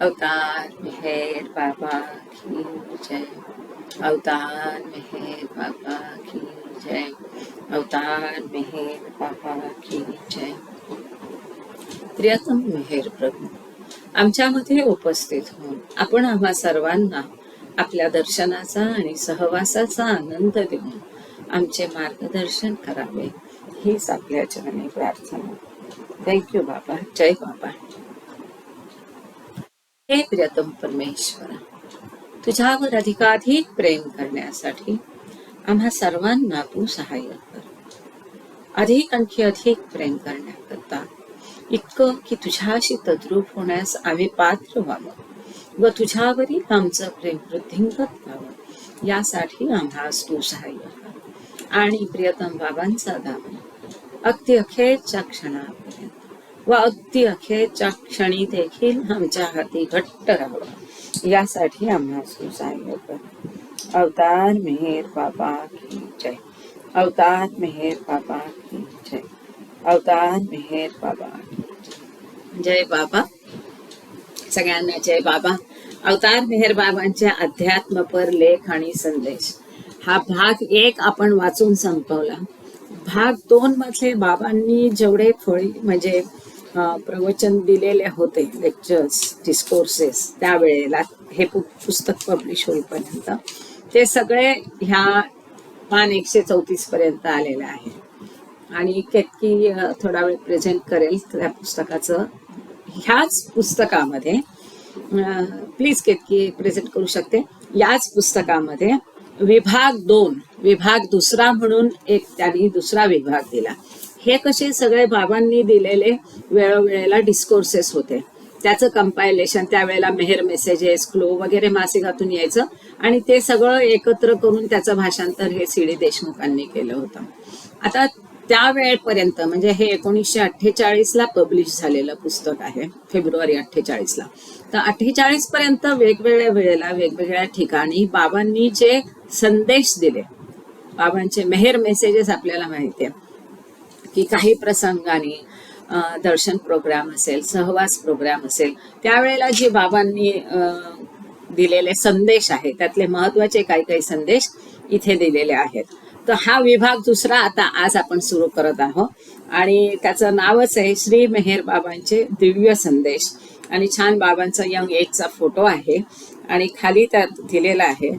अवतार मेहर बाबा की जय। अवतार मेहर बाबा की जय। अवतार मेहर बाबा की जय। प्रियतम मेहर प्रभू, आमच्यामध्ये उपस्थित होऊन आपण आम्हा सर्वांना आपल्या दर्शनाचा आणि सहवासाचा आनंद देऊन आमचे मार्गदर्शन करावे, हीच आपल्या चरणी प्रार्थना. थँक्यू बाबा. जय बाबा. हे प्रियतम परमेश्वरा, तुझ्यावर अधिकाधिक प्रेम करण्यासाठी आम्हा सर्वांना तू सहाय्य कर. अधिक आणखी अधिक प्रेम करण्याकरता, इतकं की तुझ्याशी तद्रूप होण्यास आम्ही पात्र व्हावं व तुझ्यावरील आमचं प्रेम वृद्धिंगत व्हावं, यासाठी आम्हास तू सहाय्य कर. आणि प्रियतम बाबांचा दावा अगदी अखेरच्या क्षणापर्यंत व अगदी अखेरच्या क्षणी देखील आमच्या हाती घट्ट राहावं, यासाठी आम्हास तू सहाय्य कर. अवतार मेहर बाबा की जय. अवतार मेहर बाबा की जय. अवतार मेहर बाबा की जय. जय बाबा. सगळ्यांना जय बाबा. अवतार मेहर बाबांचे अध्यात्मपर लेख आणि संदेश हा भाग 1 आपण वाचून संपवला. भाग 2 मध्ये बाबांनी जेवढे फळी म्हणजे प्रवचन दिलेले होते, लेक्चर्स, डिस्कोर्सेस, त्यावेळेला हे पुस्तक पब्लिश होईपर्यंत ते सगळे ह्या पान 134 पर्यंत आलेले आहे. आणि केतकी थोडा वेळ प्रेझेंट करेल त्या पुस्तकाचं. ह्याच पुस्तकामध्ये प्लीज केतकी प्रेझेंट करू शकते. याच पुस्तकामध्ये विभाग 2, विभाग दुसरा म्हणून एक त्यांनी दुसरा विभाग दिला. हे कसे सगळे बाबांनी दिलेले वेळोवेळेला डिस्कोर्सेस होते, त्याचं कंपायलेशन त्यावेळेला मेहर मेसेजेस, क्लो वगैरे मासिकातून यायचं आणि ते सगळं एकत्र करून त्याचं भाषांतर हे सी.डी. देशमुखांनी केलं होतं. आता त्यावेळेपर्यंत म्हणजे हे 1948 ला पब्लिश झालेलं पुस्तक आहे, फेब्रुवारी 48 ला. तर 48 पर्यंत वेगवेगळ्या वेळेला वेगवेगळ्या ठिकाणी बाबांनी जे संदेश दिले, बाबांचे मेहर मेसेजेस आपल्याला माहिती आहे की काही प्रसंगाने दर्शन प्रोग्राम असेल, सहवास प्रोग्राम असेल, त्यावेळेला जे बाबांनी दिलेले संदेश आहेत त्यातले महत्वाचे काही काही संदेश इथे दिलेले आहेत. तर हा विभाग दुसरा आता आज आपण सुरू करत आहोत आणि त्याचं नावच आहे श्री मेहर बाबांचे दिव्य संदेश. आणि छान बाबांचा यंग एजचा फोटो आहे आणि खाली त्यात दिलेला आहे,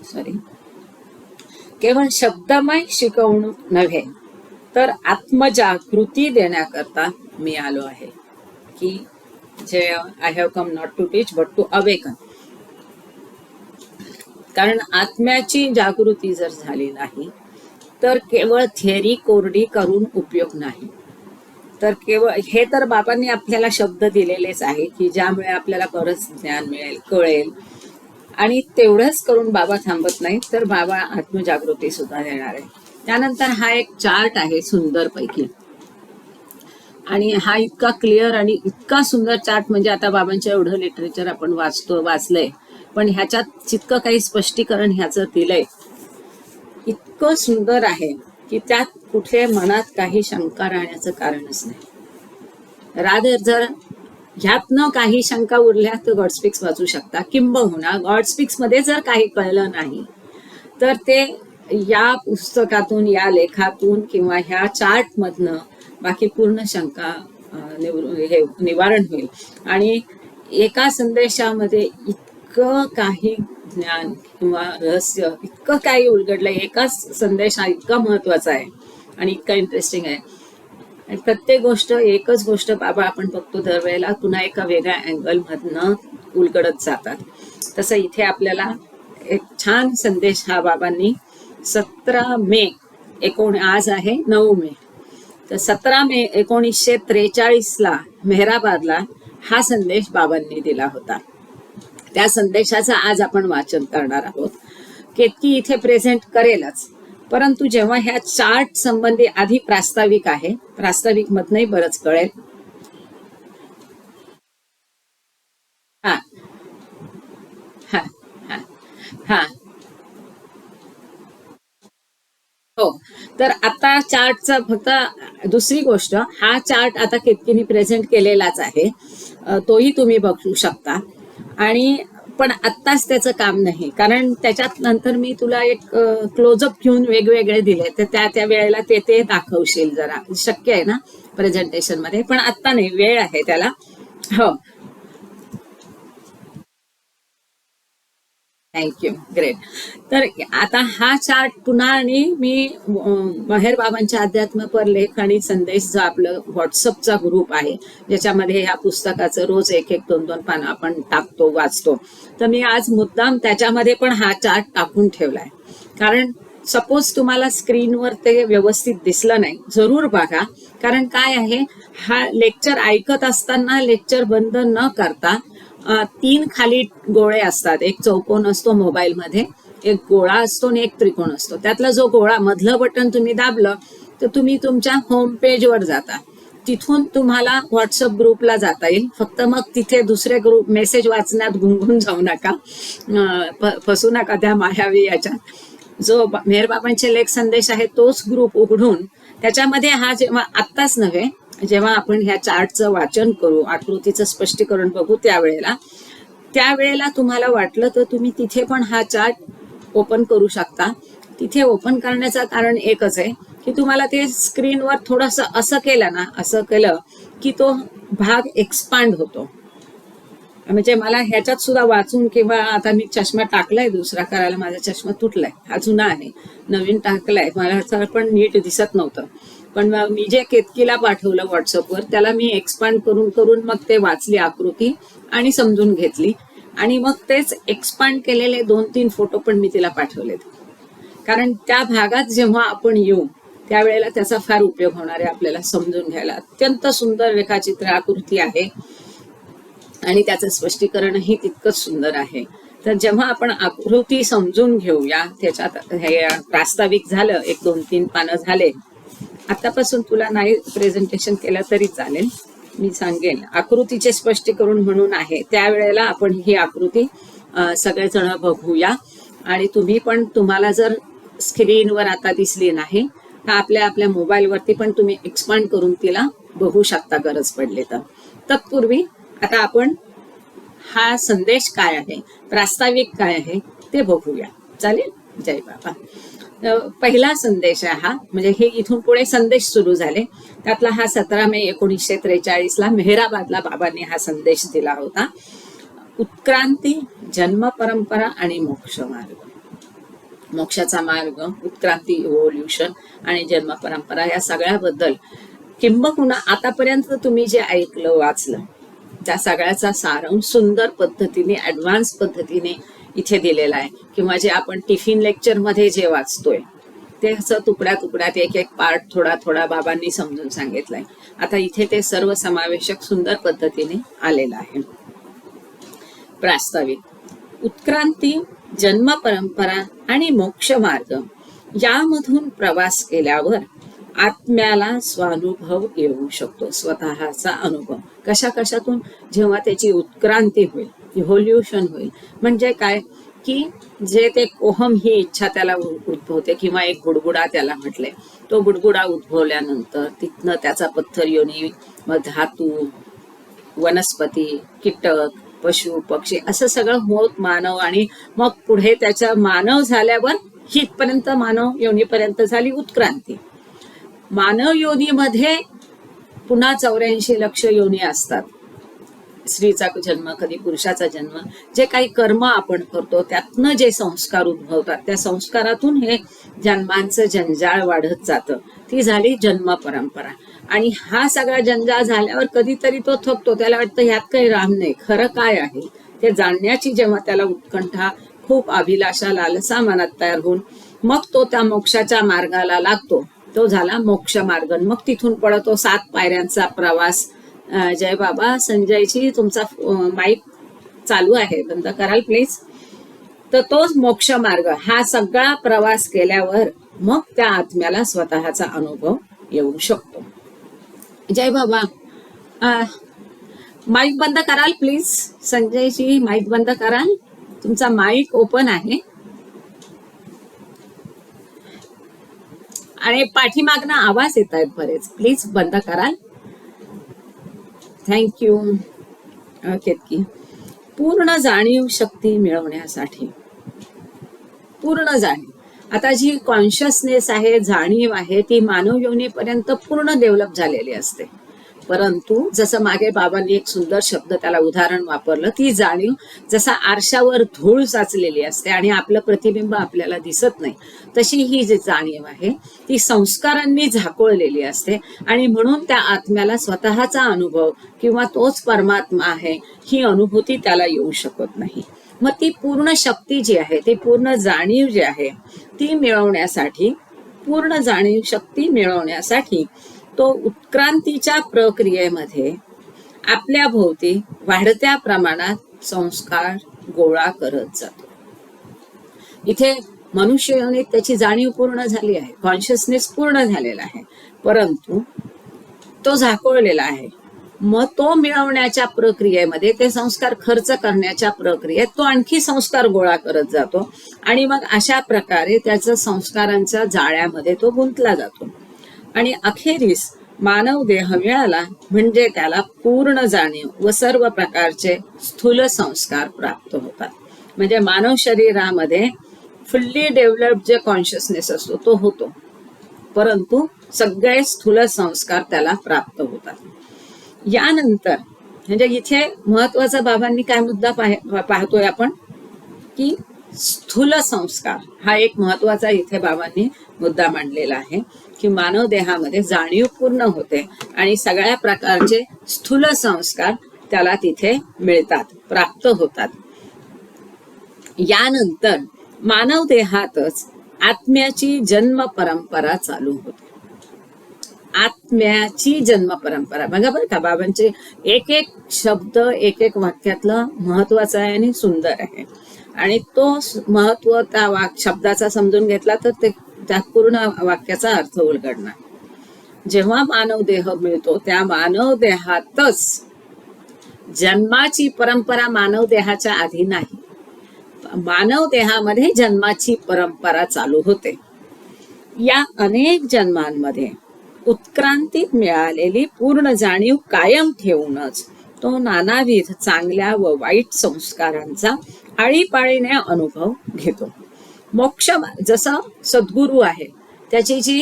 सॉरी, केवळ शब्दमय शिकवणूक नव्हे तर आत्मजागृती देण्याकरता मी आलो आहे. की जे I have come not to teach but to awaken. कारण आत्म्याची जागृती जर झाली नाही तर केवळ थेअरी कोरडी करून उपयोग नाही. तर केवळ हे तर बाबांनी आपल्याला शब्द दिलेलेच आहे की ज्यामुळे आपल्याला बरंच ज्ञान मिळेल, कळेल. आणि तेवढंच करून बाबा थांबत नाही, तर बाबा आत्मजागृती सुद्धा देणार आहे. त्यानंतर हा एक चार्ट आहे सुंदर पैकी, आणि हा इतका क्लिअर आणि इतका सुंदर चार्ट, म्हणजे आता बाबांच्या एवढं लिटरेचर आपण वाचलंय, पण ह्याच्यात जितकं काही स्पष्टीकरण ह्याचं दिलंय इतकं सुंदर आहे की त्यात कुठे मनात काही शंका राहण्याचं कारणच नाही. रादर जर ह्यातनं काही शंका उरल्या तर गॉडस्पिक्स वाचू शकता, किंबहुना गॉडस्पिक्स मध्ये जर काही कळलं नाही तर ते या पुस्तकातून, या लेखातून किंवा ह्या चार्ट मधनं बाकी पूर्ण शंका निवारण होईल. आणि एका संदेशामध्ये इतकं काही ज्ञान किंवा रहस्य, इतकं काही उलगडलंय. एकाच संदेश हा इतका महत्वाचा आहे आणि इतका इंटरेस्टिंग आहे. प्रत्येक गोष्ट, एकच गोष्ट बाबा आपण बघतो दरवेळेला पुन्हा एका वेगळ्या अँगल मधनं उलगडत जातात. तसं इथे आपल्याला एक छान संदेश हा बाबांनी 17 मे, आज आहे 9 मे, तर 17 मे 1943 ला मेहराबादला हा संदेश बाबांनी दिला होता. त्या संदेशाचं आज आपण वाचन करणार आहोत. केतकी इथे प्रेझेंट करेलच, परंतु जेव्हा ह्या चार्ट संबंधी आधी प्रास्ताविक आहे, प्रास्ताविक मधनही बरंच कळेल. हा हा हा हा हो. तर आता चार्टचा फक्त दुसरी गोष्ट, हा चार्ट आता केतकीने प्रेझेंट केलेलाच आहे, तोही तुम्ही बघू शकता. आणि पण आत्ताच त्याचं काम नाही, कारण त्याच्यात नंतर मी तुला एक क्लोजअप घेऊन वेगवेगळे दिले, तर त्या त्या वेळेला ते ते दाखवशील. जरा शक्य आहे ना प्रेझेंटेशन मध्ये, पण आत्ता नाही, वेळ आहे त्याला. हो, थँक्यू, ग्रेट. तर आता हा चार्ट पुन्हा, आणि मी महेर बाबांच्या अध्यात्म पर लेख आणि संदेश जो आपलं व्हॉट्सअपचा ग्रुप आहे, ज्याच्यामध्ये ह्या पुस्तकाचं रोज एक एक दोन दोन पानं आपण टाकतो, वाचतो, तर मी आज मुद्दाम त्याच्यामध्ये पण हा चार्ट टाकून ठेवलाय. कारण सपोज तुम्हाला स्क्रीनवर ते व्यवस्थित दिसलं नाही, जरूर बघा. कारण काय आहे, हा लेक्चर ऐकत असताना लेक्चर बंद न करता 3 खाली गोळे असतात. एक चौकोन असतो मोबाईलमध्ये, एक गोळा असतो आणि एक त्रिकोण असतो. त्यातला जो गोळा मधलं बटन तुम्ही दाबलं तर तुम्ही तुमच्या होम पेजवर जाता. तिथून तुम्हाला व्हॉट्सअप ग्रुपला जाता येईल. फक्त मग तिथे दुसरे ग्रुप मेसेज वाचण्यात गुंगून जाऊ नका, फसू नका त्या मायावी याच्यात. जो मेहर बाबांचे लेख संदेश आहे तोच ग्रुप उघडून त्याच्यामध्ये हा, जेव्हा आत्ताच नव्हे, जेव्हा आपण ह्या चार्टचं वाचन करू, आकृतीचं स्पष्टीकरण बघू, त्यावेळेला तुम्हाला वाटलं तर तुम्ही तिथे पण हा चार्ट ओपन करू शकता. तिथे ओपन करण्याचं कारण एकच आहे की तुम्हाला ते स्क्रीनवर थोडंसं असं केलं ना, असं केलं की तो भाग एक्सपांड होतो. म्हणजे मला ह्याच्यात सुद्धा वाचून, किंवा आता मी चष्मा टाकलाय दुसरा करायला, माझा चष्मा तुटलाय, हा जुना आहे, नवीन टाकलाय, मला पण नीट दिसत नव्हतं. पण मी जे केतकीला पाठवलं व्हॉट्सअपवर, त्याला मी एक्सपांड करून करून मग ते वाचली आकृती आणि समजून घेतली. आणि मग तेच एक्सपांड केलेले 2-3 फोटो पण मी तिला पाठवलेत. कारण त्या भागात जेव्हा आपण येऊ त्यावेळेला त्याचा फार उपयोग होणार आहे आपल्याला समजून घ्यायला. अत्यंत सुंदर रेखाचित्र आकृती आहे आणि त्याचं स्पष्टीकरणही तितकंच सुंदर आहे. तर जेव्हा आपण आकृती समजून घेऊया, त्याच्यात हे प्रास्ताविक झालं, 1-2-3 पानं झाले. आतापासून तुला नाही प्रेझेंटेशन केलं तरी चालेल, मी सांगेन. आकृतीचे स्पष्टीकरण म्हणून आहे, त्यावेळेला आपण ही आकृती सगळेजण बघूया. आणि तुम्ही पण, तुम्हाला जर स्क्रीनवर आता दिसली नाही तर आपल्या आपल्या मोबाईलवरती पण तुम्ही एक्सपांड करून तिला बघू शकता गरज पडली तर. तत्पूर्वी आता आपण हा संदेश काय आहे, प्रास्ताविक काय आहे ते बघूया. चालेल? जय बाबा. पहिला संदेश आहे हा, म्हणजे हे इथून पुढे संदेश सुरू झाले. त्यातला हा 17 मे 1943 मेहराबादला बाबांनी हा संदेश दिला होता. उत्क्रांती, जन्म परंपरा आणि मोक्ष मार्ग. मोक्षाचा मार्ग, उत्क्रांती, इव्होल्युशन आणि जन्म परंपरा, या सगळ्याबद्दल किंबहुना आतापर्यंत तुम्ही जे ऐकलं, वाचलं, त्या सगळ्याचा सारांश सुंदर पद्धतीने, ऍडव्हान्स पद्धतीने इथे दिलेला आहे. किंवा जे आपण टिफिन लेक्चर मध्ये जे वाचतोय ते असं तुकड्या तुकड्यात एक एक पार्ट थोडा थोडा बाबांनी समजून सांगितलंय. आता इथे ते सर्व समावेशक सुंदर पद्धतीने आलेलं आहे. प्रास्ताविक. उत्क्रांती, जन्म परंपरा आणि मोक्ष मार्ग यामधून प्रवास केल्यावर आत्म्याला स्वानुभव येऊ शकतो, स्वतःचा अनुभव. कशा कशातून? जेव्हा त्याची उत्क्रांती होईल, इव्होल्युशन होईल. म्हणजे काय की जे ते कोहम ही इच्छा त्याला उद्भवते, किंवा एक बुडबुडा त्याला म्हटले, तो बुडबुडा उद्भवल्यानंतर तिथनं त्याचा पत्थर योनी, मग धातू, वनस्पती, कीटक, पशु, पक्षी, असं सगळं होत मानव, आणि मग पुढे त्याचा मानव झाल्यावर हितपर्यंत, मानव योनीपर्यंत झाली उत्क्रांती. मानव योनीमध्ये पुन्हा 84 लक्ष योनी असतात. स्त्रीचा जन्म, कधी पुरुषाचा जन्म. जे काही कर्म आपण करतो त्यातनं जे संस्कार उद्भवतात, त्या संस्कारातून हे जन्मांचं जंजाळ वाढत जातं. ती झाली जन्म परंपरा. आणि हा सगळा जंजाळ झाल्यावर कधीतरी तो थकतो, त्याला वाटतं ह्यात काही राम नाही, खरं काय आहे ते जाणण्याची जेव्हा त्याला उत्कंठा, खूप अभिलाषा, लालसा मनात तयार होऊन मग तो त्या मोक्षाच्या मार्गाला लागतो, तो झाला मोक्ष मार्ग. मग तिथून पडतो 7 पायऱ्यांचा प्रवास. जय बाबा. संजयजी, तुमचा माईक चालू आहे, बंद कराल प्लीज. तर तोच मोक्ष मार्ग. हा सगळा प्रवास केल्यावर मग त्या आत्म्याला स्वतःचा अनुभव येऊ शकतो. जय बाबा. माईक बंद कराल प्लीज. संजयजी, माईक बंद कराल, तुमचा माईक ओपन आहे. आणि पाठीमागनं आवाज येत आहेत बरेच, प्लीज बंद कराल. थँक्यू. केतकी, पूर्ण जाणीव शक्ती मिळवण्यासाठी, पूर्ण जाणीव, आता जी कॉन्शियसनेस आहे, जाणीव आहे, ती मानव योनीपर्यंत पूर्ण डेव्हलप झालेली असते. परंतु जसं मागे बाबांनी एक सुंदर शब्द त्याला उदाहरण वापरलं, ती जाणीव जसा आरशावर धूळ साचलेली असते आणि आपलं प्रतिबिंब आपल्याला दिसत नाही, तशी ही जी जाणीव आहे ती संस्कारांनी झाकोळलेली असते आणि म्हणून त्या आत्म्याला स्वतःचा अनुभव किंवा तोच परमात्मा आहे ही अनुभूती त्याला येऊ शकत नाही. मग ती पूर्ण शक्ती जी आहे, ती पूर्ण जाणीव जी आहे ती मिळवण्यासाठी, पूर्ण जाणीव शक्ती मिळवण्यासाठी तो उत्क्रांतीच्या प्रक्रियेमध्ये आपल्या भोवती वाढत्या प्रमाणात संस्कार गोळा करत जातो. इथे मनुष्य योनीत त्याची जाणीव पूर्ण झाली आहे, कॉन्शियसनेस पूर्ण झालेला आहे, परंतु तो झाकोळलेला आहे. मग तो मिळवण्याच्या प्रक्रियेमध्ये, ते संस्कार खर्च करण्याच्या प्रक्रियेत तो आणखी संस्कार गोळा करत जातो आणि मग अशा प्रकारे त्याचं संस्कारांच्या जाळ्यामध्ये तो गुंतला जातो आणि अखेरीस मानव देह मिळाला म्हणजे त्याला पूर्ण जाणीव व सर्व प्रकारचे स्थूल संस्कार प्राप्त होतात. म्हणजे मानव शरीरामध्ये फुल्ली डेव्हलप्ड जे कॉन्शियसनेस असतो तो होतो, परंतु सगळे स्थूल संस्कार त्याला प्राप्त होतात. यानंतर म्हणजे इथे महत्वाचा बाबांनी काय मुद्दा पाहतोय आपण, की स्थूल संस्कार हा एक महत्वाचा इथे बाबांनी मुद्दा मांडलेला आहे, की मानव देहामध्ये जाणीव पूर्ण होते आणि सगळ्या प्रकारचे स्थूल संस्कार त्याला तिथे मिळतात, प्राप्त होतात. यानंतर मानव देहातच आत्म्याची जन्म परंपरा चालू होते. आत्म्याची जन्म परंपरा बघा बरं का, बाबांचे एक एक शब्द एक एक वाक्यातलं महत्वाचा आहे आणि सुंदर आहे आणि तो महत्व त्या शब्दाचा समजून घेतला तर ते त्या पूर्ण वाक्याचा अर्थ उलगडणार. जेव्हा मानव देह मिळतो त्या मानव देहातच जन्माची परंपरा मानव देहाच्या आधी नाही, मानव देहामध्ये जन्माची परंपरा चालू होते. या अनेक जन्मांमध्ये उत्क्रांतीत मिळालेली पूर्ण जाणीव कायम ठेवूनच तो नानाविध चांगल्या व वाईट संस्कारांचा आळीपाळीने अनुभव घेतो. मोक्ष जसं सद्गुरू आहे, त्याची जी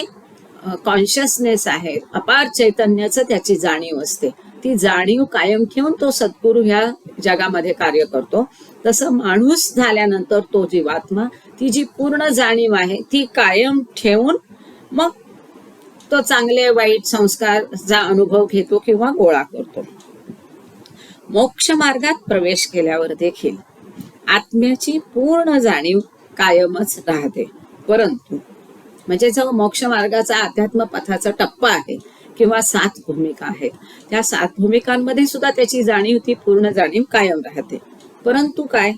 कॉन्शियसनेस आहे, अपार चैतन्याचं त्याची जाणीव असते, ती जाणीव कायम ठेवून तो सद्गुरू ह्या जगामध्ये कार्य करतो. तसं माणूस झाल्यानंतर तो जीवात्मा ती जी पूर्ण जाणीव आहे ती कायम ठेवून मग तो चांगले वाईट संस्कारचा अनुभव घेतो किंवा गोळा करतो. मोक्ष मार्गात प्रवेश केल्यावर देखील आत्म्याची पूर्ण जाणीव कायमच राहते. परंतु म्हणजे जो मोक्ष मार्गाचा अध्यात्म पथाचा टप्पा आहे किंवा 7 भूमिका आहेत, त्या 7 भूमिकांमध्ये सुद्धा त्याची जाणीव, ती पूर्ण जाणीव कायम राहते. परंतु काय,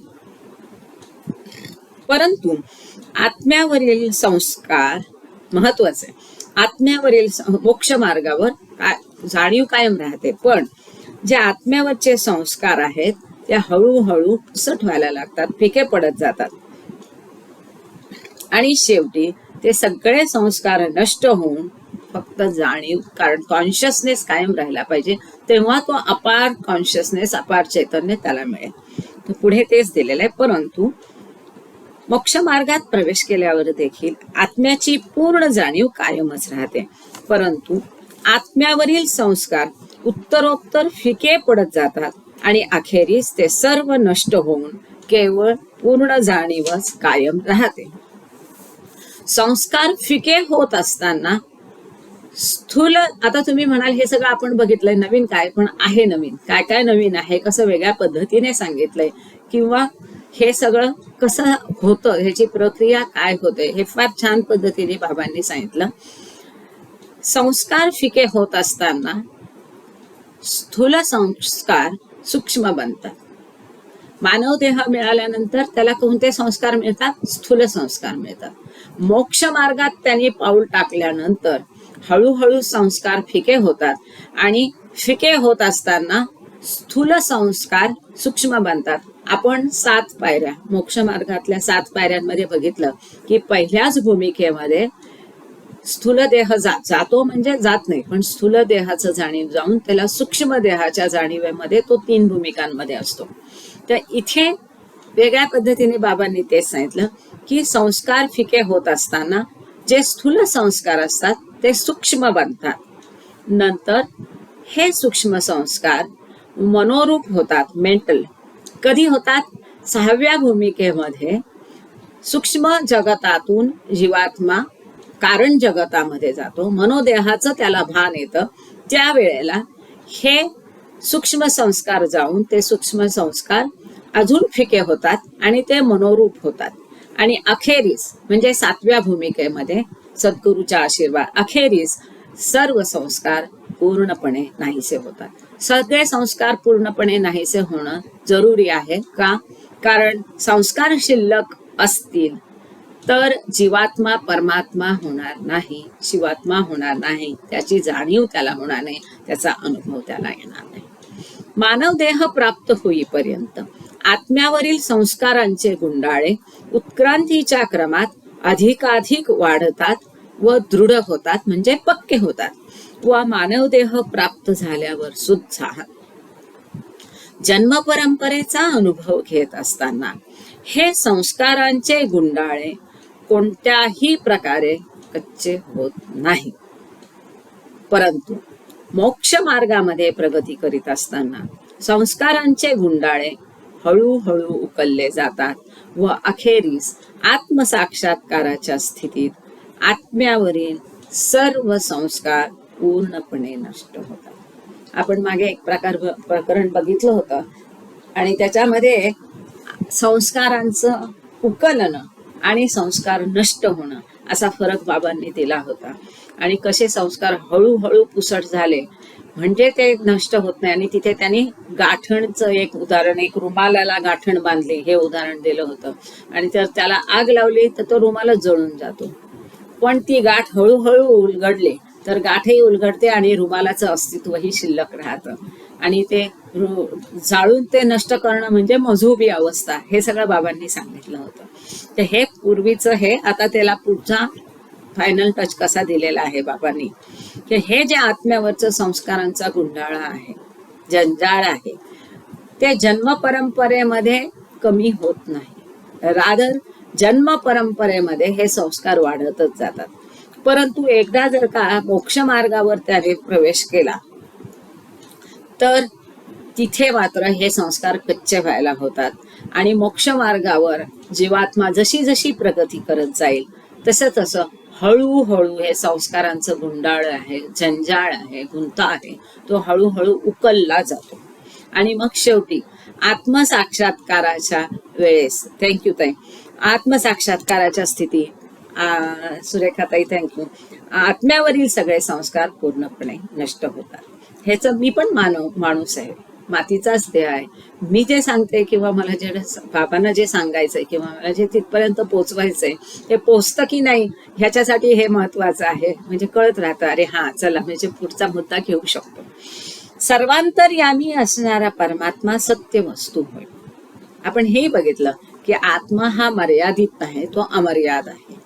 परंतु आत्म्यावरील संस्कार महत्वाचे. आत्म्यावरील मोक्ष मार्गावर जाणीव कायम राहते, पण जे आत्म्यावरचे संस्कार आहेत त्या हळूहळू पुसट व्हायला लागतात, फिके पडत जातात आणि शेवटी ते सगळे संस्कार नष्ट होऊन फक्त जाणीव, कारण कॉन्शियसनेस कायम राहिला पाहिजे, तेव्हा तो अपार कॉन्शियसनेस, अपार चैतन्य त्याला मिळेल. तर पुढे तेच दिलेलं आहे. परंतु मोक्ष मार्गात प्रवेश केल्यावर देखील आत्म्याची पूर्ण जाणीव कायमच राहते, परंतु आत्म्यावरील संस्कार उत्तरोत्तर फिके पडत जातात आणि अखेरीस ते सर्व नष्ट होऊन केवळ पूर्ण जाणीवच कायम राहते. संस्कार फिके होत असताना स्थूल, आता तुम्ही म्हणाल हे सगळं आपण बघितलंय, नवीन काय, पण आहे नवीन, काय काय नवीन आहे, कसं वेगळ्या पद्धतीने सांगितलंय किंवा हे सगळं कसं होतं, ह्याची प्रक्रिया काय होते हे फार छान पद्धतीने बाबांनी सांगितलं. संस्कार फिके होत असताना स्थूल संस्कार सूक्ष्म बनतात. मानव देह मिळाल्यानंतर त्याला कोणते संस्कार मिळतात? स्थूल संस्कार मिळतात. मोक्ष मार्गात त्यांनी पाऊल टाकल्यानंतर हळूहळू संस्कार फिके होतात आणि फिके होत असताना स्थूल संस्कार सूक्ष्म बनतात. आपण 7 पायऱ्या, मोक्ष मार्गातल्या 7 पायऱ्यांमध्ये बघितलं की पहिल्याच भूमिकेमध्ये स्थूल देह जातो म्हणजे जात नाही, पण स्थूल देहाचं जाणीव जाऊन त्याला सूक्ष्म देहाच्या जाणीवेमध्ये तो 3 भूमिकांमध्ये असतो. तर इथे वेगळ्या पद्धतीने बाबांनी तेच सांगितलं की संस्कार फिके होत असताना जे स्थूल संस्कार असतात ते सूक्ष्म बनतात. नंतर हे सूक्ष्म संस्कार मनोरूप होतात, मेंटल. कधी होतात? 6व्या भूमिकेमध्ये सूक्ष्म जगतातून जीवात्मा कारण जगतामध्ये जातो, मनोदेहाचं त्याला भान येतं. त्यावेळेला हे सूक्ष्म संस्कार जाऊन ते सूक्ष्म संस्कार अजून फिके होतात आणि ते मनोरूप होतात. आणि अखेरीस म्हणजे 7व्या भूमिकेमध्ये सद्गुरूचा आशीर्वाद, अखेरीस सर्व संस्कार पूर्णपणे नाहीसे होतात. सगळे संस्कार पूर्णपणे नाहीसे होणं जरुरी आहे का? कारण संस्कार शिल्लक असतील तर जीवात्मा परमात्मा होणार नाही, शिवात्मा होणार नाही, त्याची जाणीव त्याला होणार नाही, त्याचा अनुभव त्याला येणार नाही. मानव देह प्राप्त होईपर्यंत आत्म्यावरील संस्कारांचे गुंडाळे उत्क्रांतीच्या क्रमात अधिकाधिक वाढतात व दृढ होतात, म्हणजे पक्के होतात. व मानव देह प्राप्त झाल्यावर सुद्धा जन्म परंपरेचा अनुभव घेत असताना हे संस्कारांचे गुंडाळे कोणत्याही प्रकारे कच्चे होत नाही. परंतु मोक्ष मार्गामध्ये प्रगती करीत असताना संस्कारांचे गुंडाळे हळूहळू उकलले जातात व अखेरीस आत्मसाक्षात्काराच्या स्थितीत आत्म्यावरील सर्व संस्कार पूर्णपणे नष्ट होतात. आपण मागे एक प्रकरण बघितलं होतं आणि त्याच्यामध्ये संस्कारांचं उकलणं आणि संस्कार नष्ट होणं असा फरक बाबांनी दिला होता. आणि कसे संस्कार हळूहळू पुसट झाले म्हणजे ते नष्ट होत नाही. आणि तिथे त्यांनी गाठणचं एक उदाहरण, एक रुमालाला गाठण बांधली हे उदाहरण दिलं होतं. आणि जर त्याला आग लावली तर तो रुमालच जळून जातो, पण ती गाठ हळूहळू उलगडली तर गाठही उलगडते आणि रुमालाचं अस्तित्वही शिल्लक राहतं. आणि ते जाळून ते नष्ट करणं म्हणजे मजुबी अवस्था, हे सगळं बाबांनी सांगितलं होतं. तर हे पूर्वीचं, हे आता त्याला पुढचा फायनल टच कसा दिलेला आहे बाबांनी, की हे जे आत्म्यावरचं संस्कारांचा गुंडाळा आहे, जंजाळ आहे, ते जन्म परंपरेमध्ये कमी होत नाही. रादर जन्म परंपरेमध्ये हे संस्कार वाढतच जातात. परंतु एकदा जर का मोक्ष मार्गावर त्याने प्रवेश केला तर तिथे मात्र हे संस्कार कच्चे व्हायला होतात. आणि मोक्ष मार्गावर जीवात्मा जशी जशी प्रगती करत जाईल तसं तसं हळूहळू हे संस्कारांचं गुंडाळ आहे, जंजाळ आहे, गुंता आहे, तो हळूहळू उकलला जातो. आणि मग शेवटी आत्मसाक्षात्काराच्या वेळेस, थँक्यू ताई, आत्मसाक्षात्काराच्या स्थिती, सुरेखाताई थँक्यू, आत्म्यावरील सगळे संस्कार पूर्णपणे नष्ट होतात. ह्याचं मी पण माणूस आहे, मातीचाच देह आहे. मी जे सांगते किंवा मला जे बाबांना जे सांगायचंय किंवा मला जे तिथपर्यंत पोचवायचंय ते पोचतं की नाही ह्याच्यासाठी हे महत्वाचं आहे. म्हणजे कळत राहतं, अरे हा चला म्हणजे पुढचा मुद्दा घेऊ शकतो. सर्वांतर्यामी असणारा परमात्मा सत्य वस्तू होय. आपण हेही बघितलं की आत्मा हा मर्यादित आहे, तो अमर्याद आहे.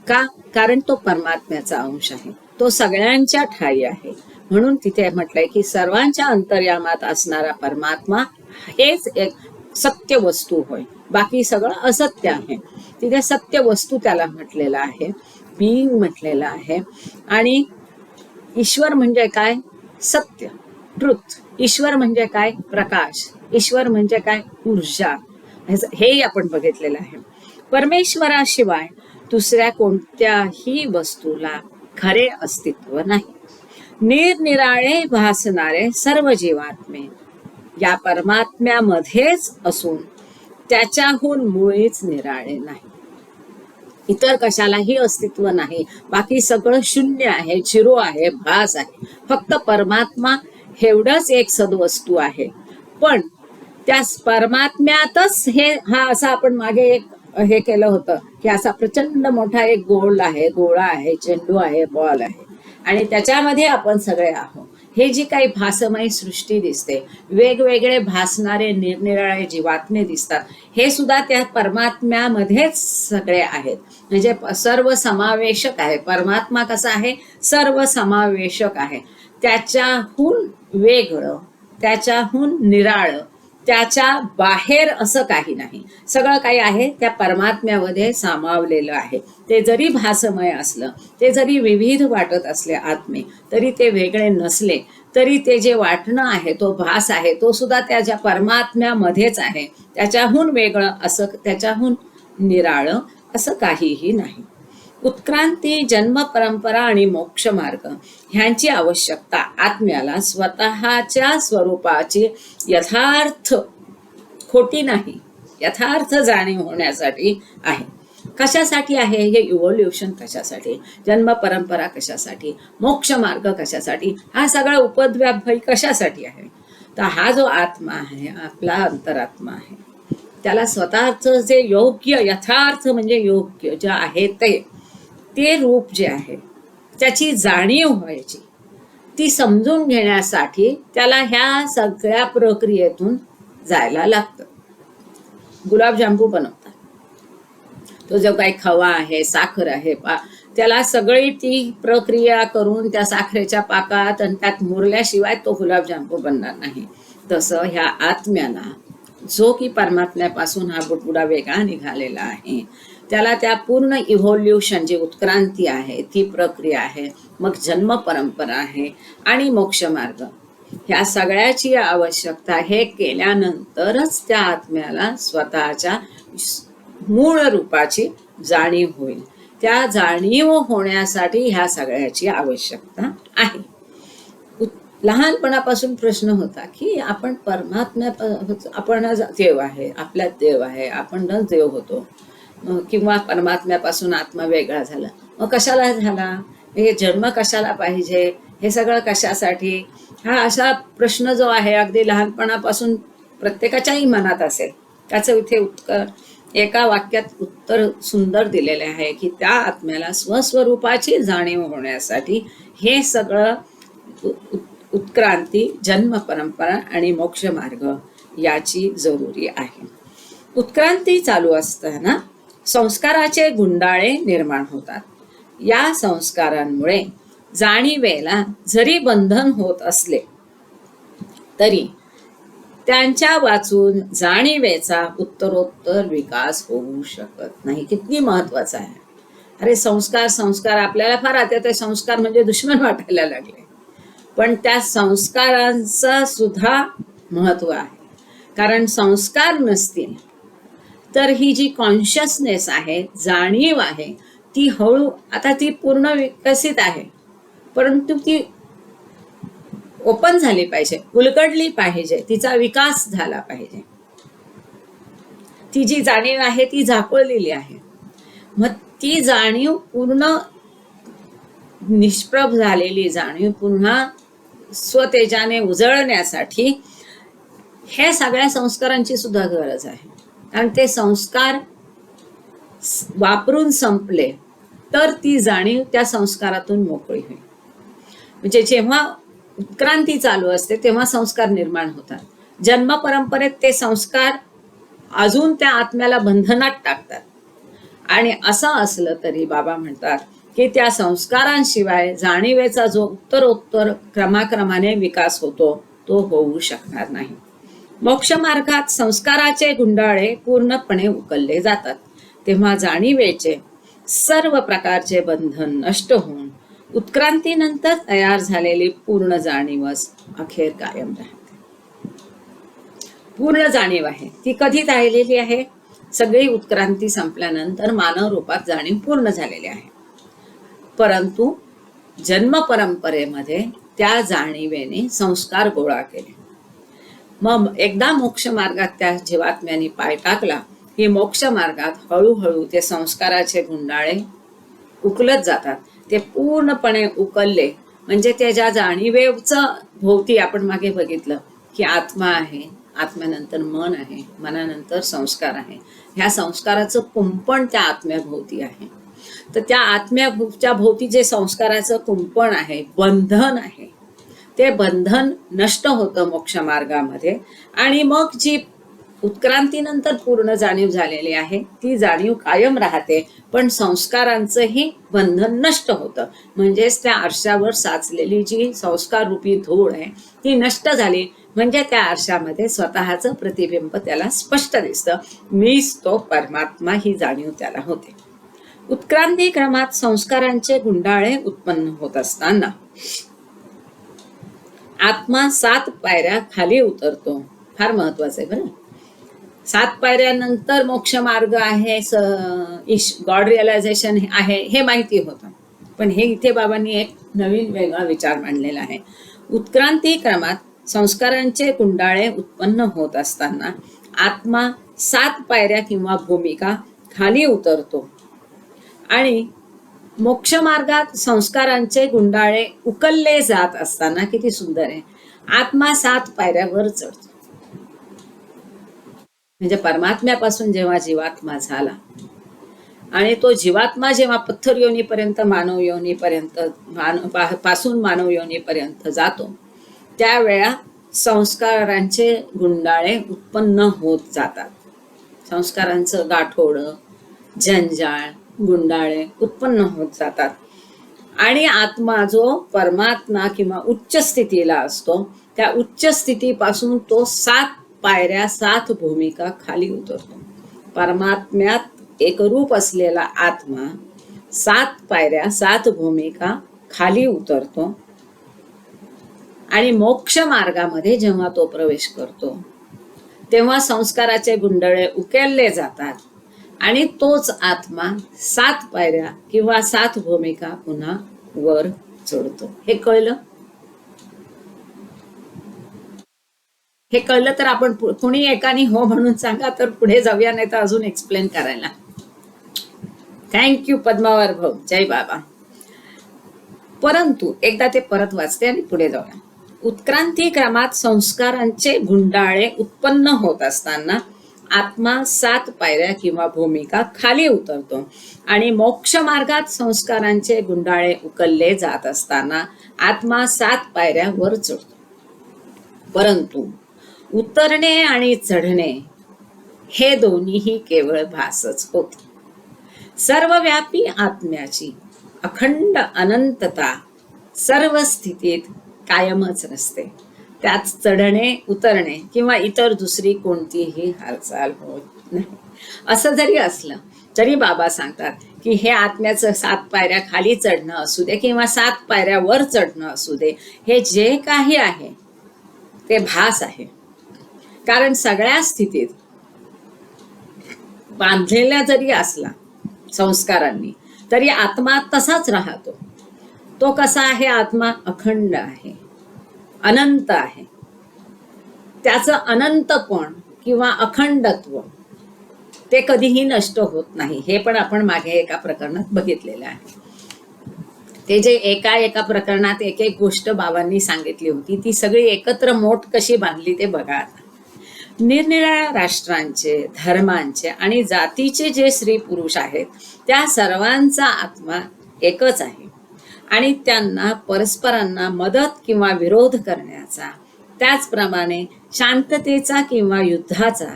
का? कारण तो परमात्म्याचा अंश आहे, तो सगळ्यांच्या ठायी आहे. म्हणून तिथे म्हटलंय की सर्वांच्या अंतर्यामात असणारा परमात्मा हेच एक सत्य वस्तू होय, बाकी सगळं असत्य आहे. तिथे सत्य वस्तू त्याला म्हटलेलं आहे, बीइंग म्हटलेलं आहे. आणि ईश्वर म्हणजे काय? सत्य, ट्रुथ. ईश्वर म्हणजे काय? प्रकाश. ईश्वर म्हणजे काय? ऊर्जा. हे आपण बघितलेलं आहे. परमेश्वराशिवाय दुसऱ्या कोणत्याही वस्तूला खरे अस्तित्व नाही. निरनिराळे भासणारे सर्व जीवात्मे या परमात्म्यामध्येच असून त्याच्याहून मुळीच निराळे नाही. इतर कशालाही अस्तित्व नाही, बाकी सगळं शून्य आहे, झिरो आहे, भास आहे. फक्त परमात्मा एवढंच एक सद्वस्तू आहे. पण त्या परमात्म्यातच हा असा आपण मागे एक हे केलं होतं की असा प्रचंड मोठा एक गोल आहे, गोळा आहे, चेंडू आहे, बॉल आहे आणि त्याच्यामध्ये आपण सगळे आहोत. हे जी काही भासमय सृष्टी दिसते, वेगवेगळे भासणारे निरनिराळे जीवात्मे दिसतात, हे सुद्धा त्या परमात्म्यामध्येच सगळे आहेत. म्हणजे सर्व समावेशक आहे. परमात्मा कसा आहे? सर्व समावेशक आहे. त्याच्याहून वेगळं, त्याच्याहून निराळं, त्याच्या बाहेर असं काही नाही. सगळं काही आहे त्या परमात्म्यामध्ये सामावलेलं आहे. ते जरी भासमय असलं, ते जरी विविध वाटत असले आत्मे, तरी ते वेगळे नसले, तरी ते जे वाटणं आहे, तो भास आहे, तो सुद्धा त्याच्या परमात्म्यामध्येच आहे. त्याच्याहून वेगळं असं, त्याच्याहून निराळं असं काहीही नाही. उत्क्रांती, जन्म परंपरा आणि मोक्ष मार्ग ह्यांची आवश्यकता आत्म्याला स्वतःच्या स्वरूपाची यथार्थ, खोटी नाही, यथार्थ जाणीव होण्यासाठी आहे. कशासाठी आहे? हे इव्होल्युशन कशासाठी, जन्म परंपरा कशासाठी, मोक्ष मार्ग कशासाठी, हा सगळा उपद्व्याप कशासाठी आहे? तर हा जो आत्मा आहे, आपला अंतरात्मा आहे, त्याला स्वतःच जे योग्य, यथार्थ म्हणजे योग्य जे आहे ते रूप जे आहे, त्याची जाणीव व्हायची, ती समजून घेण्यासाठी त्याला ह्या सगळ्या प्रक्रियेतून जायला लागतं. गुलाबजामू बनवतात, तो जो काही खवा आहे, साखर आहे, त्याला सगळी ती प्रक्रिया करून त्या साखरेच्या पाकात आणि त्यात मुरल्याशिवाय तो गुलाबजामू बनणार नाही. तसं ह्या आत्म्याला, जो की परमात्म्यापासून हा बुडबुडा वेगळा निघालेला आहे, त्याला त्या पूर्ण इव्होल्युशन, जी उत्क्रांती आहे, ती प्रक्रिया आहे, मग जन्म परंपरा आहे आणि मोक्ष मार्ग, ह्या सगळ्याची आवश्यकता. हे केल्यानंतरच त्या आत्म्याला स्वतःच्या मूळ रूपाची जाणीव होईल. त्या जाणीव होण्यासाठी ह्या सगळ्याची आवश्यकता आहे. लहानपणापासून प्रश्न होता की आपण परमात्म्या, आपण देव आहे, आपल्यात देव आहे, आपणच देव होतो, किंवा परमात्म्यापासून आत्मा वेगळा झाला, मग कशाला झाला, हे जन्म कशाला पाहिजे, हे सगळं कशासाठी, हा असा प्रश्न जो आहे अगदी लहानपणापासून प्रत्येकाच्याही मनात असेल. त्याचं इथे एका वाक्यात उत्तर सुंदर दिलेले आहे की त्या आत्म्याला स्वस्वरूपाची जाणीव होण्यासाठी हे सगळं उत्क्रांती, जन्म परंपरा आणि मोक्ष मार्ग याची जरुरी आहे. उत्क्रांती चालू असताना संस्काराचे गुंडाळे निर्माण होतात. या संस्कारांमुळे जाणीवेला जरी बंधन होत असले तरी त्यांच्या वाचून जाणीवेचा उत्तरोत्तर विकास होऊ शकत नाही. किती महत्वाचं आहे. अरे संस्कार आपल्याला फार आता ते संस्कार म्हणजे दुश्मन वाटायला लागले, पण त्या संस्कारांचं सुद्धा महत्व आहे. कारण संस्कार नसतील तर ही जी कॉन्शियसनेस आहे, जाणीव आहे, ती हळू, आता ती पूर्ण विकसित आहे, परंतु ती ओपन झाली पाहिजे, उलगडली पाहिजे, तिचा विकास झाला पाहिजे. ती जी जाणीव आहे ती झाकळलेली आहे. मग ती जाणीव पूर्ण निष्प्रभ झालेली जाणीव पुन्हा स्वतेजाने उजळण्यासाठी हे सगळ्या संस्कारांची सुद्धा गरज आहे. कारण ते संस्कार वापरून संपले तर ती जाणीव त्या संस्कारातून मोकळी होईल. म्हणजे जेव्हा उत्क्रांती चालू असते तेव्हा संस्कार निर्माण होतात. जन्म परंपरेत ते संस्कार अजून त्या आत्म्याला बंधनात टाकतात. आणि असं असलं तरी बाबा म्हणतात की त्या संस्कारांशिवाय जाणीवेचा जो उत्तरोत्तर क्रमाक्रमाने विकास होतो तो होऊ शकणार नाही. मोक्ष मार्गात संस्काराचे गुंडाळे पूर्णपणे उकलले जातात. तेव्हा जाणीवेचे सर्व प्रकारचे बंधन नष्ट होऊन उत्क्रांतीनंतर तयार झालेली पूर्ण जाणीवच अखेर कायम राहते. पूर्ण जाणीव आहे ती कधी राहिलेली आहे? सगळी उत्क्रांती संपल्यानंतर मानव रूपात जाणीव पूर्ण झालेली आहे. परंतु जन्म परंपरेमध्ये त्या जाणीवेने संस्कार गोळा केले. मग एकदा मोक्ष मार्गात त्या जीवात्म्याने पाय टाकला की मोक्ष मार्गात हळूहळू ते संस्काराचे गुंडाळे उकलत जातात. ते पूर्णपणे उकलले म्हणजे त्याच्या जाणीवेचं भोवती आपण मागे बघितलं की आत्मा आहे, आत्म्यानंतर मन आहे, मनानंतर संस्कार आहे. ह्या संस्काराचं कुंपण त्या आत्म्याभोवती आहे. तर त्या आत्म्याच्या भोवती जे संस्काराचं कुंपण आहे, बंधन आहे, ते बंधन नष्ट होतं मोक्ष मार्गामध्ये. आणि मग जी उत्क्रांतीनंतर पूर्ण जाणीव झालेली आहे ती जाणीव कायम राहते, पण संस्कारांचंही बंधन नष्ट होतं. म्हणजेच त्या आरशावर साचलेली जी संस्कार रूपी धूळ आहे ती नष्ट झाली, म्हणजे त्या आरशामध्ये स्वतःचं प्रतिबिंब त्याला स्पष्ट दिसतं. मीच तो परमात्मा ही जाणीव त्याला होते. उत्क्रांती क्रमात संस्कारांचे गुंडाळे उत्पन्न होत असताना आत्मा 7 पायऱ्या खाली उतरतो. फार महत्वाचं आहे बरं. 7 पायऱ्यानंतर मोक्ष मार्ग आहे, गॉड रिअलायझेशन आहे, हे माहिती होतं. पण हे इथे बाबांनी एक नवीन वेगळा विचार मांडलेला आहे. उत्क्रांती क्रमात संस्कारांचे गुंडाळे उत्पन्न होत असताना आत्मा 7 पायऱ्या किंवा भूमिका खाली उतरतो आणि मोक्ष मार्गात संस्कारांचे गुंडाळे उकलले जात असताना, किती सुंदर आहे, आत्मा 7 पायऱ्यावर चढतो. म्हणजे परमात्म्यापासून जेव्हा जीवात्मा झाला आणि तो जीवात्मा जेव्हा पत्थर योनीपर्यंत मानव योनीपर्यंत पासून मानव योनीपर्यंत जातो, त्यावेळा संस्कारांचे गुंडाळे उत्पन्न होत जातात. संस्कारांचं गाठोडं, जंजाळ, गुंडाळे उत्पन्न होत जातात. आणि आत्मा जो परमात्मा किंवा उच्च स्थितीला असतो, त्या उच्च स्थितीपासून तो 7 पायऱ्या 7 भूमिका खाली उतरतो. परमात्म्यात एकरूप असलेला आत्मा 7 पायऱ्या 7 भूमिका खाली उतरतो आणि मोक्ष मार्गामध्ये जेव्हा तो प्रवेश करतो तेव्हा संस्काराचे गुंडळे उकेलले जातात आणि तोच आत्मा 7 पायऱ्या किंवा 7 भूमिका पुन्हा वर चढतो. हे कळलं? हे कळलं तर आपण कुणी एकाने हो म्हणून सांगा, तर पुढे जाऊया, नाही तर अजून एक्सप्लेन करायला. थँक्यू पद्मावर भाऊ, जय बाबा. परंतु एकदा ते परत वाचते आणि पुढे जाऊया. उत्क्रांती क्रमात संस्कारांचे गुंडाळे उत्पन्न होत असताना आत्मा 7 पायऱ्या किंवा भूमिका खाली उतरतो आणि मोक्ष मार्गात संस्कारांचे गुंडाळे उकलले जात असताना आत्मा 7 पायऱ्या वर चढतो. परंतु उतरणे आणि चढणे हे दोन्हीही केवळ भासच होते. सर्वव्यापी आत्म्याची अखंड अनंतता सर्व स्थितीत कायमच नसते. त्यात चढणे उतरणे किंवा इतर दुसरी कोणतीही हालचाल होत नाही. असं जरी असलं तरी बाबा सांगतात की हे आत्म्याचं 7 पायऱ्या खाली चढणं असू दे किंवा 7 पायऱ्या वर चढणं असू दे, हे जे काही आहे ते भास आहे. कारण सगळ्या स्थितीत बांधलेला जरी असला संस्कारांनी, तरी आत्मा तसाच राहतो. तो कसा आहे? आत्मा अखंड आहे, अनंत आहे. त्याचं अनंतपण किंवा अखंडत्व ते कधीही नष्ट होत नाही. हे पण आपण मागे एका प्रकरणात बघितलेलं आहे. ते जे एका प्रकरणात एक एक गोष्ट बाबांनी सांगितली होती, ती सगळी एकत्र मोठ कशी बांधली ते बघा आता. निरनिराळ्या राष्ट्रांचे, धर्मांचे आणि जातीचे जे स्त्री पुरुष आहेत, त्या सर्वांचा आत्मा एकच आहे आणि त्यांना परस्परांना मदत किंवा विरोध करण्याचा, त्याचप्रमाणे शांततेचा किंवा युद्धाचा,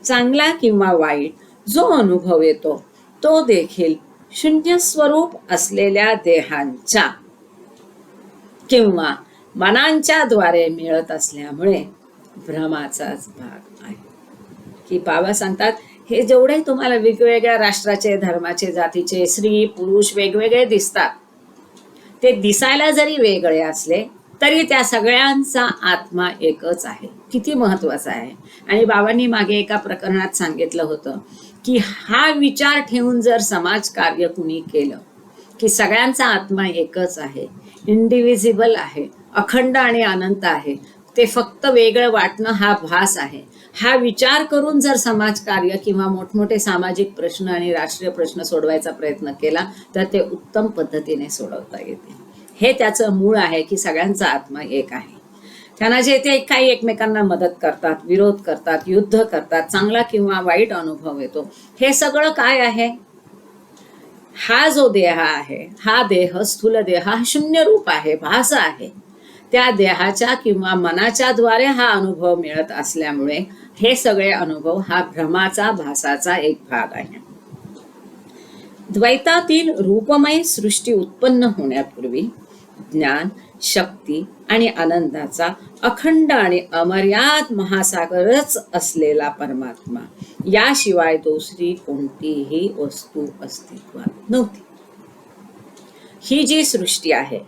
चांगला किंवा वाईट जो अनुभव येतो, तो देखील शून्य स्वरूप असलेल्या देहांच्या किंवा मनांच्या द्वारे मिळत असल्यामुळे भ्रमाचाच भाग आहे. की बाबा सांगतात, हे जेवढे तुम्हाला वेगवेगळ्या राष्ट्राचे, धर्माचे, जातीचे स्त्री पुरुष वेगवेगळे दिसतात, ते दिसायला जरी वेगळे असले तरी त्या सगळ्यांचा आत्मा एकच आहे. किती महत्वाचं आहे. आणि बाबांनी मागे एका प्रकरणात सांगितलं होतं की हा विचार ठेवून जर समाज कार्य कुणी केलं की सगळ्यांचा आत्मा एकच आहे, इंडिव्हिजिबल आहे, अखंड आणि अनंत आहे, ते फक्त वेगळं वाटणं हा भास आहे, हा विचार करून जर समाजकार्य किंवा मोठमोठे सामाजिक प्रश्न आणि राष्ट्रीय प्रश्न सोडवायचा प्रयत्न केला तर ते उत्तम पद्धतीने सोडवता येते. हे त्याचं मूळ आहे की सगळ्यांचा आत्मा एक आहे. त्यांना जे ते काही एकमेकांना मदत करतात, विरोध करतात, युद्ध करतात, चांगला किंवा वाईट अनुभव येतो, हे सगळं काय आहे? हा जो देह आहे, हा देह स्थूल देह हा शून्य रूप आहे, भास आहे. त्या देहाच्या किंवा मनाच्या द्वारे हा अनुभव मिळत असल्यामुळे हे सगळे अनुभव हा भ्रमाचा भासाचा एक भाग आहे. द्वैतातील रूपमय सृष्टी उत्पन्न होण्यापूर्वी ज्ञान, शक्ती आणि आनंदाचा अखंड आणि अमर्याद महासागरच असलेला परमात्मा याशिवाय दुसरी कोणतीही वस्तू अस्तित्वात नव्हती. ही जी सृष्टी आहे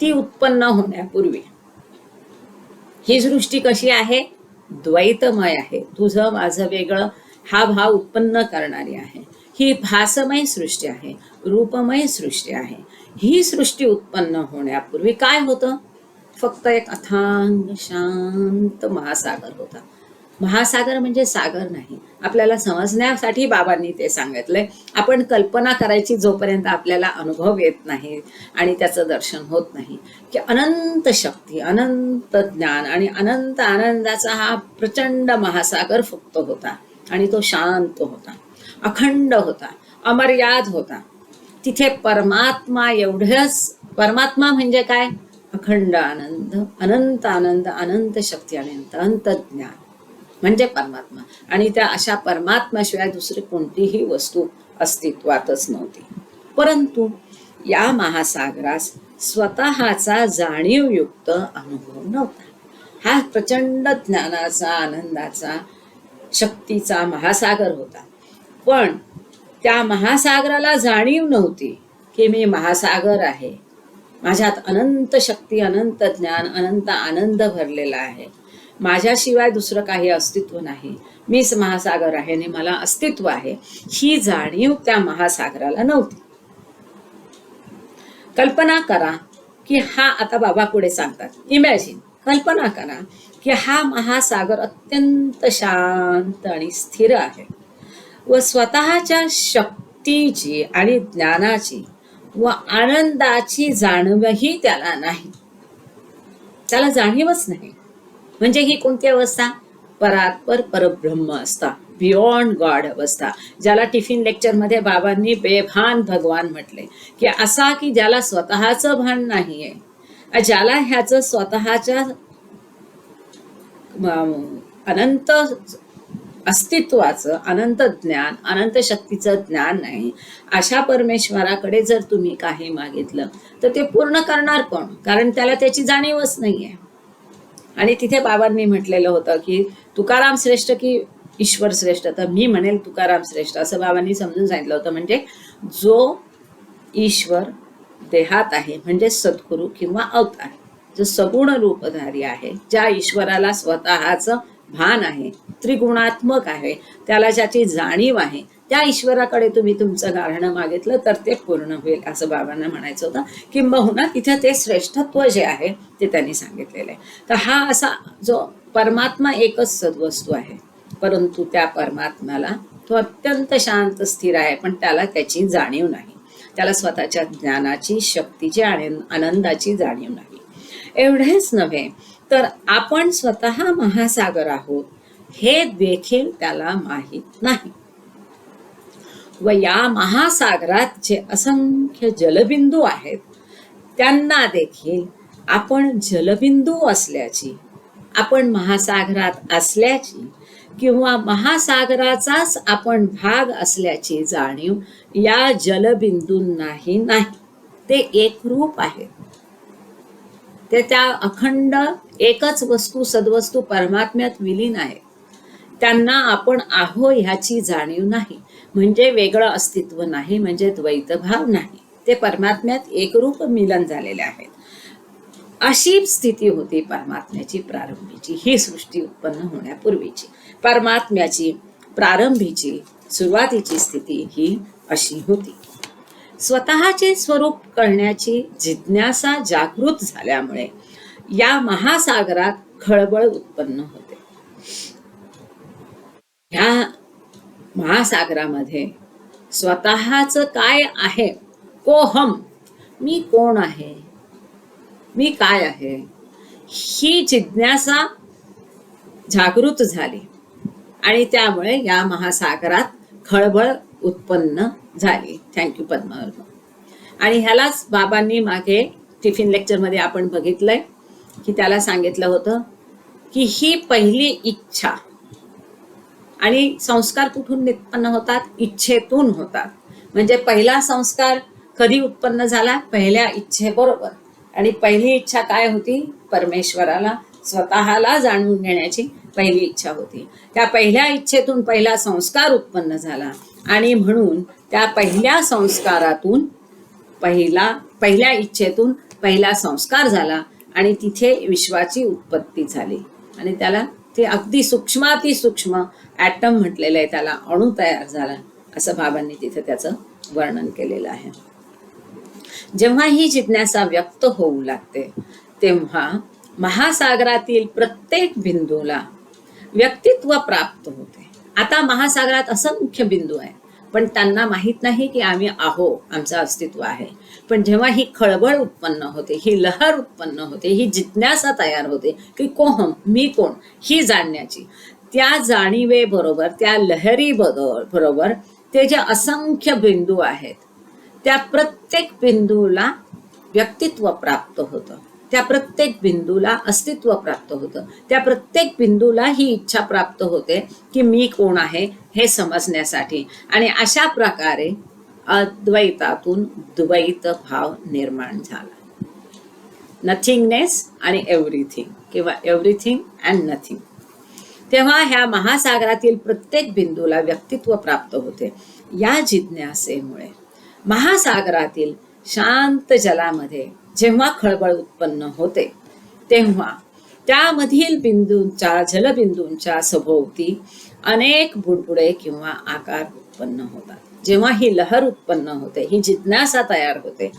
ती उत्पन्न होण्यापूर्वी ही सृष्टी कशी आहे? द्वैतमय आहे. तुझं माझं वेगळं हा भाव उत्पन्न करणारी आहे. ही भासमय सृष्टी आहे, रूपमय सृष्टी आहे. ही सृष्टी उत्पन्न होण्यापूर्वी काय होतं? फक्त एक अथांग शांत महासागर होता. महासागर म्हणजे सागर नाही. आपल्याला समजण्यासाठी बाबांनी ते सांगितलंय. आपण कल्पना करायची जोपर्यंत आपल्याला अनुभव येत नाही आणि त्याचं दर्शन होत नाही की अनंत शक्ती, अनंत ज्ञान आणि अनंत आनंदाचा हा प्रचंड महासागर फक्त होता आणि तो शांत होता, अखंड होता, अमर्याद होता. तिथे परमात्मा एवढंच. परमात्मा म्हणजे काय? अखंड आनंद, अनंत आनंद, अनंत शक्ती आणि अनंत ज्ञान म्हणजे परमात्मा. आणि त्या अशा परमात्म्याशिवाय दुसरी कोणतीही वस्तू अस्तित्वातच नव्हती. परंतु या महासागरास स्वतःचा जाणीवयुक्त अनुभव नव्हता. हा प्रचंड ज्ञानाचा, आनंदाचा, शक्तीचा महासागर होता. पण त्या महासागराला जाणीव नव्हती की मी महासागर आहे, माझ्यात अनंत शक्ती, अनंत ज्ञान, अनंत आनंद भरलेला आहे, माझ्याशिवाय दुसरं काही अस्तित्व नाही, मीच महासागर आहे आणि मला अस्तित्व आहे. ही जाणीव त्या महासागराला नव्हती. कल्पना करा की हा, आता बाबा पुढे सांगतात, इमॅजिन, कल्पना करा की हा महासागर अत्यंत शांत आणि स्थिर आहे व स्वतःच्या शक्तीची आणि ज्ञानाची व आनंदाची जाणीवही त्याला नाही. त्याला जाणीवच नाही. म्हणजे ही कोणती अवस्था? परात्पर परब्रह्म अवस्था, बियॉन्ड गॉड अवस्था, ज्याला टिफिन लेक्चर मध्ये बाबांनी बेभान भगवान म्हटले की असा की ज्याला स्वतःचं भान नाहीये, ज्याला ह्याचं स्वतःच्या अनंत अस्तित्वाचं, अनंत ज्ञान, अनंत शक्तीचं ज्ञान नाही. अशा परमेश्वराकडे जर तुम्ही काही मागितलं तर ते पूर्ण करणार कोण? कारण त्याला त्याची जाणीवच नाहीये. आणि तिथे बाबांनी म्हटलेलं होतं की तुकाराम श्रेष्ठ की ईश्वर श्रेष्ठ, तर मी म्हणेल तुकाराम श्रेष्ठ, असं बाबांनी समजून सांगितलं होतं. म्हणजे जो ईश्वर देहात आहे म्हणजे सद्गुरू किंवा अवतार, जो सगुण रूपधारी आहे, ज्या ईश्वराला स्वतःचं भान आहे, त्रिगुणात्मक आहे, त्याला ज्याची जाणीव आहे, त्या ईश्वराकडे तुम्ही तुमचं गाऱ्हाणं मागितलं तर ते पूर्ण होईल असं बाबांना म्हणायचं होतं. किंबहुना तिथे ते श्रेष्ठत्व जे आहे ते त्यांनी सांगितलेलं आहे. तर हा असा जो परमात्मा एकच सद्वस्तू आहे, परंतु त्या परमात्म्याला तो अत्यंत शांत स्थिर आहे, पण त्याला त्याची जाणीव नाही. त्याला स्वतःच्या ज्ञानाची, शक्तीची आणि आनंदाची जाणीव नाही. एवढेच नव्हे तर आपण स्वतः महासागर आहोत हे देखील त्याला माहीत नाही. व या महासागरात जे असंख्य जलबिंदू आहेत त्यांना देखील आपण जलबिंदू असल्याची, आपण महासागरात असल्याची किंवा महासागराचाच आपण भाग असल्याची जाणीव या जलबिंदूंनाही नाही. ते एकरूप आहेत. ते त्या अखंड एकच वस्तू, सद्वस्तू परमात्म्यात विलीन आहेत. त्यांना आपण आहो ह्याची जाणीव नाही. म्हणजे वेगळं अस्तित्व नाही, म्हणजे द्वैतभाव नाही. ते परमात्म्यात एकरूप मिलन झालेले आहेत. अशी स्थिती होती परमात्म्याची प्रारंभीची, ही सृष्टी उत्पन्न होण्यापूर्वीची परमात्म्याची प्रारंभीची सुरुवातीची स्थिती ही अशी होती. स्वतःचे स्वरूप कळण्याची जिज्ञासा जागृत झाल्यामुळे या महासागरात खळबळ उत्पन्न होते. ह्या महासागरामध्ये स्वतःच काय आहे, कोहम, मी कोण आहे, मी काय आहे, ही जिज्ञासा जागृत झाली आणि त्यामुळे या महासागरात खळबळ उत्पन्न झाली. थँक्यू पद्मावर्मा. आणि ह्यालाच बाबांनी मागे टिफिन लेक्चरमध्ये आपण बघितलंय की त्याला सांगितलं होतं की ही पहिली इच्छा, आणि संस्कार कुठून उत्पन्न होतात? इच्छेतून होतात. म्हणजे पहिला संस्कार कधी उत्पन्न झाला? पहिल्या इच्छेबरोबर. आणि पहिली इच्छा काय होती? परमेश्वराला स्वतःला जाणून घेण्याची पहिली इच्छा होती. त्या पहिल्या इच्छेतून पहिला संस्कार उत्पन्न झाला, आणि म्हणून त्या पहिल्या संस्कारातून पहिल्या इच्छेतून पहिला संस्कार झाला, आणि तिथे विश्वाची उत्पत्ती झाली. आणि त्याला ते अगदी सूक्ष्माती सूक्ष्म ॲटम म्हटलेलं आहे, त्याला अणू तयार झाला, असं बाबांनी तिथे त्याचं वर्णन केलेलं आहे. जेव्हा ही जिज्ञासा व्यक्त होऊ लागते तेव्हा महासागरातील प्रत्येक बिंदूला व्यक्तित्व प्राप्त होते. आता महासागरात असंख्य बिंदू आहे, पण त्यांना माहीत नाही की आम्ही आहो, आमचं अस्तित्व आहे. पण जेव्हा ही खळबळ उत्पन्न होते, ही लहर उत्पन्न होते, ही जिज्ञासा तयार होते की कोहम, मी कोण, ही जाणण्याची, त्या जाणीवेबरोबर, त्या लहरी बरोबर ते जे असंख्य बिंदू आहेत, त्या प्रत्येक बिंदूला व्यक्तित्व प्राप्त होतं, त्या प्रत्येक बिंदूला अस्तित्व प्राप्त होतं, त्या प्रत्येक बिंदूला ही इच्छा प्राप्त होते की मी कोण आहे हे समजण्यासाठी. आणि अशा प्रकारे अद्वैतातून द्वैत भाव निर्माण झाला. नथिंगनेस आणि एव्हरीथिंग, किंवा एव्हरीथिंग अँड नथिंग. तेव्हा ह्या महासागरातील प्रत्येक बिंदूला व्यक्तित्व प्राप्त होते. या जिज्ञासेमुळे महासागरातील शांत जलामध्ये जेव्हा खळबळ उत्पन्न होते तेव्हा त्यामधील जलबिंदूंच्या सभोवती अनेक बुडबुडे किंवा आकार उत्पन्न होतात. जेव्हा ही लहर उत्पन्न होते, ही जिज्ञासा तयार होते.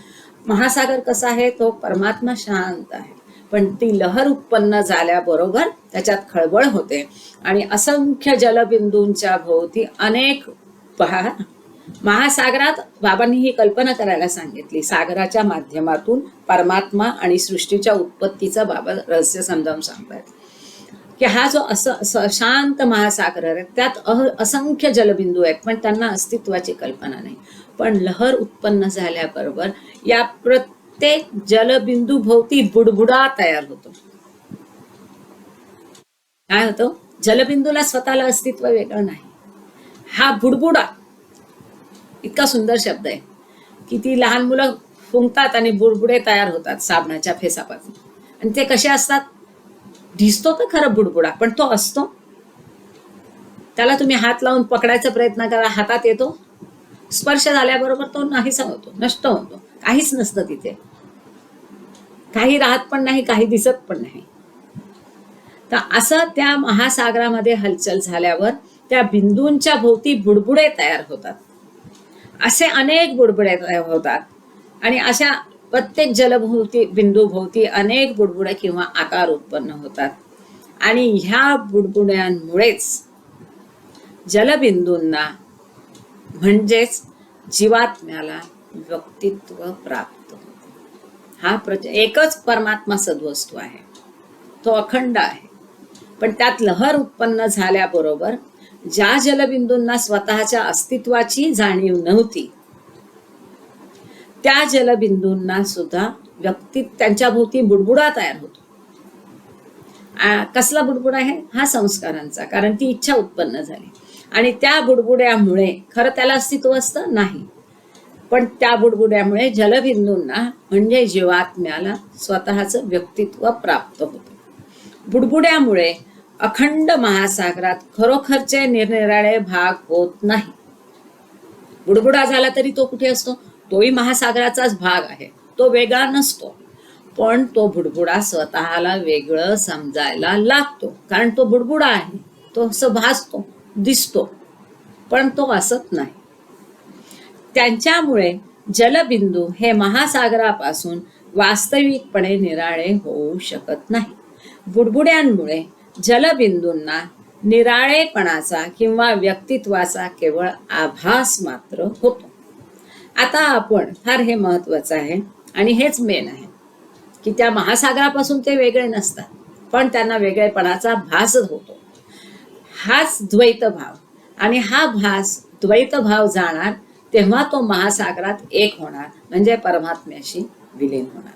महासागर कसा आहे? तो परमात्मा शांत आहे, पण ती लहर उत्पन्न झाल्याबरोबर त्याच्यात खळबळ होते, आणि असंख्य जलबिंदूंच्या भोवती अनेक महासागरात बाबांनी ही कल्पना करायला सांगितली. सागराच्या माध्यमातून परमात्मा आणि सृष्टीच्या उत्पत्तीचं बाबा रहस्य समजावून सांगतात की हा जो असं शांत महासागर आहे, त्यात असंख्य जलबिंदू आहेत, पण त्यांना अस्तित्वाची कल्पना नाही. पण लहर उत्पन्न झाल्याबरोबर या प्रत्येक जलबिंदू भोवती बुडबुडा तयार होतो. काय होतो? जलबिंदूला स्वतःला अस्तित्व वेगळं नाही. हा बुडबुडा इतका सुंदर शब्द आहे की ती लहान मुलं फुंकतात आणि बुडबुडे तयार होतात साबणाच्या फेसापासून. आणि ते कसे असतात? दिसतो तर खरं बुडबुडा, पण तो असतो. त्याला तुम्ही हात लावून पकडायचा प्रयत्न करा, हातात येतो, स्पर्श झाल्याबरोबर तो नाहीसा होतो, नष्ट होतो, काहीच नसतं तिथे, काही राहत पण नाही, काही दिसत पण नाही. तर असं त्या महासागरामध्ये हलचल झाल्यावर त्या बिंदूंच्या भोवती बुडबुडे तयार होतात. असे अनेक बुडबुडे तयार होतात, आणि अशा प्रत्येक जलभोवती बिंदू भोवती अनेक बुडबुडे किंवा आकार उत्पन्न होतात. आणि ह्या बुडबुड्यांमुळेच जलबिंदूंना म्हणजेच जीवात्म्याला व्यक्तित्व प्राप्त होते. हा एकच परमात्मा सद्वस्तू आहे, तो अखंड आहे, पण त्यात लहर उत्पन्न झाल्याबरोबर ज्या जलबिंदूंना स्वतःच्या अस्तित्वाची जाणीव नव्हती, त्या जलबिंदूंना सुद्धा त्यांच्या भोवती बुडबुडा तयार होतो. कसला बुडबुडा आहे? हा संस्कारांचा, कारण ती इच्छा उत्पन्न झाली. आणि त्या बुडबुड्यामुळे खरं त्याला अस्तित्व असतं नाही, पण त्या बुडबुड्यामुळे जलबिंदूंना म्हणजे जीवात्म्याला स्वतःचं व्यक्तित्व प्राप्त होतं. बुडबुड्यामुळे अखंड महासागरात खरोखरचे निरनिराळे भाग होत नाही. बुडबुडा झाला तरी तो कुठे असतो? तोही महासागराचाच भाग आहे, तो वेगळा नसतो. पण तो बुडबुडा स्वतःला वेगळं समजायला लागतो, कारण तो बुडबुडा आहे, तो असं भासतो, दिसतो, पण तो असत नाही. त्यांच्यामुळे जलबिंदू हे महासागरापासून वास्तविकपणे निराळे होऊ शकत नाही. बुडबुड्यांमुळे जलबिंदूंना निराळेपणाचा किंवा व्यक्तित्वाचा केवळ आभास मात्र होतो. आता आपण फार हे महत्वाचं आहे आणि हेच मेन आहे की त्या महासागरापासून ते वेगळे नसतात, पण त्यांना वेगळेपणाचा भासच होतो. हाच द्वैत भाव, आणि हा भास द्वैत भाव जाणार तेव्हा तो महासागरात एक होणार, म्हणजे परमात्म्याशी विलीन होणार.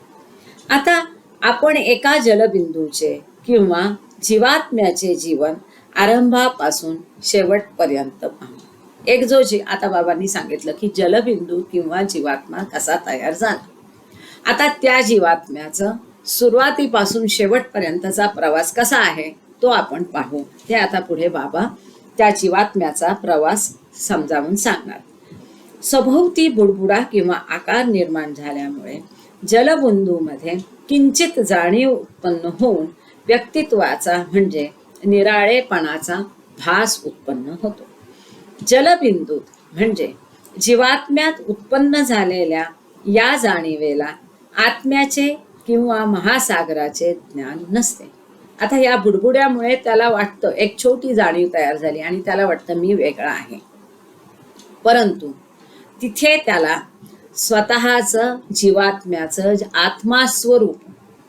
आता आपण एका जलबिंदूचे किंवा जीवात्म्याचे जीवन आरंभापासून शेवटपर्यंत पाहू. एक जो आता बाबांनी सांगितलं की जलबिंदू किंवा जीवात्मा कसा तयार झाला. आता त्या जीवात्म्याचं सुरुवातीपासून शेवटपर्यंतचा प्रवास कसा आहे तो आपण पाहू. ते आता पुढे बाबा त्या जीवात्म्याचा प्रवास समजावून सांगणार. सभोवती बुडबुडा किंवा आकार निर्माण झाल्यामुळे जलबिंदूमध्ये किंचित जाणीव उत्पन्न होऊन व्यक्तित्वाचा म्हणजे निराळेपणाचा भास उत्पन्न होतो. जलबिंदूत म्हणजे जीवात्म्यात उत्पन्न झालेल्या या जाणीवेला आत्म्याचे किंवा महासागराचे ज्ञान नसते. आता या बुडबुड्यामुळे त्याला वाटतं, एक छोटी जाणीव तयार झाली आणि त्याला वाटतं मी वेगळा आहे, परंतु तिथे त्याला स्वतःचं जीवात्म्याचं आत्मा स्वरूप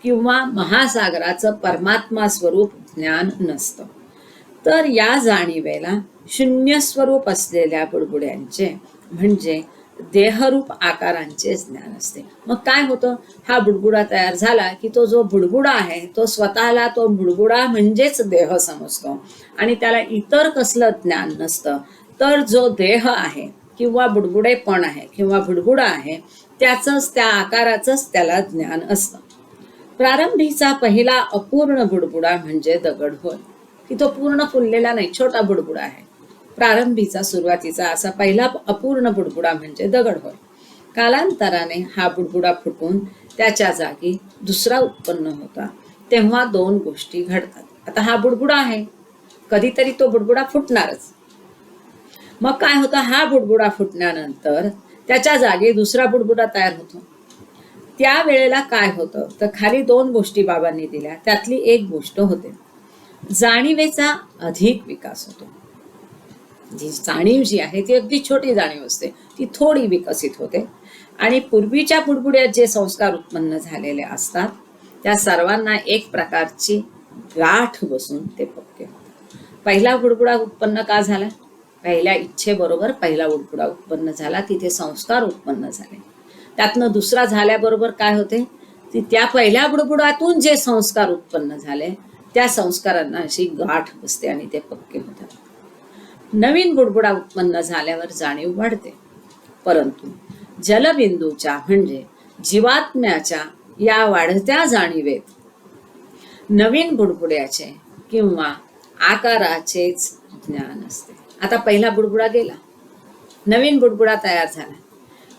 किंवा महासागराचं परमात्मा स्वरूप ज्ञान नसतं. तर या जाणीवेला शून्य स्वरूप असलेल्या बुडबुड्यांचे म्हणजे देहरूप आकारांचे ज्ञान असते. मग काय होतं, हा बुडबुडा तयार झाला की तो जो बुडबुडा आहे तो स्वतःला तो बुडबुडा म्हणजेच देह समजतो आणि त्याला इतर कसलं ज्ञान नसतं. तर जो देह आहे किंवा बुडबुडेपण आहे किंवा बुडबुडा आहे त्याचंच, त्या आकाराचंच त्याला ज्ञान असतं. प्रारंभीचा पहिला अपूर्ण बुडबुडा म्हणजे दगड होय, की तो पूर्ण फुललेला नाही, छोटा बुडबुडा आहे. प्रारंभीचा सुरुवातीचा असा पहिला अपूर्ण बुडबुडा म्हणजे दगड होय. कालांतराने हा बुडबुडा फुटून त्याच्या जागी दुसरा उत्पन्न होता, तेव्हा दोन गोष्टी घडतात. आता हा बुडबुडा आहे, कधीतरी तो बुडबुडा फुटणारच. मग काय होतं, हा बुडबुडा फुटल्यानंतर त्याच्या जागी दुसरा बुडबुडा तयार होतो. त्या वेळेला काय होतं तर खाली दोन गोष्टी बाबांनी दिल्या, त्यातली एक गोष्ट होते जाणीवेचा अधिक विकास होतो. जी जाणीव जी आहे ती अगदी छोटी जाणीव असते, ती थोडी विकसित होते आणि पूर्वीच्या बुडबुड्यात जे संस्कार उत्पन्न झालेले असतात त्या सर्वांना एक प्रकारची गाठ बसून ते पक्के होतात. पहिला बुडबुडा उत्पन्न का झाला, पहिल्या इच्छेबरोबर पहिला बुडबुडा उत्पन्न झाला, तिथे संस्कार उत्पन्न झाले. त्यातनं दुसरा झाल्याबरोबर काय होते, ती त्या पहिल्या बुडबुडातून जे संस्कार उत्पन्न झाले त्या संस्कारांना अशी गाठ बसते आणि ते पक्के होतात. नवीन बुडबुडा उत्पन्न झाल्यावर जाणीव वाढते, परंतु जलबिंदूच्या म्हणजे जीवात्म्याच्या या वाढत्या जाणीवेत नवीन बुडबुड्याचे किंवा आकाराचेच ज्ञान असते. आता पहिला बुडबुडा गेला, नवीन बुडबुडा तयार झाला,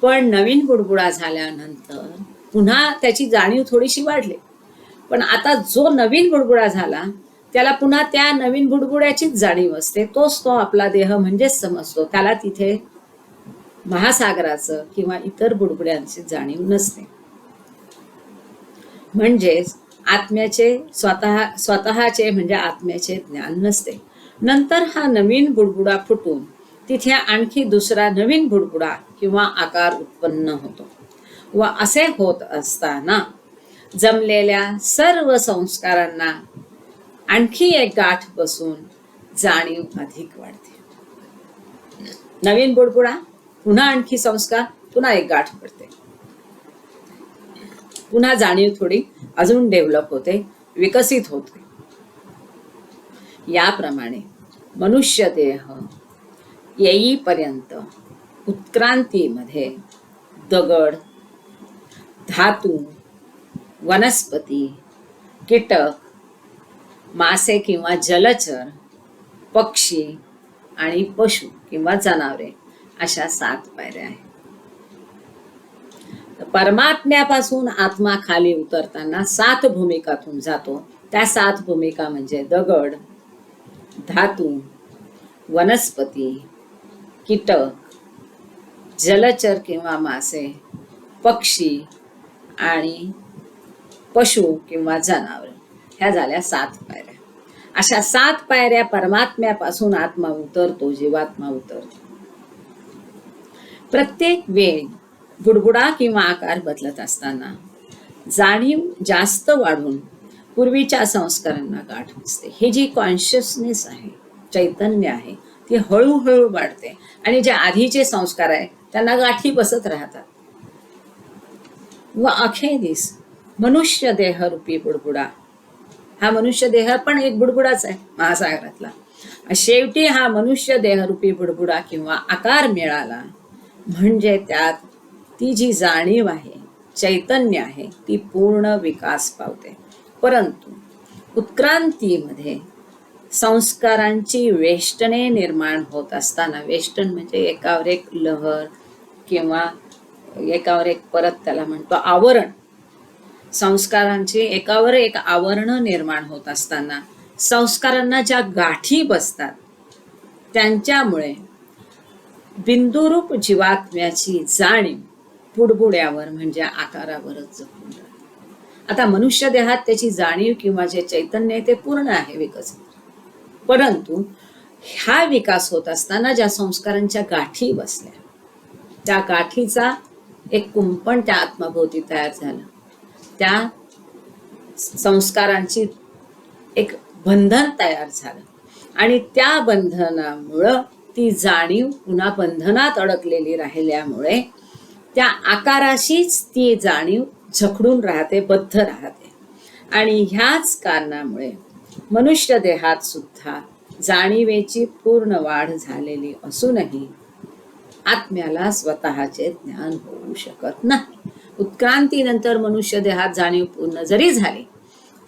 पण नवीन बुडबुडा झाल्यानंतर पुन्हा त्याची जाणीव थोडीशी वाढली. पण आता जो नवीन बुडबुडा झाला त्याला पुन्हा त्या नवीन बुडबुड्याचीच जाणीव असते, तोच तो आपला देह म्हणजेच समजतो. त्याला तिथे महासागराचं किंवा इतर बुडबुड्यांची जाणीव नसते. म्हणजेच आत्म्याचे स्वतःचे म्हणजे आत्म्याचे ज्ञान नसते. नंतर हा नवीन बुडबुडा फुटून तिथे आणखी दुसरा नवीन बुडबुडा किंवा आकार उत्पन्न होतो व असे होत असताना जमलेल्या सर्व संस्कारांना आणखी एक गाठ बसून जाणीव अधिक वाढते. नवीन बुडबुडा, पुन्हा आणखी संस्कार, पुन्हा एक गाठ पडते, पुन्हा जाणीव थोडी अजून डेव्हलप होते, विकसित होते. याप्रमाणे मनुष्य देह येईपर्यंत उत्क्रांतीमध्ये दगड, धातू, वनस्पती, कीटक, मासे किंवा जलचर, पक्षी आणि पशु किंवा जनावरे अशा 7 पायऱ्या आहेत. परमात्म्यापासून आत्मा खाली उतरताना 7 भूमिकातून जातो. त्या 7 भूमिका म्हणजे दगड, धातू, वनस्पती, कीटक, जलचर किंवा मासे, पक्षी आणि पशु किंवा जनावर. ह्या झाल्या 7 पायऱ्या. अशा 7 पायऱ्या परमात्म्यापासून आत्मा उतरतो, जीवात्मा उतरतो. प्रत्येक वेळी बुडबुडा किंवा आकार बदलत असताना जाणीव जास्त वाढून पूर्वीच्या संस्कारांना गाठ बसते. हे जी कॉन्शियसनेस आहे, चैतन्य आहे, ती हळूहळू वाढते आणि जे आधीचे संस्कार आहे त्यांना गाठी बसत राहतात व अखेरीस मनुष्य देह रूपी बुडबुडा, हा मनुष्य देह पण एक बुडबुडाच आहे महासागरातला. शेवटी हा मनुष्य देहरूपी बुडबुडा किंवा आकार मिळाला म्हणजे त्यात ती जी जाणीव आहे, चैतन्य आहे, ती पूर्ण विकास पावते. परंतु उत्क्रांतीमध्ये संस्कारांची वेष्टने निर्माण होत असताना, वेष्टन म्हणजे एकावर एक लहर किंवा एकावर एक परत त्याला म्हणतो आवरण, संस्कारांची एकावर एक आवरण निर्माण होत असताना संस्कारांना ज्या गाठी बसतात त्यांच्यामुळे बिंदुरूप जीवात्म्याची जाणीव बुडबुड्यावर म्हणजे आकारावरच जपून राहते. आता मनुष्य देहात त्याची जाणीव किंवा जे चैतन्य आहे ते पूर्ण आहे विकसित, परंतु हा विकास होत असताना ज्या संस्कारांच्या गाठी बसल्या त्या गाठीचा एक कुंपण त्या आत्माभोवती तयार झालं, त्या संस्कारांची एक बंधन तयार झालं आणि त्या बंधनामुळं ती जाणीव पुन्हा बंधनात अडकलेली राहिल्यामुळे त्या आकाराशीच ती जाणीव जखडून राहते, बद्ध राहते. आणि ह्याच कारणामुळे मनुष्य देहात सुद्धा जाणीवेची पूर्ण वाढ झालेली असूनही आत्म्याला स्वतःचे ज्ञान होऊ शकत नाही. उत्क्रांतीनंतर मनुष्य देहात जाणीव पूर्ण जरी झाली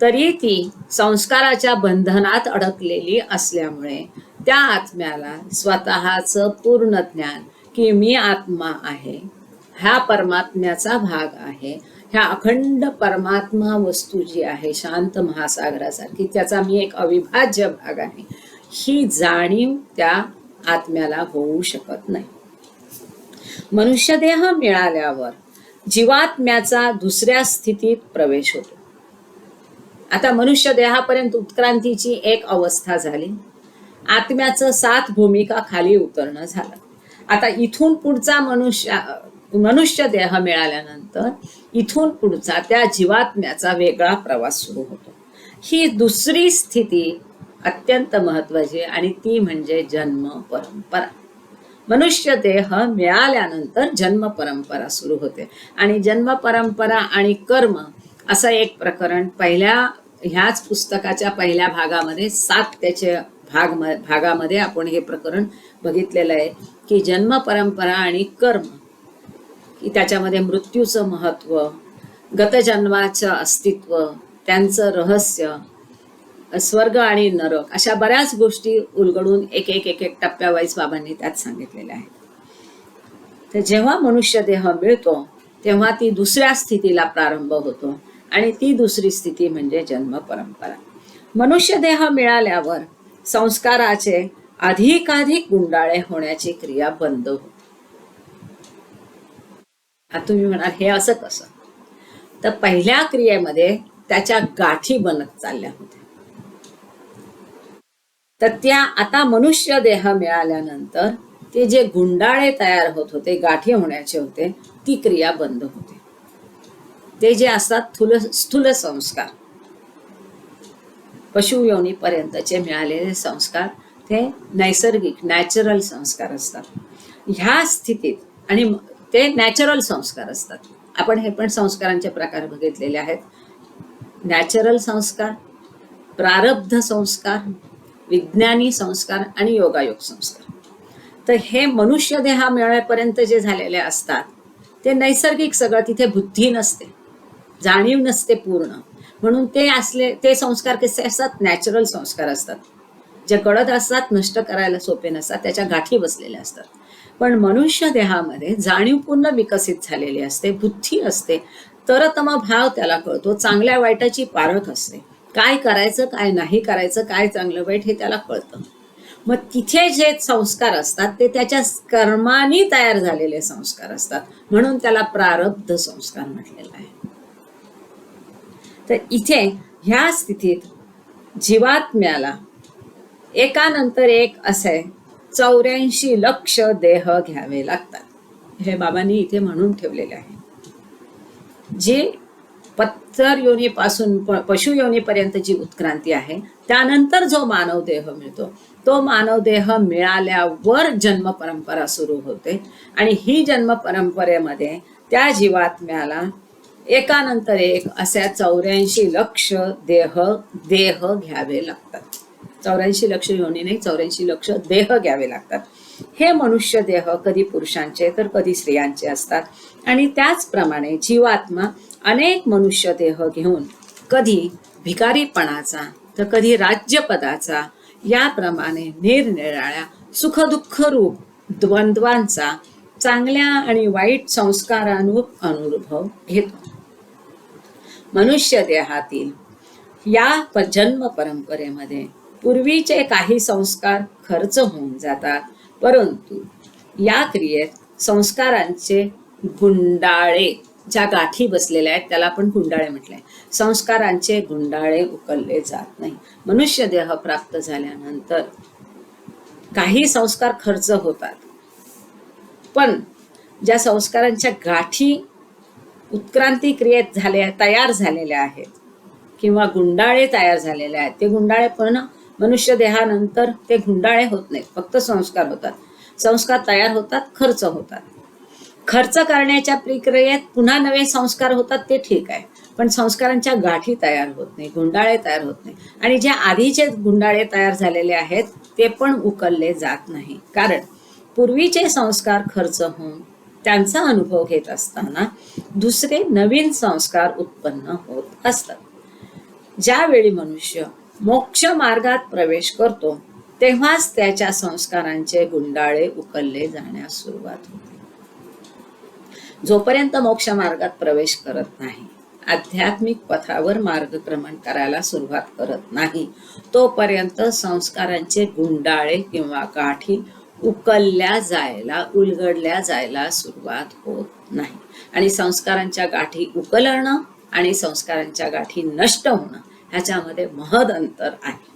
तरी ती संस्काराच्या बंधनात अडकलेली असल्यामुळे त्या आत्म्याला स्वतःचं पूर्ण ज्ञान की मी आत्मा आहे, ह्या परमात्म्याचा भाग आहे, ह्या अखंड परमात्मा वस्तू जी आहे शांत महासागरासारखी, त्याचा मी एक अविभाज्य भाग आहे, ही जाणीव त्या आत्म्याला होऊ शकत नाही. मनुष्यदेह मिळाल्यावर जीवात्म्याचा दुसऱ्या स्थितीत प्रवेश होतो. आता मनुष्य देहापर्यंत उत्क्रांतीची एक अवस्था झाली, आत्म्याचं 7 भूमिका खाली उतरणं झालं. आता इथून पुढचा मनुष्य देह मिळाल्यानंतर इथून पुढचा त्या जीवात्म्याचा वेगळा प्रवास सुरू होतो. ही दुसरी स्थिती अत्यंत महत्वाची आणि ती म्हणजे जन्म परंपरा. मनुष्य देह मिळाल्यानंतर जन्म परंपरा सुरू होते आणि जन्म परंपरा आणि कर्म असं एक प्रकरण ह्याच पुस्तकाच्या पहिल्या भागामध्ये 7 त्याचे भागामध्ये आपण हे प्रकरण बघितलेलं आहे की जन्म परंपरा आणि कर्म, की त्याच्यामध्ये मृत्यूचं महत्व, गतजन्माचं अस्तित्व, त्यांचं रहस्य, स्वर्ग आणि नरक, अशा बऱ्याच गोष्टी उलगडून एक एक टप्प्यावाईज बाबांनी त्यात सांगितलेल्या आहेत. तर जेव्हा मनुष्य देह मिळतो तेव्हा ती दुसऱ्या स्थितीला प्रारंभ होतो आणि ती दुसरी स्थिती म्हणजे जन्म परंपरा. मनुष्य देह मिळाल्यावर संस्काराचे अधिकाधिक गुंडाळे होण्याची क्रिया बंद होते. आता तुम्ही म्हणाल हे असं कसं? तर पहिल्या क्रियेमध्ये त्याच्या गाठी बनत चालल्या होत्या, तर त्या आता मनुष्य देह मिळाल्यानंतर ते जे गुंडाळे तयार होत होते, गाठी होण्याचे होते, ती क्रिया बंद होते. ते जे असतात स्थूल संस्कार, पशुयोनीपर्यंतचे मिळालेले संस्कार ते नैसर्गिक नॅचरल संस्कार असतात. ह्या स्थितीत, आणि ते नॅचरल संस्कार असतात. आपण हे पण संस्कारांचे प्रकार बघितलेले आहेत. नॅचरल संस्कार, प्रारब्ध संस्कार, विज्ञानी संस्कार आणि योगायोग संस्कार. तर हे मनुष्य देहा मिळेपर्यंत जे झालेले असतात ते नैसर्गिक सगळं, तिथे बुद्धी नसते, जाणीव नसते पूर्ण, म्हणून ते संस्कार कसे असतात? नॅचरल संस्कार असतात, जे गडद असतात, नष्ट करायला सोपे नसतात, त्याच्या गाठी बसलेल्या असतात. पण मनुष्य देहामध्ये जाणीव पूर्ण विकसित झालेली असते, बुद्धी असते, तरतम भाव त्याला कळतो, चांगल्या वाईटाची पारख असते, काय करायचं काय नाही करायचं, काय चांगलं वाईट हे त्याला कळतं. मग तिथे जे संस्कार असतात ते त्याच्या कर्मानी तयार झालेले संस्कार असतात, म्हणून त्याला प्रारब्ध संस्कार म्हटलेला आहे. तर इथे ह्या स्थितीत जीवात्म्याला एकानंतर एक असे 84 लक्ष देह घ्यावे लागतात. हे बाबांनी इथे म्हणून ठेवलेले आहे. जे पत्थर योनीपासून पशु योनीपर्यंत जी उत्क्रांती आहे, त्यानंतर जो मानव देह मिळतो, तो मानव देह मिळाल्यावर जन्म परंपरा सुरू होते आणि ही जन्म परंपरेमध्ये त्या जीवात्म्याला एकानंतर एक अशा 84 लक्ष देह देह घ्यावे लागतात. 84 लक्ष योनी नाही, 84 लक्ष देह घ्यावे लागतात. हे मनुष्य देह कधी पुरुषांचे तर कधी स्त्रियांचे असतात. आणि त्याचप्रमाणे जीवात्मा अनेक मनुष्य देह घेऊन कधी भिकारीपणाचा तर कधी राज्यपदाचा, याप्रमाणे निरनिराळ्या सुखदुःख रूप द्वंद्वांचा चांगल्या आणि वाईट संस्कारानुरूप अनुभव घेतो. मनुष्य देहातील या जन्म परंपरेमध्ये पूर्वीचे काही संस्कार खर्च होऊन जातात, परंतु या क्रियेत संस्कारांचे गुंडाळे ज्या गाठी बसलेल्या आहेत त्याला आपण गुंडाळे म्हटलंय. संस्कारांचे गुंडाळे उकलले जात नाही. मनुष्य देह प्राप्त झाल्यानंतर काही संस्कार खर्च होतात, पण ज्या संस्कारांच्या गाठी उत्क्रांती क्रियेत तयार झालेल्या आहेत किंवा गुंडाळे तयार झालेले आहेत, ते गुंडाळे पण मनुष्य देहानंतर ते गुंडाळे होत नाहीत, फक्त संस्कार होतात. संस्कार तयार होतात, खर्च होतात. खर्च करण्याच्या प्रक्रियेत पुन्हा नवे संस्कार होतात, ते ठीक आहे, पण संस्कारांच्या गाठी तयार होत नाही, गुंडाळे तयार होत नाही. आणि जे आधीचे गुंडाळे तयार झालेले आहेत ते पण उकलले जात नाही, कारण पूर्वीचे संस्कार खर्च होऊन त्यांचा अनुभव घेत असताना दुसरे नवीन संस्कार उत्पन्न होत असतात. ज्यावेळी मनुष्य मोक्ष मार्गात प्रवेश करतो तेव्हाच त्याच्या संस्कारांचे गुंडाळे उकलले जाण्यास सुरुवात होते. जोपर्यंत मोक्ष मार्गात प्रवेश करत नाही, आध्यात्मिक पथावर मार्गक्रमण करायला सुरुवात करत नाही, तोपर्यंत संस्कारांचे गुंडाळे किंवा गाठी उलगडल्या जायला सुरुवात होत नाही. आणि संस्कारांच्या गाठी उकलणं आणि संस्कारांच्या गाठी नष्ट होणं ह्याच्यामध्ये महद अंतर आहे.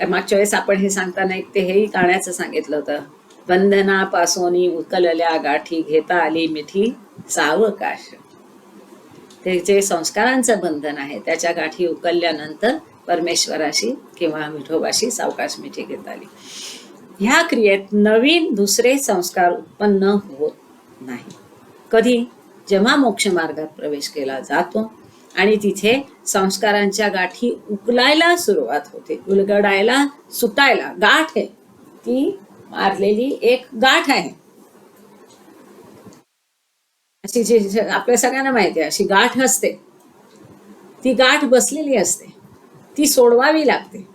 मागच्या वेळेस आपण हे सांगताना एक ते हेही गाण्याचं सांगितलं होतं, बंधनापासोनी उकलल्या गाठी घेता आली मिठी सावकाश. ते जे संस्कारांचं बंधन आहे त्याच्या गाठी उकलल्यानंतर परमेश्वराशी किंवा विठोबाशी सावकाश मिठी घेता आली. ह्या क्रियेत नवीन दुसरे संस्कार उत्पन्न होत नाही. कधी? जेव्हा मोक्ष मार्गात प्रवेश केला जातो आणि तिथे संस्कारांच्या गाठी उकलायला सुरुवात होते, उलगडायला, सुटायला. गाठ आहे ती, मारलेली एक गाठ आहे. अशी जी आपल्या सगळ्यांना माहिती आहे, अशी गाठ असते, ती गाठ बसलेली असते, ती सोडवावी लागते.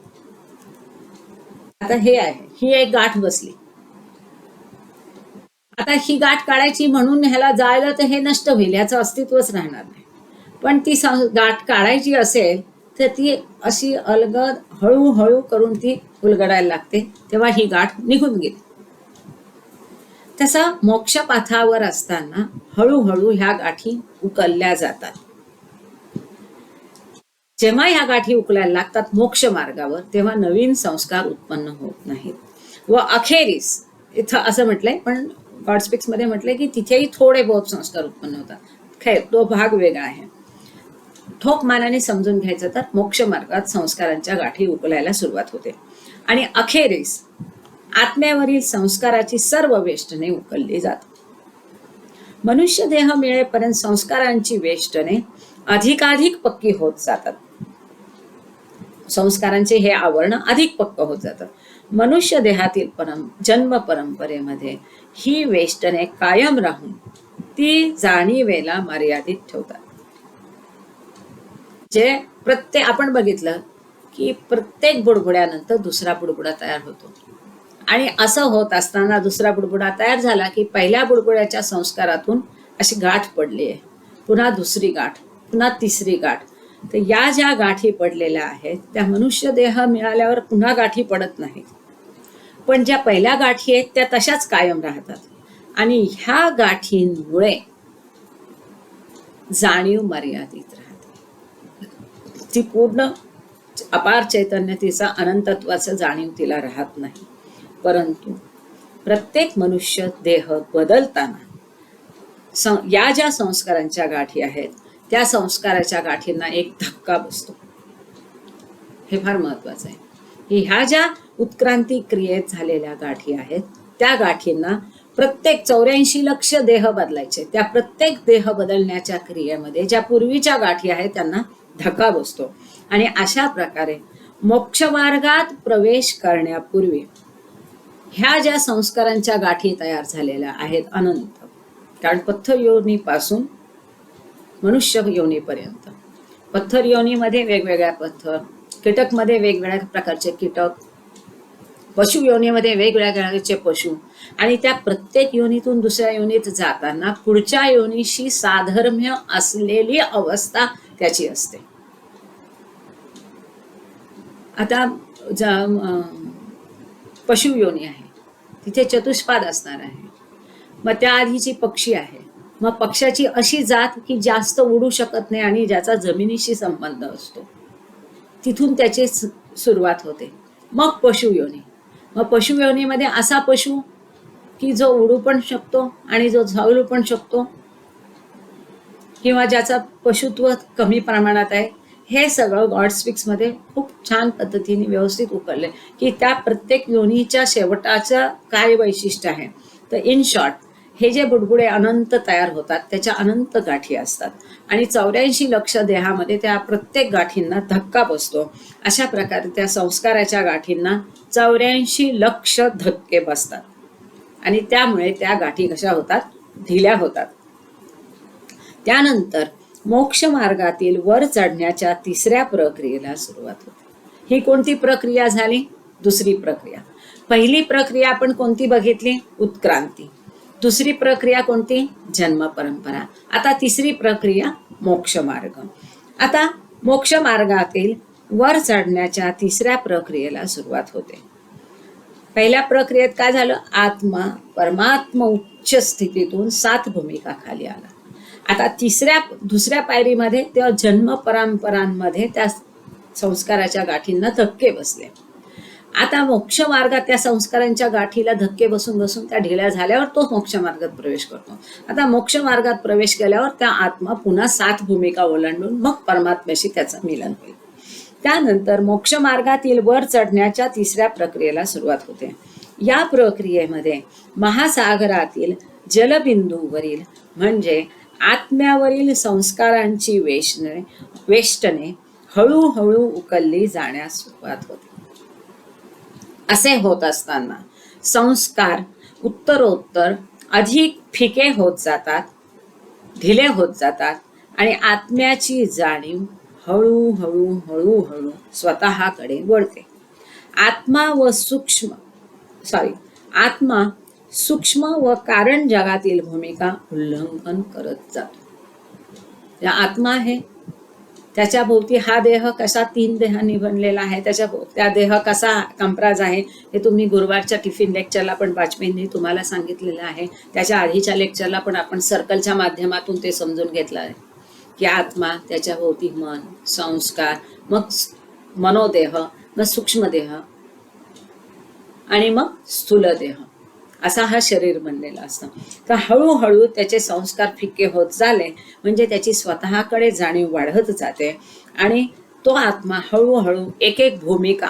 आता हे आहे, ही एक गाठ बसली, आता ही गाठ काढायची म्हणून ह्याला जायला तर हे नष्ट होईल, ह्याचं अस्तित्वच राहणार नाही. पण ती गाठ काढायची असेल तर ती अशी अलगद हळूहळू करून ती उलगडायला लागते, तेव्हा ही गाठ निघून गेली. तसं मोक्षपथावर असताना हळूहळू ह्या गाठी उकलल्या जातात. जेव्हा ह्या गाठी उकलायला लागतात मोक्ष मार्गावर, तेव्हा नवीन संस्कार उत्पन्न होत नाहीत. व अखेरीस इथं असं म्हटलंय, पण गॉड स्पीक्स मध्ये म्हटलंय की तिथेही थोडे बहुत संस्कार उत्पन्न होतात. खैर, तो भाग वेगळा आहे. ठोक मानाने समजून घ्यायचं तर मोक्ष मार्गात संस्कारांच्या गाठी उकलायला सुरुवात होते आणि अखेरीस आत्म्यावरील संस्काराची सर्व वेष्टने उकलली जातात. मनुष्य देह मिळेपर्यंत संस्कारांची वेष्टने अधिकाधिक पक्की होत जातात. संस्कारांचे हे आवरण अधिक पक्क होत जातात. मनुष्य देहातील जन्म परंपरेमध्ये ही वेष्टने कायम राहून ती जाणीवेला मर्यादित ठेवतात. जे आपण बघितलं की प्रत्येक बुडबुड्यानंतर दुसरा बुडबुडा तयार होतो, आणि असं होत असताना दुसरा बुडबुडा तयार झाला की पहिल्या बुडबुड्याच्या संस्कारातून अशी गाठ पडली आहे, पुन्हा दुसरी गाठ, पुन्हा तिसरी गाठ. तर या ज्या गाठी पडलेल्या आहेत त्या मनुष्य देह मिळाल्यावर पुन्हा गाठी पडत नाहीत, पण ज्या पहिल्या गाठी आहेत त्या तशाच कायम राहतात. आणि ह्या गाठींमुळे जाणीव मर्यादित राहते. ती पूर्ण अपार चैतन्य, तिचा अनंतत्वाचं जाणीव तिला राहत नाही. परंतु प्रत्येक मनुष्य देह बदलताना या ज्या संस्कारांच्या गाठी आहेत त्या संस्काराच्या गाठींना एक धक्का बसतो. हे फार महत्वाचं आहे. ह्या ज्या उत्क्रांती क्रियेत झालेल्या गाठी आहेत त्या गाठींना प्रत्येक 84 लक्ष देह बदलायचे. त्या प्रत्येक देह बदलण्याच्या क्रियेमध्ये ज्या पूर्वीच्या गाठी आहेत त्यांना धक्का बसतो. आणि अशा प्रकारे मोक्षमार्गात प्रवेश करण्यापूर्वी ह्या ज्या संस्कारांच्या गाठी तयार झालेल्या आहेत अनंत, कारण पत्थर योनीपासून मनुष्य योनीपर्यंत, पत्थर योनीमध्ये वेगवेगळ्या पत्थर, कीटकमध्ये वेगवेगळ्या प्रकारचे कीटक, पशु योनीमध्ये वेगवेगळ्या प्रकारचे पशु, आणि त्या प्रत्येक योनीतून दुसऱ्या योनीत जाताना पुढच्या योनीशी साधर्म्य असलेली अवस्था त्याची असते. आता पशु योनी आहे, तिथे चतुष्पाद असणार आहे. मग त्या आधीची पक्षी आहे, मग पक्षाची अशी जात की जास्त उडू शकत नाही आणि ज्याचा जमिनीशी संबंध असतो, तिथून त्याची सुरुवात होते. मग पशुयोनी, मग पशुयोनीमध्ये असा पशु की जो उडू पण शकतो आणि जो धावू पण शकतो, किंवा ज्याचा पशुत्व कमी प्रमाणात आहे. हे सगळं गॉड स्पीक्स मध्ये खूप छान पद्धतीने व्यवस्थित उकळले की त्या प्रत्येक योनीच्या शेवटाचं काय वैशिष्ट्य आहे. तर इन शॉर्ट हे जे बुडबुडे अनंत तयार होतात त्याच्या अनंत गाठी असतात आणि 84 लक्ष देहामध्ये त्या प्रत्येक गाठींना धक्का बसतो. अशा प्रकारे त्या संस्काराच्या गाठींना 84 लक्ष धक्के बसतात आणि त्यामुळे त्या गाठी कशा होतात, ढिल्या होतात. त्यानंतर मोक्ष मार्गातील वर चढण्याच्या तिसऱ्या प्रक्रियेला सुरुवात होते. ही कोणती प्रक्रिया झाली? दुसरी प्रक्रिया. पहिली प्रक्रिया आपण कोणती बघितली? उत्क्रांती. दुसरी प्रक्रिया कोणती? जन्म परंपरा. आता तिसरी प्रक्रिया मोक्ष मार्ग. आता मोक्ष मार्गातील वर चढण्याच्या तिसऱ्या प्रक्रियेला सुरुवात होते. पहिल्या प्रक्रियेत काय झालं? आत्मा परमात्मा उच्च स्थितीतून 7 भूमिका खाली आला. आता दुसऱ्या पायरीमध्ये त्या जन्म परंपरांमध्ये त्या संस्काराच्या गाठींना धक्के बसले. आता मोक्ष मार्गात त्या संस्कारांच्या गाठीला धक्के बसून बसून त्या ढिल्या झाल्यावर तो मोक्ष मार्गात प्रवेश करतो. आता मोक्ष मार्गात प्रवेश केल्यावर त्या आत्मा पुन्हा 7 भूमिका ओलांडून मग परमात्म्याशी त्याचं मिलन होईल. त्यानंतर मोक्ष मार्गातील वर चढण्याच्या तिसऱ्या प्रक्रियेला सुरुवात होते. या प्रक्रियेमध्ये महासागरातील जलबिंदूवरील म्हणजे आत्म्यावरील संस्कारांची वेष्टने हळूहळू उकलली जाण्यास सुरुवात होते. असे होत असताना संस्कार उत्तरोत्तर अधिक फिके होत जातात, ढिले होत जातात आणि आत्म्याची जाणीव हळूहळू हळूहळू स्वतःकडे वळते. आत्मा सूक्ष्म व कारण जगातील भूमिका उल्लंघन करत जातो. या आत्मा आहे, त्याच्या भोवती हा देह कसा 3 देहांनी बनलेला आहे, त्या देह कसा कंप्राज आहे हे तुम्ही गुरुवारच्या टिफिन लेक्चरला पण वाजपेयींनी तुम्हाला सांगितलेलं आहे. त्याच्या आधीच्या लेक्चरला पण आपण सर्कलच्या माध्यमातून ते समजून घेतलं आहे की आत्मा, त्याच्या भोवती मन, संस्कार, मग मनोदेह, मग सूक्ष्मदेह आणि मग स्थूल देह, असा हा शरीर बनलेला असतं. तर हळूहळू त्याचे संस्कार फिक्के होत झाले म्हणजे त्याची स्वतःकडे जाणीव वाढत जाते आणि तो आत्मा हळूहळू एक एक भूमिका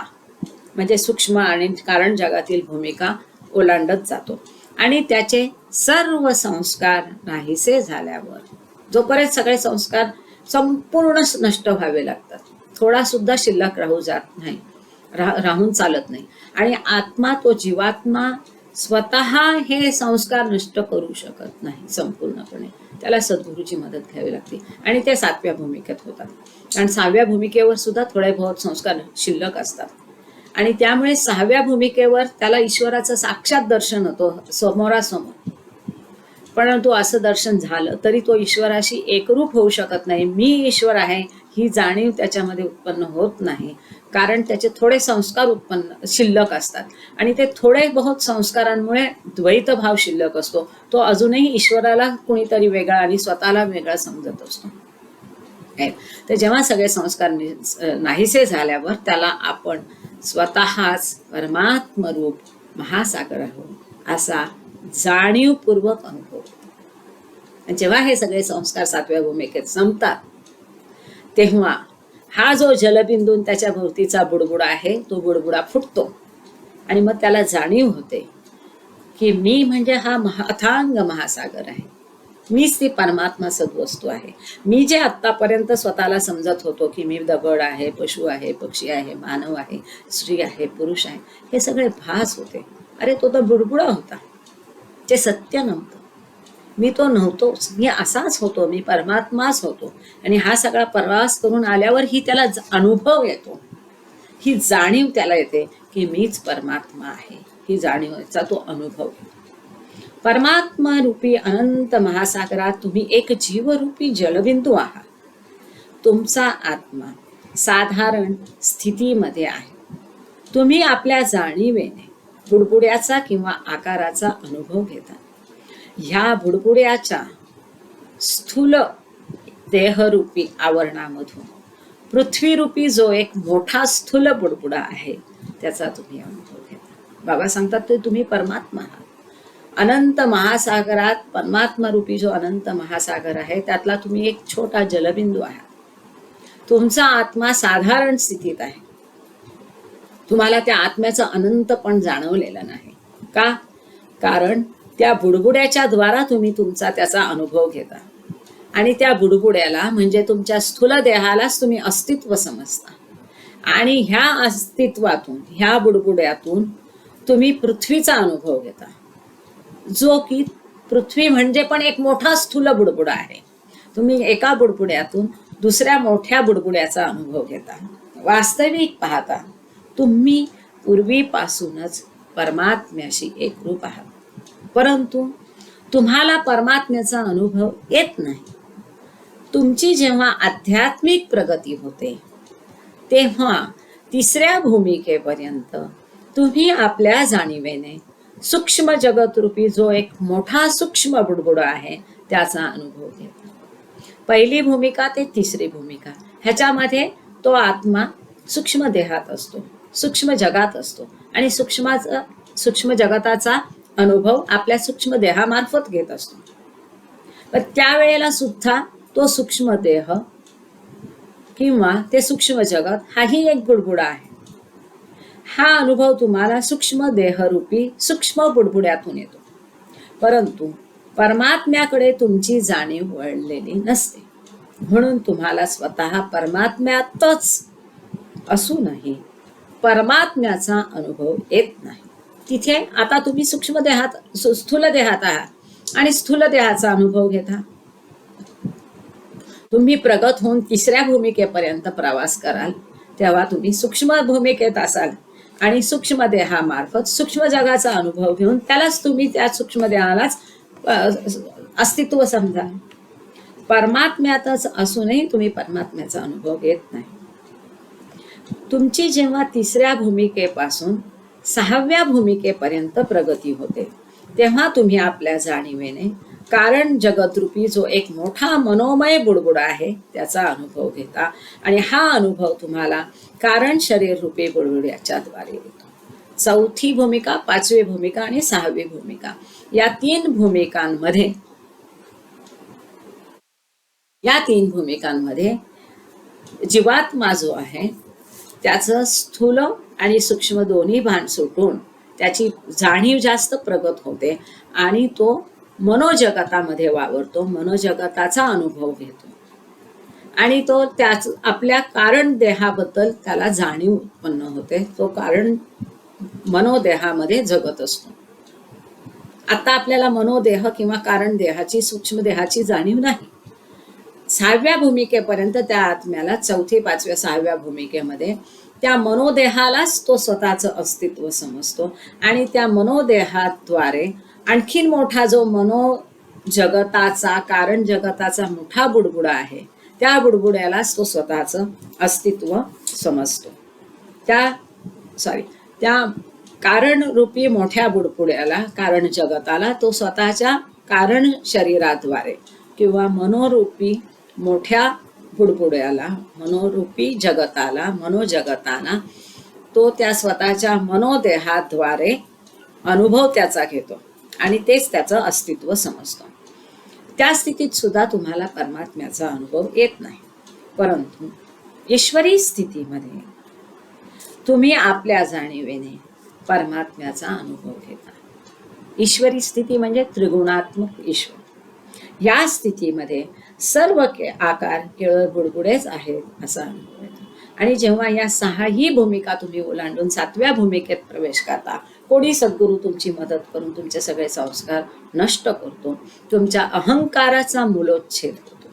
म्हणजे सूक्ष्म आणि कारण जगातील भूमिका ओलांडत जातो आणि त्याचे सर्व संस्कार नाहीसे झाल्यावर, जोपर्यंत सगळे संस्कार संपूर्ण नष्ट व्हावे लागतात, थोडा सुद्धा शिल्लक राहून चालत नाही आणि आत्मा, तो जीवात्मा स्वतः हे संस्कार नष्ट करू शकत नाही संपूर्णपणे, त्याला सद्गुरूची मदत घ्यावी लागते आणि ते 7व्या भूमिकेत होतात. कारण 6व्या भूमिकेवर सुद्धा थोडे बहुत संस्कार शिल्लक असतात आणि त्यामुळे 6व्या भूमिकेवर त्याला ईश्वराचं साक्षात दर्शन होतं समोरासमोर. परंतु असं दर्शन झालं तरी तो ईश्वराशी एकरूप होऊ शकत नाही. मी ईश्वर आहे ही जाणीव त्याच्यामध्ये उत्पन्न होत नाही, कारण त्याचे थोडे संस्कार शिल्लक असतात आणि ते थोडे बहुत संस्कारांमुळे द्वैत भाव शिल्लक असतो. तो अजूनही ईश्वराला कोणीतरी वेगळा आणि स्वतःला वेगळा समजत असतो. तर जेव्हा सगळे संस्कार नाहीसे झाल्यावर त्याला आपण स्वतःच परमात्मरूप महासागर आहोत असा जाणीवपूर्वक अनुभव. जेव्हा हे सगळे संस्कार 7व्या भूमिकेत संपतात तेव्हा हा जो जलबिंदू त्याच्या भोवतीचा बुडबुडा आहे तो बुडबुडा फुटतो आणि मग त्याला जाणीव होते की मी म्हणजे हा अथांग महासागर आहे, मीच ती परमात्मा सद्वस्तू आहे. मी जे आत्तापर्यंत स्वतःला समजत होतो की मी दगड आहे, पशु आहे, पक्षी आहे, मानव आहे, स्त्री आहे, पुरुष आहे, हे सगळे भास होते. अरे तो तर बुडबुडा होता, ते सत्य नव्हतं. मी तो नव्हतोच, मी असाच होतो, मी परमात्माच होतो. आणि हा सगळा प्रवास करून आल्यावर ही त्याला अनुभव येतो, ही जाणीव त्याला येते की मीच परमात्मा आहे. ही जाणीवेचा तो अनुभव येतो. परमात्मा रूपी अनंत महासागरात तुम्ही एक जीवरूपी जलबिंदू आहात. तुमचा आत्मा साधारण स्थितीमध्ये आहे. तुम्ही आपल्या जाणीवेने बुडबुड्याचा किंवा आकाराचा अनुभव घेता. ह्या बुडबुड्याच्या स्थूल देहरूपी आवरणामधून पृथ्वीरूपी जो एक मोठा स्थूल बुडबुडा आहे त्याचा तुम्ही अनुभव घेता. बाबा सांगतात ते तुम्ही परमात्मा आहात. अनंत महासागरात परमात्मा रूपी जो अनंत महासागर आहे त्यातला तुम्ही एक छोटा जलबिंदू आहात. तुमचा आत्मा साधारण स्थितीत आहे. तुम्हाला त्या आत्म्याचं अनंत पण जाणवलेलं नाही. का? कारण त्या बुडबुड्याच्या द्वारा तुम्ही तुमचा त्याचा अनुभव घेता. आणि त्या बुडबुड्याला म्हणजे तुमच्या स्थूल देहालाच तुम्ही अस्तित्व समजता. आणि ह्या अस्तित्वातून, ह्या बुडबुड्यातून तुम्ही पृथ्वीचा अनुभव घेता, जो की पृथ्वी म्हणजे पण एक मोठा स्थूल बुडबुडा आहे. तुम्ही एका बुडबुड्यातून दुसऱ्या मोठ्या बुडबुड्याचा अनुभव घेता. वास्तविक पाहता तुम्ही पूर्वीपासूनच परमात्म्याशी एकरूप आहात, परंतु तुम्हाला परमात्म्याचा अनुभव येत नाही. तुमची जेव्हा आध्यात्मिक प्रगती होते तेव्हा तिसऱ्या भूमिकेपर्यंत तुम्ही आपल्या जाणीवेने सूक्ष्म जगत रूपी जो एक मोठा सूक्ष्म बुडबुडा आहे त्याचा अनुभव घेता. पहिली भूमिका ते तिसरी भूमिका ह्याच्यामध्ये तो आत्मा सूक्ष्म देहात असतो, सूक्ष्म जगात असतो आणि सूक्ष्म जगताचा अनुभव आपल्या सूक्ष्म देहामार्फत घेत असतो. पण त्यावेळेला सुद्धा तो सूक्ष्म देह किंवा ते सूक्ष्म जगत हाही एक बुडबुडा आहे. हा अनुभव तुम्हाला सूक्ष्म देहरूपी सूक्ष्म बुडबुड्यातून येतो, परंतु परमात्म्याकडे तुमची जाणीव वळलेली नसते. म्हणून तुम्हाला स्वतः परमात्म्यातच असूनही परमात्म्याचा अनुभव येत नाही. तिथे आता तुम्ही सूक्ष्म देहात, स्थूल देहात आहात आणि स्थूल देहाचा अनुभव घेता. तुम्ही प्रगत होऊन तिसऱ्या भूमिकेपर्यंत प्रवास कराल तेव्हा तुम्ही सूक्ष्म भूमिकेत असाल आणि सूक्ष्म देहामार्फत सूक्ष्म जगाचा अनुभव घेऊन त्यालाच तुम्ही त्या सूक्ष्म देहालाच अस्तित्व समजा. परमात्म्यातच असूनही तुम्ही परमात्म्याचा अनुभव घेत नाही. तुमची जेव्हा तिसऱ्या भूमिकेपासून सहाव्या भूमिकेपर्यंत प्रगती होते तेव्हा तुम्ही आपल्या जाणीवेने कारण जगतरूपी जो एक मोठा मनोमय बुडबुडा आहे त्याचा अनुभव घेता. आणि हा अनुभव तुम्हाला कारण शरीर रूपी बुडबुड्याच्या द्वारे येतो. चौथी भूमिका, पाचवी भूमिका आणि सहावी भूमिका या तीन भूमिकांमध्ये जीवात्मा जो आहे त्याचं स्थूल आणि सूक्ष्म दोन्ही भान सुटून त्याची जाणीव जास्त प्रगत होते आणि तो मनोजगतामध्ये वावरतो, मनोजगताचा अनुभव घेतो आणि तो त्याच आपल्या कारण देहाबद्दल त्याला जाणीव उत्पन्न होते. तो कारण मनोदेहामध्ये जगत असतो. आता आपल्याला मनोदेह किंवा कारण देहाची, सूक्ष्म देहाची जाणीव नाही. सहाव्या भूमिकेपर्यंत त्या आत्म्याला, चौथी, पाचव्या, सहाव्या भूमिकेमध्ये त्या मनोदेहालाच तो स्वतःचं अस्तित्व समजतो आणि त्या मनोदेहाद्वारे आणखीन मोठा जो मनोजगताचा, कारण जगताचा मोठा बुडबुडा आहे त्या बुडबुड्यालाच तो स्वतःचं अस्तित्व समजतो. त्या कारण रूपी मोठ्या बुडबुड्याला, कारण जगताला तो स्वतःच्या कारण शरीराद्वारे किंवा मनोरूपी मोठ्या बुडबुड्याला, मनोरूपी जगताला, मनोजगताना तो त्या स्वतःच्या मनोदेहाद्वारे अनुभव त्याचा घेतो आणि तेच त्याचं अस्तित्व समजतो. त्या स्थितीत सुद्धा तुम्हाला परमात्म्याचा अनुभव येत नाही, परंतु ईश्वरी स्थितीमध्ये तुम्ही आपल्या जाणीवेने परमात्म्याचा अनुभव घेता. ईश्वरी स्थिती म्हणजे त्रिगुणात्मक ईश्वर. या स्थितीमध्ये सर्व आकार केवळ बुडबुडेच आहेत असा अनुभव येतो. आणि जेव्हा या 6ही भूमिका तुम्ही ओलांडून 7व्या भूमिकेत प्रवेश करता, कोणी सद्गुरू तुमची मदत करून तुमचे सगळे संस्कार नष्ट करतो, तुमच्या अहंकाराचा मूलोच्छेद होतो,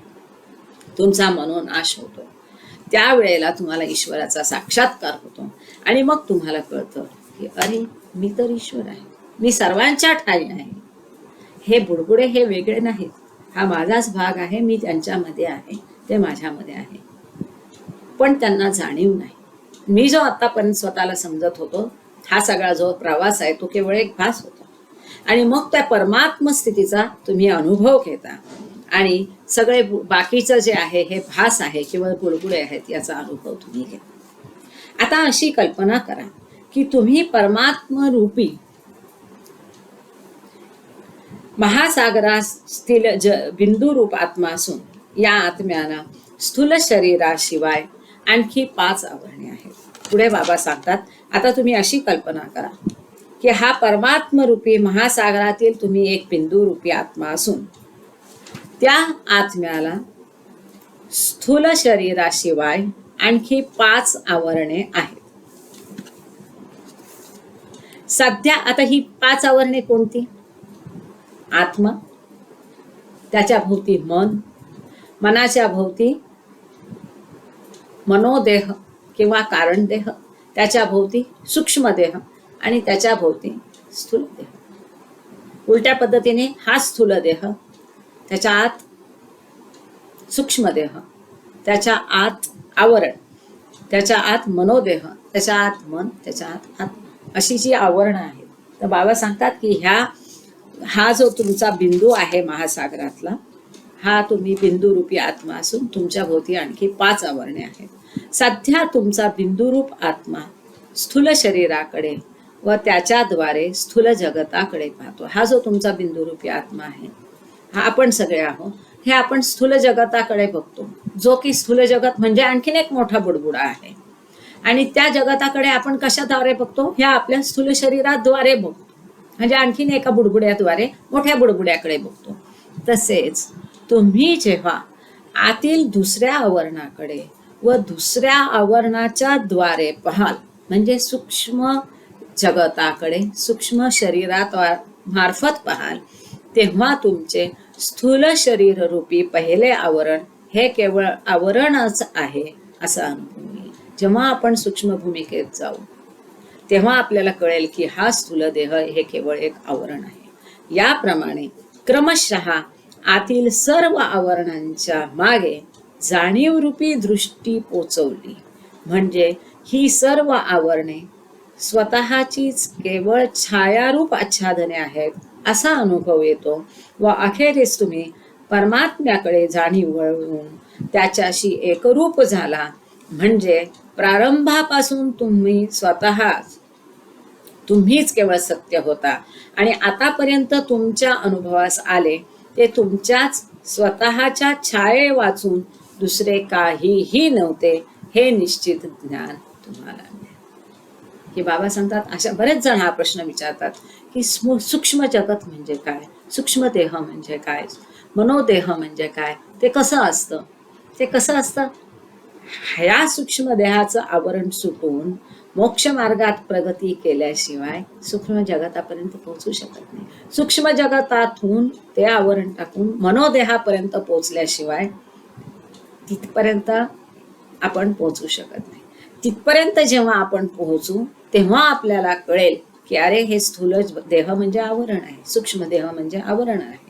तुमचा मनोनाश होतो. त्यावेळेला तुम्हाला ईश्वराचा साक्षात्कार होतो आणि मग तुम्हाला कळतं की अरे मी तर ईश्वर आहे, मी सर्वांच्या ठाई आहे. हे बुडबुडे हे वेगळे नाहीत, हा माझाच भाग आहे, मी त्यांच्यामध्ये आहे, ते माझ्यामध्ये आहे. पण त्यांना जाणीव नाही. मी जो आतापर्यंत स्वतःला समजत होतो, हा सगळा जो प्रवास आहे तो केवळ एक भास होता. आणि मग त्या परमात्म स्थितीचा तुम्ही अनुभव घेता आणि सगळे बाकीचं जे आहे हे भास आहे किंवा बुडबुडे आहेत याचा अनुभव तुम्ही घेता. आता अशी कल्पना करा की तुम्ही परमात्म रूपी महासागरातील बिंदू रूप आत्मा असून या आत्म्याला स्थूल शरीराशिवाय आणखी 5 आवरणे आहेत. पुढे बाबा सांगतात, आता तुम्ही अशी कल्पना करा की हा परमात्म रूपी महासागरातील तुम्ही एक बिंदू रूपी आत्मा असून त्या आत्म्याला स्थूल शरीराशिवाय आणखी 5 आवरणे आहेत. सध्या आता ही 5 आवरणे कोणती? आत्मा, त्याच्या भोवती मन, मनाच्या भोवती मनोदेह किंवा कारण देह, त्याच्या भोवती सूक्ष्म देह आणि त्याच्या भोवती स्थूल देह. उलट्या पद्धतीने हा स्थूल देह, त्याच्या आत सूक्ष्म देह, त्याच्या आत आवरण, त्याच्या आत मनोदेह, त्याच्या आत मन, त्याच्या आत आत्मा, अशी जी आवरणं आहेत. तर बाबा सांगतात की हा जो तुमचा बिंदू आहे महासागरातला, हा तुम्ही बिंदू रूपी आत्मा असून तुमच्या भोवती आणखी 5 आवरणे आहेत. सध्या तुमचा बिंदुरूप आत्मा स्थूल शरीराकडे व त्याच्याद्वारे स्थूल जगताकडे पाहतो. हा जो तुमचा बिंदुरूपी आत्मा आहे, हा आपण सगळे आहोत, हे आपण स्थूल जगताकडे बघतो, जो की स्थूल जगत म्हणजे आणखीन एक मोठा बुडबुडा आहे. आणि त्या जगताकडे आपण कशाद्वारे बघतो? ह्या आपल्या स्थूल शरीराद्वारे बघतो, म्हणजे आणखीन एका बुडबुड्याद्वारे मोठ्या बुडबुड्याकडे बघतो. तसेच तुम्ही जेव्हा आतील दुसऱ्या आवरणाकडे व दुसऱ्या आवरणाच्या द्वारे पाहाल, म्हणजे सूक्ष्म जगताकडे सूक्ष्म शरीरात मार्फत पाहाल, तेव्हा तुमचे स्थूल शरीर रूपी पहिले आवरण हे केवळ आवरणच आहे असा अनुभव येईल. जेव्हा आपण सूक्ष्म भूमिकेत जाऊ तेव्हा आपल्याला कळेल की हा स्थूल देह हे केवळ एक आवरण आहे. याप्रमाणे क्रमशः आतील सर्व आवरणांच्या मागे जाणीवरूपी दृष्टी पोचवली म्हणजे ही सर्व आवरणे स्वतःचीच केवळ छायारूप आच्छादने आहेत असा अनुभव येतो व अखेरीस तुम्ही परमात्म्याकडे जाणीव वळवून त्याच्याशी एकरूप झाला. म्हणजे प्रारंभापासून तुम्हीच केवळ सत्य होता आणि आतापर्यंत तुमच्या अनुभवास आले ते तुमच्याच स्वतःच्या छाये वाचून दुसरे काहीही नव्हते हे निश्चित ज्ञान तुम्हाला मिळेल. की बाबा सांगतात, अशा बरेच जण हा प्रश्न विचारतात की सूक्ष्म जगत म्हणजे काय, सूक्ष्म देह म्हणजे काय, मनोदेह म्हणजे काय, ते कसं असतं? ते कसं असतं? ह्या सूक्ष्म देहाचं आवरण सुटून मोक्ष मार्गात प्रगती केल्याशिवाय सूक्ष्म जगतापर्यंत पोहोचू शकत नाही. सूक्ष्म जगतातून ते आवरण टाकून मनोदेहापर्यंत पोहोचल्याशिवाय तिथपर्यंत आपण पोहोचू शकत नाही. तिथपर्यंत जेव्हा आपण पोहोचू तेव्हा आपल्याला कळेल की अरे हे स्थूल देह म्हणजे आवरण आहे, सूक्ष्म देह म्हणजे आवरण आहे.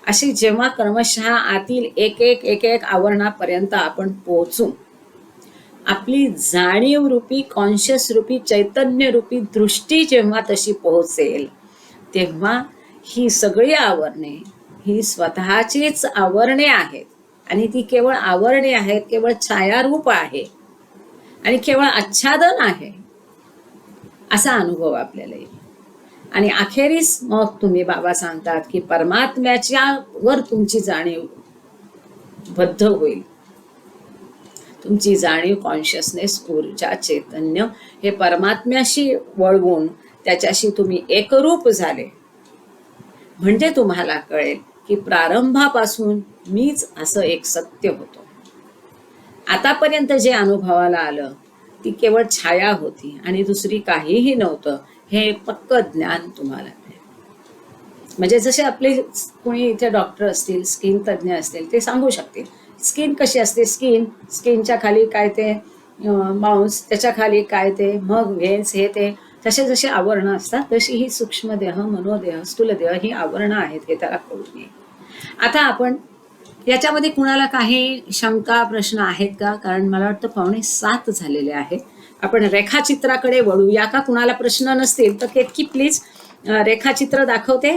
अशी जेव्हा क्रमशः आतील एक एक आवरणापर्यंत आपण पोहोचू, आपली जाणीव रूपी कॉन्शियस रूपी चैतन्य रूपी दृष्टी जेव्हा तशी पोहोचेल तेव्हा ही सगळी आवरणे ही स्वतःचीच आवरणे आहेत आणि ती केवळ आवरणे आहेत, केवळ छायारूप आहे आणि केवळ आच्छादन आहे असा अनुभव आपल्याला येईल. आणि अखेरीस मग तुम्ही बाबा सांगतात की परमात्म्याच्या वर तुमची जाणीव बद्ध होईल. तुमची जाणीव कॉन्शियसनेस ऊर्जा चैतन्य हे परमात्म्याशी वळवून त्याच्याशी तुम्ही एकरूप झाले म्हणजे तुम्हाला कळेल की प्रारंभापासून मीच असं एक सत्य होतो. आतापर्यंत जे अनुभवाला आलं ती केवळ छाया होती आणि दुसरी काहीही नव्हतं, हे पक्क ज्ञान तुम्हाला मिळेल. म्हणजे जसे आपले कोणी इथे डॉक्टर असतील, स्किन तज्ज्ञ असतील, ते सांगू शकतील स्किन कशी असते. स्किनच्या खाली काय ते मांस, त्याच्या खाली काय ते मग व्हेन्स, हे ते तसे जसे आवरणं असतात तशी ही सूक्ष्मदेह, मनोदेह, स्थूलदेह ही आवरणं आहेत, हे त्याला कळू नये. आता आपण याच्यामध्ये कुणाला काही शंका प्रश्न आहेत का? कारण मला वाटतं 6:45 झालेले आहेत. आपण रेखाचित्राकडे वळूया का? कुणाला प्रश्न नसतील तर केतकी प्लीज रेखाचित्र दाखवते.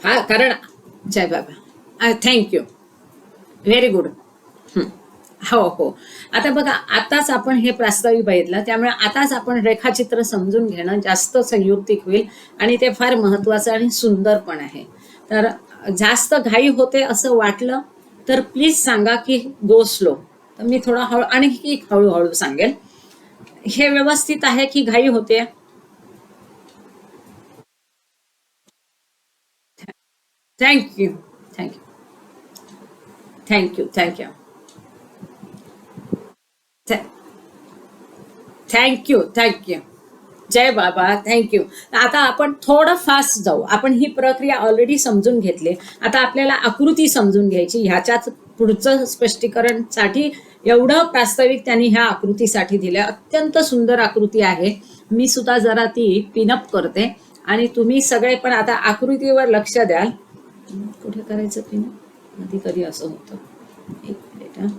हा, कारण जय बाबा, थँक्यू, व्हेरी गुड. हो हो. आता बघा, आताच आपण हे प्रास्ताविक बघितलं, त्यामुळे आताच आपण रेखाचित्र समजून घेणं जास्त संयुक्तिक होईल आणि ते फार महत्वाचं आणि सुंदर पण आहे. तर जास्त घाई होते असं वाटलं तर प्लीज सांगा की गो स्लो. तर मी थोडा आणखी हळूहळू सांगेल. हे व्यवस्थित आहे की घाई होते? Thank you thank you thank you thank you thank you thank you. जय बाबा, थँक्यू. आता आपण थोडं फास्ट जाऊ. आपण ही प्रक्रिया ऑलरेडी समजून घेतली. आता आपल्याला आकृती समजून घ्यायची. ह्याच्याच पुढचं स्पष्टीकरणसाठी एवढं प्रास्ताविक त्यांनी ह्या आकृतीसाठी दिलं. अत्यंत सुंदर आकृती आहे. मी सुद्धा जरा ती पिनअप करते आणि तुम्ही सगळे पण आता आकृतीवर लक्ष द्याल. कुठे करायचं पिनअप? कधी कधी असं होतं. एक मिनिट.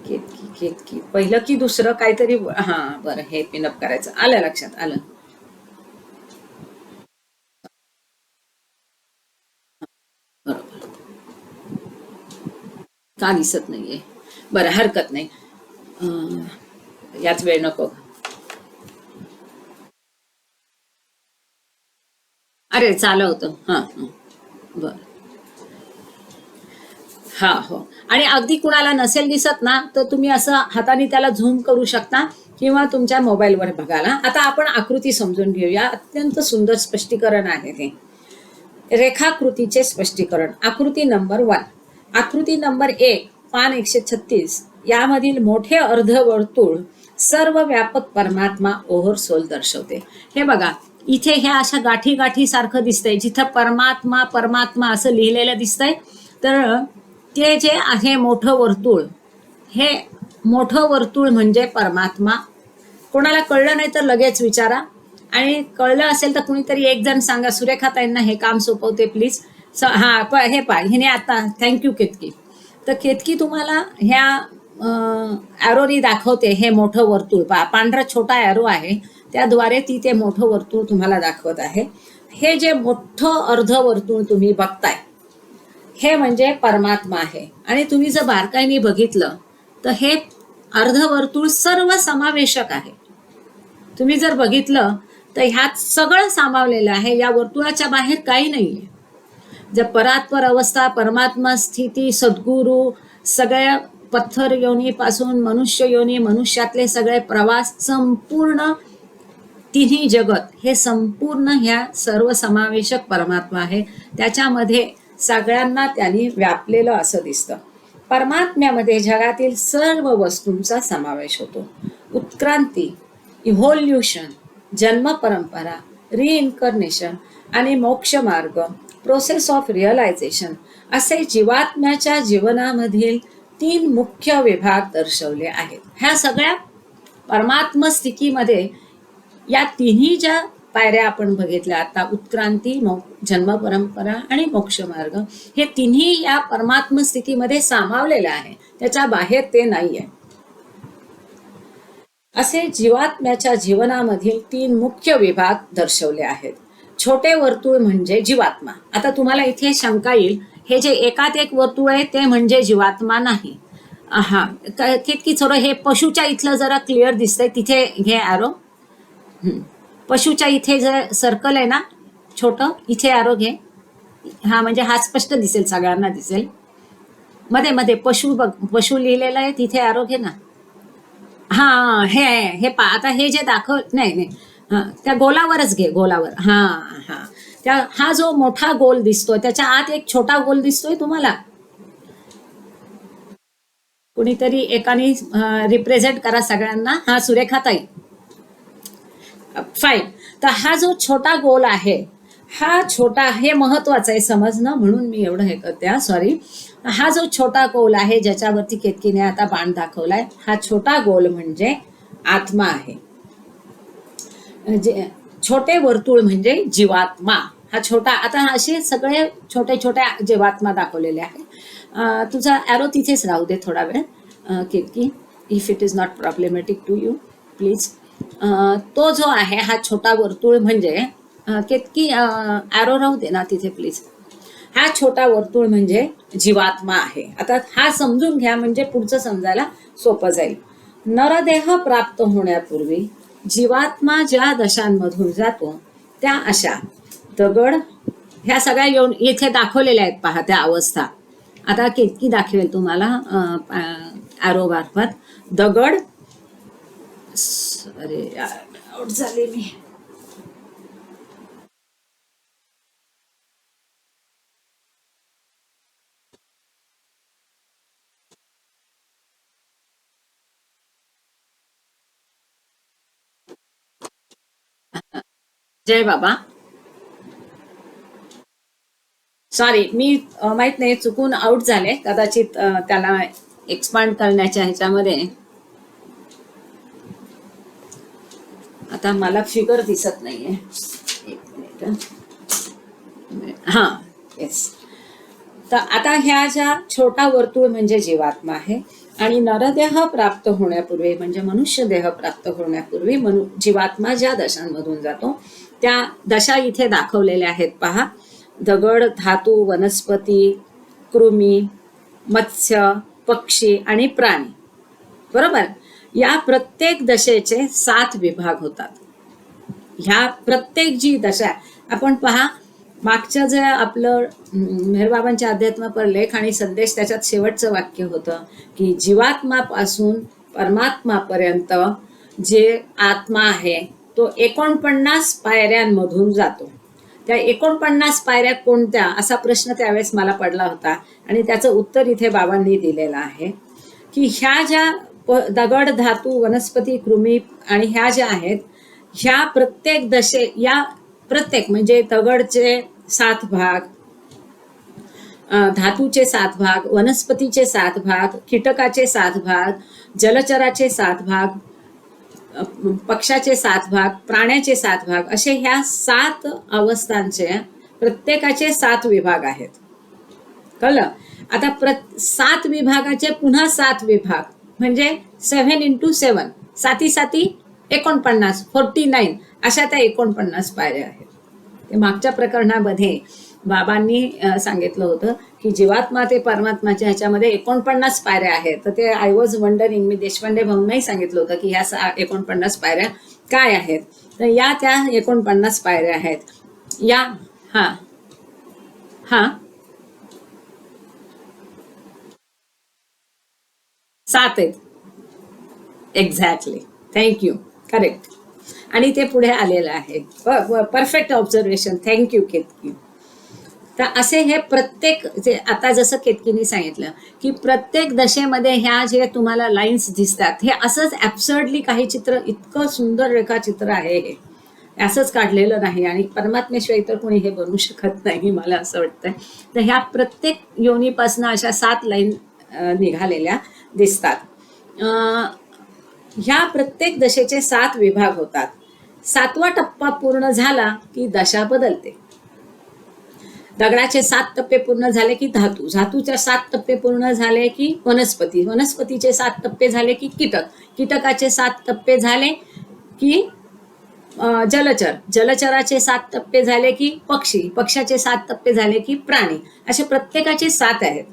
केतकी केतकी पहिलं की दुसरं काहीतरी. हा बरं, हे पिनअप करायचं. आलं लक्षात, आलं. बरोबर. का दिसत नाहीये? बरं, हरकत नाही. याच वेळ नको. अरे चालवतं. हा हा. बरं. हा हो. आणि अगदी कुणाला नसेल दिसत ना, तर तुम्ही असं हाताने त्याला झूम करू शकता किंवा तुमच्या मोबाईलवर बघायला. आता आपण आकृती समजून घेऊया. अत्यंत सुंदर स्पष्टीकरण आहे ते. रेखाकृतीचे स्पष्टीकरण. आकृती नंबर 1. आकृती नंबर 1, पान 136. यामधील मोठे अर्धवर्तुळ सर्व व्यापक परमात्मा ओव्हर सोल दर्शवते. हे बघा, इथे ह्या अशा गाठी गाठी सारखं दिसतंय. जिथं परमात्मा परमात्मा असं लिहिलेलं दिसतंय, तर ते जे आहे मोठं वर्तुळ, हे मोठं वर्तुळ म्हणजे परमात्मा. कोणाला कळलं नाही तर लगेच विचारा, आणि कळलं असेल तर कुणीतरी एक जण सांगा. सुरेखाताईंना हे काम सोपवते प्लीज. हा हे हिने आता. थँक्यू केतकी. तर केतकी तुम्हाला ह्या ॲरोनी दाखवते हे मोठं वर्तुळ. पांढरा छोटा ॲरो आहे, त्याद्वारे ती ते मोठं वर्तुळ तुम्हाला दाखवत आहे. हे जे मोठं अर्धवर्तुळ तुम्ही बघताय, हे म्हणजे परमात्मा आहे. आणि तुम्ही जर बारकाईने बघितलं तर हे अर्धवर्तुळ सर्व समावेशक आहे. तुम्ही जर बघितलं तर ह्यात सगळं सामावलेलं आहे. या वर्तुळाच्या बाहेर काही नाहीये. जर परात्पर अवस्था, परमात्मा स्थिती, सद्गुरू, सगळ्या पत्थर योनीपासून मनुष्य योनी, मनुष्यातले सगळे प्रवास, संपूर्ण तिन्ही जगत, हे संपूर्ण ह्या सर्व समावेशक परमात्मा आहे. त्याच्यामध्ये सगळ्यांना त्यांनी व्यापलेलं असं दिसतं. परमात्म्यामध्ये जगातील सर्व वस्तूंचा समावेश होतो. उत्क्रांती, इव्होल्युशन, जन्म परंपरा, रिइन्कर्नेशन आणि मोक्ष मार्ग, प्रोसेस ऑफ रिअलायझेशन, असे जीवात्म्याच्या जीवनामधील 3 मुख्य विभाग दर्शवले आहेत. ह्या सगळ्या परमात्म स्थितीमध्ये या तिन्ही ज्या पायऱ्या आपण बघितल्या आता, उत्क्रांती, जन्म परंपरा आणि मोक्ष मार्ग, हे तिन्ही या परमात्म स्थितीमध्ये सामावलेलं आहे. त्याच्या बाहेर ते नाहीये. असे जीवात्म्याच्या जीवनामधील 3 मुख्य विभाग दर्शवले आहेत. छोटे वर्तुळ म्हणजे जीवात्मा. आता तुम्हाला इथे शंका येईल, हे जे एकात एक वर्तुळ आहे ते म्हणजे जीवात्मा नाही. हा, की थोडं हे पशुच्या इथलं जरा क्लिअर दिसतंय. तिथे घे ॲरो. पशुच्या इथे जर सर्कल आहे ना छोटं, इथे ॲरो घे. हा, म्हणजे हा स्पष्ट दिसेल, सगळ्यांना दिसेल. मध्ये मध्ये पशु बघ, पशु लिहिलेलं आहे, तिथे ॲरो घे ना. हा, हे हे पा. आता हे जे नाही नाही, हा, त्या गोलावरच घे, गोलावर. हा. हा. हा जो मोठा गोल दिसतोय त्याच्या आत एक छोटा गोल दिसतोय तुम्हाला. कुणीतरी एकाने रिप्रेझेंट करा सगळ्यांना. हा, सुरेखाताई. फाईन. तर हा जो छोटा गोल आहे, हा छोटा, हे महत्वाचं आहे समजणं, म्हणून मी एवढं हे करते, सॉरी. हा जो छोटा गोल आहे ज्याच्यावरती केतकीने आता बाण दाखवलाय, हा छोटा गोल म्हणजे आत्मा आहे. छोटे वर्तुळ म्हणजे जीवात्मा. हा छोटा, आता असे सगळे छोटे छोटे जीवात्मा दाखवलेले आहे. तुझा ॲरो तिथेच राहू दे थोडा वेळ, Ketaki, if it is not problematic to you, please. तो जो आहे हा छोटा वर्तुळ म्हणजे, केतकी ॲरो राहू दे ना तिथे प्लीज. हा छोटा वर्तुळ म्हणजे जीवात्मा आहे. आता हा समजून घ्या म्हणजे पुढचं समजायला सोपं जाईल. नरदेह प्राप्त होण्यापूर्वी जीवात्मा ज्या दशांमधून जातो त्या अशा दगड, ह्या सगळ्या येऊन इथे दाखवलेल्या आहेत पहा त्या अवस्था. आता केतकी दाखवेल तुम्हाला ॲरो मार्फत. दगड, अरे आउट झाले मी. जय बाबा. सॉरी, मी माहित नाही, चुकून आउट झाले कदाचित. त्याला एक्सपांड करण्याच्या ह्याच्यामध्ये आता मला फिगर दिसत नाहीये. एक मिनिट. हा, येस. तर आता ह्या ज्या छोटा वर्तुळ म्हणजे जीवात्मा आहे, आणि नरदेह प्राप्त होण्यापूर्वी म्हणजे मनुष्य देह प्राप्त होण्यापूर्वी जीवात्मा ज्या दशांमधून जातो त्या दशा इथे दाखवलेल्या आहेत पहा. दगड, धातू, वनस्पती, कृमी, मत्स्य, पक्षी आणि प्राणी. बरोबर. या प्रत्येक दशेचे 7 विभाग होतात. ह्या प्रत्येक जी दशा, आपण पहा मागच्या जे आपलं मेहरबाबांच्या अध्यात्म पर लेख आणि संदेश, त्याच्यात शेवटचं वाक्य होतं की जीवात्मापासून परमात्मापर्यंत जे आत्मा आहे तो 49 पायऱ्यांमधून जातो. त्या 49 पायऱ्या कोणत्या, असा प्रश्न त्यावेळेस मला पडला होता, आणि त्याचं उत्तर इथे बाबांनी दिलेलं आहे की ह्या ज्या दगड, धातू, वनस्पती, कृमी आणि ह्या ज्या आहेत, ह्या प्रत्येक दशे, या प्रत्येक म्हणजे दगडचे 7 भाग, धातूचे 7 भाग, वनस्पतीचे 7 भाग, कीटकाचे 7 भाग, जलचराचे 7 भाग, पक्षाचे 7 भाग, प्राण्याचे 7 भाग, असे ह्या 7 अवस्थांचे प्रत्येकाचे 7 विभाग आहेत. कळलं. आता 7 विभागाचे पुन्हा 7 विभाग म्हणजे 7 × 7, 7 7 49, 49, अशा त्या 49 पायऱ्या आहेत. ते मागच्या प्रकरणामध्ये बाबांनी सांगितलं होतं की जीवात्मा ते परमात्माच्या ह्याच्यामध्ये 49 पायऱ्या आहेत. तर ते आय वॉज वंडरिंग, मी देशपांडे भाऊंनाही सांगितलं होतं की ह्या 49 पायऱ्या काय आहेत. तर या त्या 49 पायऱ्या आहेत. या हा हा 7 आहेत. Exactly, thank you, correct. आणि ते पुढे आलेलं आहे. Perfect observation, thank you Ketaki. तर असे हे प्रत्येक, जे आता जसं केतकीने सांगितलं की प्रत्येक दशेमध्ये ह्या जे तुम्हाला लाईन्स दिसतात, हे असंच ॲब्सर्डली काही चित्र, इतकं सुंदर रेखाचित्र आहे हे, असंच काढलेलं नाही, आणि परमात्मेशिवाय इतर कोणी हे बनवू शकत नाही, मला असं वाटतंय. तर ह्या प्रत्येक योनीपासून अशा 7 लाईन निघालेल्या दिसतात. ह्या प्रत्येक दशेचे 7 विभाग होतात. 7वा टप्पा पूर्ण झाला की दशा बदलते. दगडाचे 7 टप्पे पूर्ण झाले की धातू, धातूच्या 7 टप्पे पूर्ण झाले की वनस्पती, वनस्पतीचे 7 टप्पे झाले की कीटक, कीटकाचे 7 टप्पे झाले की जलचर, जलचराचे 7 टप्पे झाले की पक्षी, पक्षाचे 7 टप्पे झाले की प्राणी, असे प्रत्येकाचे 7 आहेत.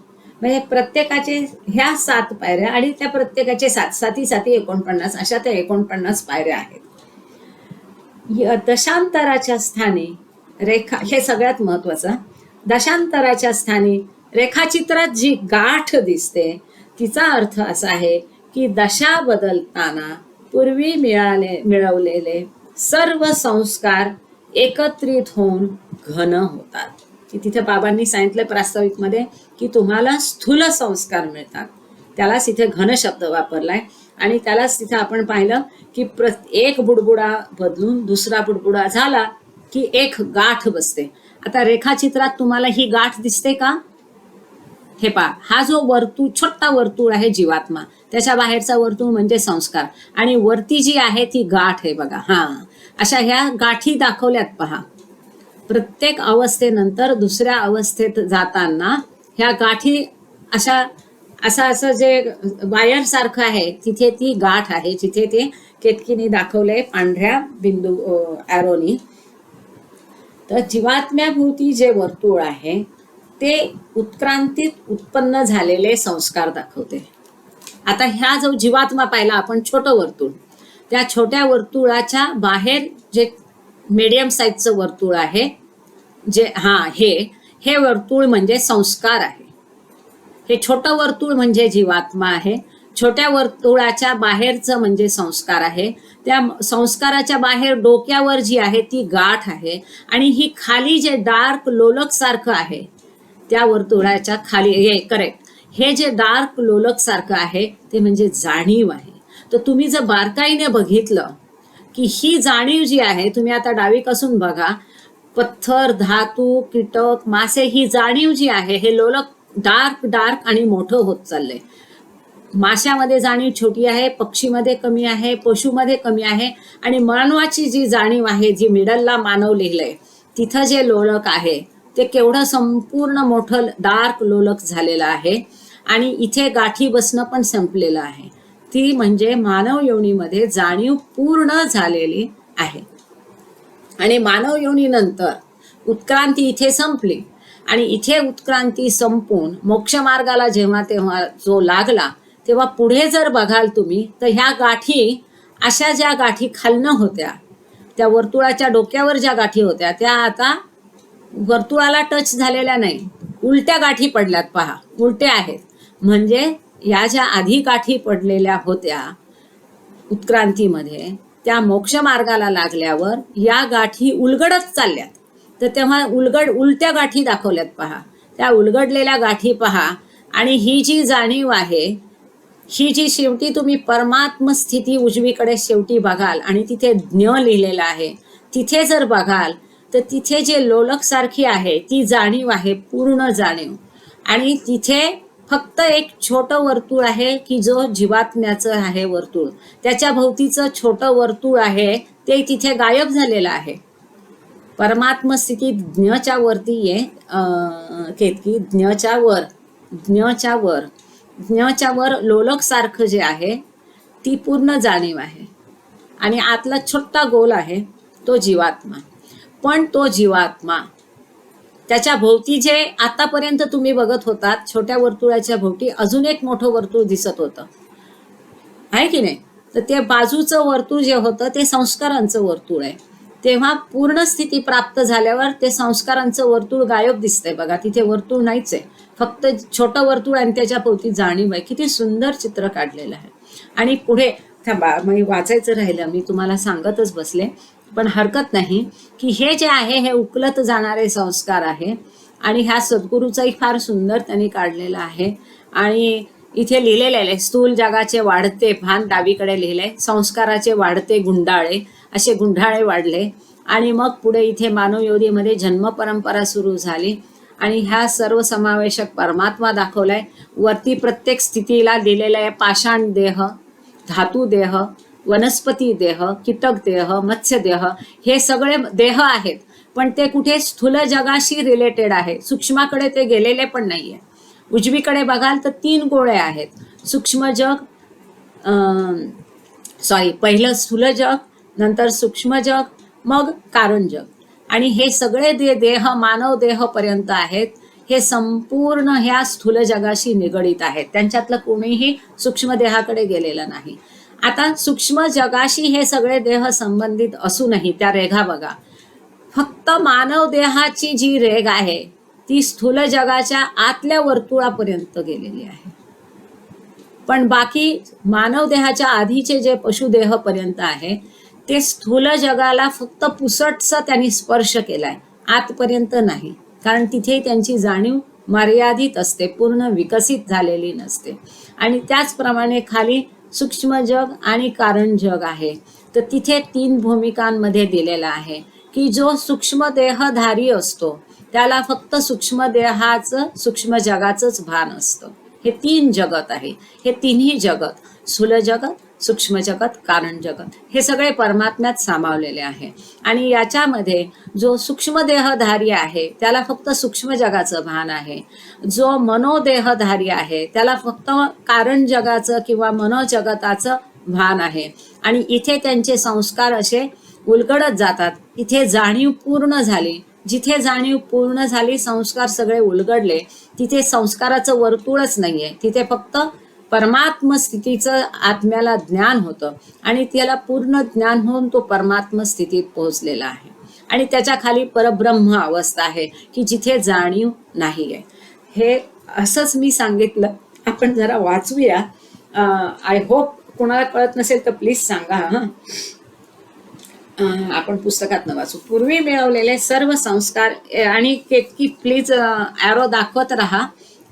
म्हणजे प्रत्येकाचे ह्या 7 पायऱ्या, आणि त्या प्रत्येकाचे 7 7 7 49, अशा त्या 49 पायऱ्या आहेत. दशांतराच्या स्थानी रेखा, हे सगळ्यात महत्वाचं, दशांतराच्या स्थानी रेखाचित्रात जी गाठ दिसते तिचा अर्थ असा आहे की दशा बदलताना पूर्वी मिळवलेले सर्व संस्कार एकत्रित होऊन घन होतात. की तिथे बाबांनी सांगितलं प्रास्ताविक मध्ये की तुम्हाला स्थूल संस्कार मिळतात, त्यालाच इथे घन शब्द वापरलाय. आणि त्यालाच तिथे आपण पाहिलं की एक बुडबुडा बदलून दुसरा बुडबुडा झाला की एक गाठ बसते. आता रेखाचित्रात तुम्हाला ही गाठ दिसते का? हे पहा, हा जो वर्तुळ, छोटा वर्तुळ आहे जीवात्मा, त्याच्या बाहेरचा वर्तुळ म्हणजे संस्कार, आणि वरती जी आहे ती गाठ आहे बघा. हा, अशा ह्या गाठी दाखवल्यात पहा. प्रत्येक अवस्थेनंतर दुसऱ्या अवस्थेत जाताना ह्या गाठी अशा असं जे वायर सारखं आहे तिथे ती गाठ आहे, जिथे ते केतकीने दाखवलंय पांढऱ्या बिंदू ॲरोनी. तर जीवात्म्याभोवती जे वर्तुळ आहे ते उत्क्रांतीत उत्पन्न झालेले संस्कार दाखवते. आता ह्या जो जीवात्मा पाहिला आपण छोटं वर्तुळ, त्या छोट्या वर्तुळाच्या बाहेर जे मीडियम साईजचं वर्तुळ आहे, जे हे वर्तुळ म्हणजे संस्कार आहे. हे छोटं वर्तुळ म्हणजे जीवात्मा आहे, छोट्या वर्तुळाच्या बाहेरचं म्हणजे संस्कार आहे. त्या संस्काराच्या बाहेर डोक्यावर जी आहे ती गाठ आहे, आणि ही खाली जे डार्क लोलक सारखं आहे त्या वर्तुळाच्या खाली हे जे डार्क लोलक सारखं आहे ते म्हणजे जाणीव आहे. तर तुम्ही जर बारकाईने बघितलं की ही जाणीव जी आहे, तुम्ही आता डावीपासून बघा, पत्थर, धातू, कीटक, मासे, ही जाणीव जी आहे हे लोलक डार्क आणि मोठं होत चाललंय. माशामध्ये जाणीव छोटी आहे, पक्षीमध्ये कमी आहे, पशुमध्ये कमी आहे, आणि मानवाची जी जाणीव आहे, जी मिडलला मानव लिहिलंय, तिथं जे लोलक आहे ते केवढं संपूर्ण मोठं डार्क लोलक झालेलं आहे. आणि इथे गाठी बसणं पण संपलेलं आहे. ती म्हणजे मानव योनीमध्ये जाणीव पूर्ण झालेली आहे. आणि मानव योनीनंतर उत्क्रांती इथे संपली, आणि इथे उत्क्रांती संपून मोक्ष मार्गाला तेव्हा जो लागला, तेव्हा पुढे जर बघाल तुम्ही तर ह्या गाठी अशा ज्या गाठी खालनं होत्या, त्या वर्तुळाच्या डोक्यावर ज्या गाठी होत्या त्या आता वर्तुळाला टच झालेल्या नाही, उलट्या गाठी पडल्यात. पहा, उलट्या आहेत. म्हणजे या ज्या आधी गाठी पडलेल्या होत्या उत्क्रांतीमध्ये, त्या मोक्ष मार्गाला लागल्यावर या गाठी उलगडत चालल्यात. तर तेव्हा उलट्या गाठी दाखवल्यात पहा. त्या उलगडलेल्या गाठी पहा. आणि ही जी जाणीव आहे, ही जी शेवटी तुम्ही परमात्म स्थिती उजवीकडे शेवटी बघाल, आणि तिथे ज्ञ लिहिलेलं आहे, तिथे जर बघाल तर तिथे जे लोलक सारखी आहे ती जाणीव आहे, पूर्ण जाणीव. आणि तिथे फक्त एक छोटं वर्तुळ आहे की जो जीवात्म्याचं आहे वर्तुळ, त्याच्या भोवतीचं छोटं वर्तुळ आहे ते तिथे गायब झालेलं आहे. परमात्म स्थितीत ज्ञच्या वरती ये केतकी, ज्ञच्या वर लोलक सारखं जे आहे ती पूर्ण जाणीव आहे. आणि आतला छोटा गोल आहे तो जीवात्मा. पण तो जीवात्मा, त्याच्या भोवती जे आतापर्यंत तुम्ही बघत होतात, छोट्या वर्तुळाच्या भोवती अजून एक मोठं वर्तुळ दिसत होतं, आहे की नाही? तर ते बाजूचं वर्तुळ जे होतं ते संस्कारांचं वर्तुळ आहे. तेव्हा पूर्ण स्थिती प्राप्त झाल्यावर ते संस्कारांचं वर्तुळ गायब दिसतंय बघा. तिथे वर्तुळ नाहीच आहे, फक्त छोटं वर्तुळ आणि त्याच्या भोवती जाणीव आहे. किती सुंदर चित्र काढलेलं आहे. आणि पुढे थांबा, मी वाचायचं राहिलं, मी तुम्हाला सांगतच बसले, पण हरकत नाही. की हे जे आहे हे उकलत जाणारे संस्कार आहे. आणि ह्या सद्गुरूचाही फार सुंदर त्यांनी काढलेला आहे. आणि इथे लिहिलेलं आहे, स्थूल जगाचे वाढते भान डावीकडे लिहिलंय, संस्काराचे वाढते गुंडाळे, असे गुंडाळे वाढले. आणि मग पुढे इथे मानव योनीमध्ये जन्म परंपरा सुरू झाली, आणि ह्या सर्व समावेशक परमात्मा दाखवलाय. वरती प्रत्येक स्थितीला दिलेलं आहे पाषाण देह, धातू देह, वनस्पती देह, कीटक देह, मत्स्य देह, हे सगळे देह आहेत. पण ते कुठे स्थूल जगाशी रिलेटेड आहे, सूक्ष्माकडे ते गेलेले पण नाहीये. उजवीकडे बघाल तर 3 गोळे आहेत, सूक्ष्म जग, पहिलं स्थूल जग, नंतर सूक्ष्म जग, मग कारण जग. आणि हे सगळे देह मानव देह पर्यंत आहेत, हे संपूर्ण ह्या स्थूल जगाशी निगडीत आहेत. त्यांच्यातलं कोणीही सूक्ष्म देहाकडे गेलेलं नाही. आता सूक्ष्म जगाशी हे सगळे देह संबंधित असूनही त्या रेघा बघा, फक्त मानव देहाची जी रेघ आहे ती स्थूल जगाच्या आतल्या वर्तुळापर्यंत गेलेली आहे. पण बाकी मानव देहाच्या आधीचे जे पशुदेह पर्यंत आहे ते स्थूल जगाला फक्त पुसटसा त्यांनी स्पर्श केलाय, आतपर्यंत नाही. कारण तिथे त्यांची जाणीव मर्यादित असते, पूर्ण विकसित झालेली नसते. आणि त्याचप्रमाणे खाली सूक्ष्म जग आणि कारण जग आहे. तर तिथे 3 भूमिकांमध्ये दिलेला आहे की जो सूक्ष्म देहधारी असतो त्याला फक्त सूक्ष्म देहाचं, सूक्ष्म जगाचंच भान असतं. हे 3 जगत आहे. हे तिन्ही जगत, स्थूल जगत, सूक्ष्म जगत, कारण जगत, हे सगळे परमात्म्यात सामावलेले आहे. आणि याच्यामध्ये जो सूक्ष्म देहधारी आहे त्याला फक्त सूक्ष्म जगाचं भान आहे. जो मनोदेहधारी आहे त्याला फक्त कारण जगाचं किंवा मनोजगताचं भान आहे. आणि इथे त्यांचे संस्कार असे उलगडत जातात. इथे जाणीव पूर्ण झाली. जिथे जाणीव पूर्ण झाली, संस्कार सगळे उलगडले, तिथे संस्काराचं वर्तुळच नाहीये. तिथे फक्त परमात्म स्थितीचं आत्म्याला ज्ञान होतं आणि त्याला पूर्ण ज्ञान होऊन तो परमात्म स्थितीत पोहोचलेला आहे. आणि त्याच्या खाली परब्रह्म अवस्था आहे की जिथे जाणीव नाही आहे. हे असंच मी सांगितलं. आपण जरा वाचूया. आय होप कोणाला कळत नसेल तर प्लीज सांगा. आपण पुस्तकात न वाचू. पूर्वी मिळवलेले सर्व संस्कार, आणि केतकी प्लीज ॲरो दाखवत राहा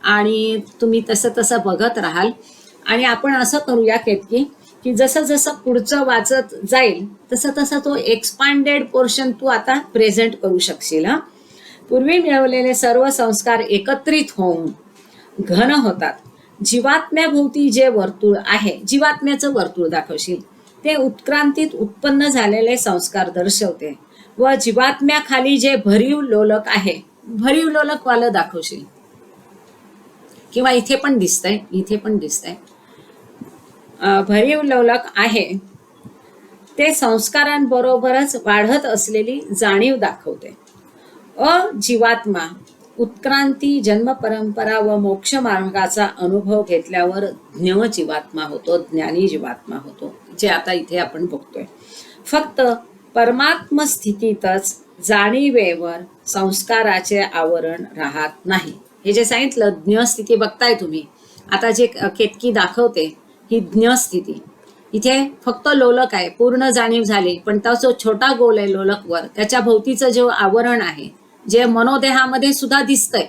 आणि तुम्ही तसं तसं बघत राहाल. आणि आपण असं करूया केतकी की जसं जसं पुढचं वाचत जाईल तसं तसं तो एक्सपांडेड पोर्शन तू आता प्रेझेंट करू शकशील. पूर्वी मिळवलेले सर्व संस्कार एकत्रित होऊन घन होतात. जीवात्म्याभोवती जे वर्तुळ आहे, जीवात्म्याचं वर्तुळ दाखवशील, ते उत्क्रांतीत उत्पन्न झालेले संस्कार दर्शवते. व जीवात्म्याखाली जे भरीव लोलक आहे, भरीव लोलक वालं दाखवशील, किंवा इथे पण दिसतंय, इथे पण दिसतंय, भरीव लोलक आहे, ते संस्कारांबरोबरच वाढत असलेली जाणीव दाखवते. जीवात्मा उत्क्रांती, जन्म परंपरा व मोक्ष मार्गाचा अनुभव घेतल्यावर ज्ञ जीवात्मा होतो, ज्ञानी जीवात्मा होतो, जे आता इथे आपण बघतोय. फक्त परमात्म स्थितीतच जाणीवेवर संस्काराचे आवरण राहत नाही. हे जे सांगितलं ज्ञ स्थिती बघताय तुम्ही, आता जे केतकी दाखवते ही ज्ञ स्थिती. इथे फक्त लोलक आहे, पूर्ण जाणीव झाली, पण तो जो छोटा गोल आहे लोलकवर, त्याच्या भोवतीचं जे आवरण आहे, जे मनोदेहामध्ये सुद्धा दिसतंय,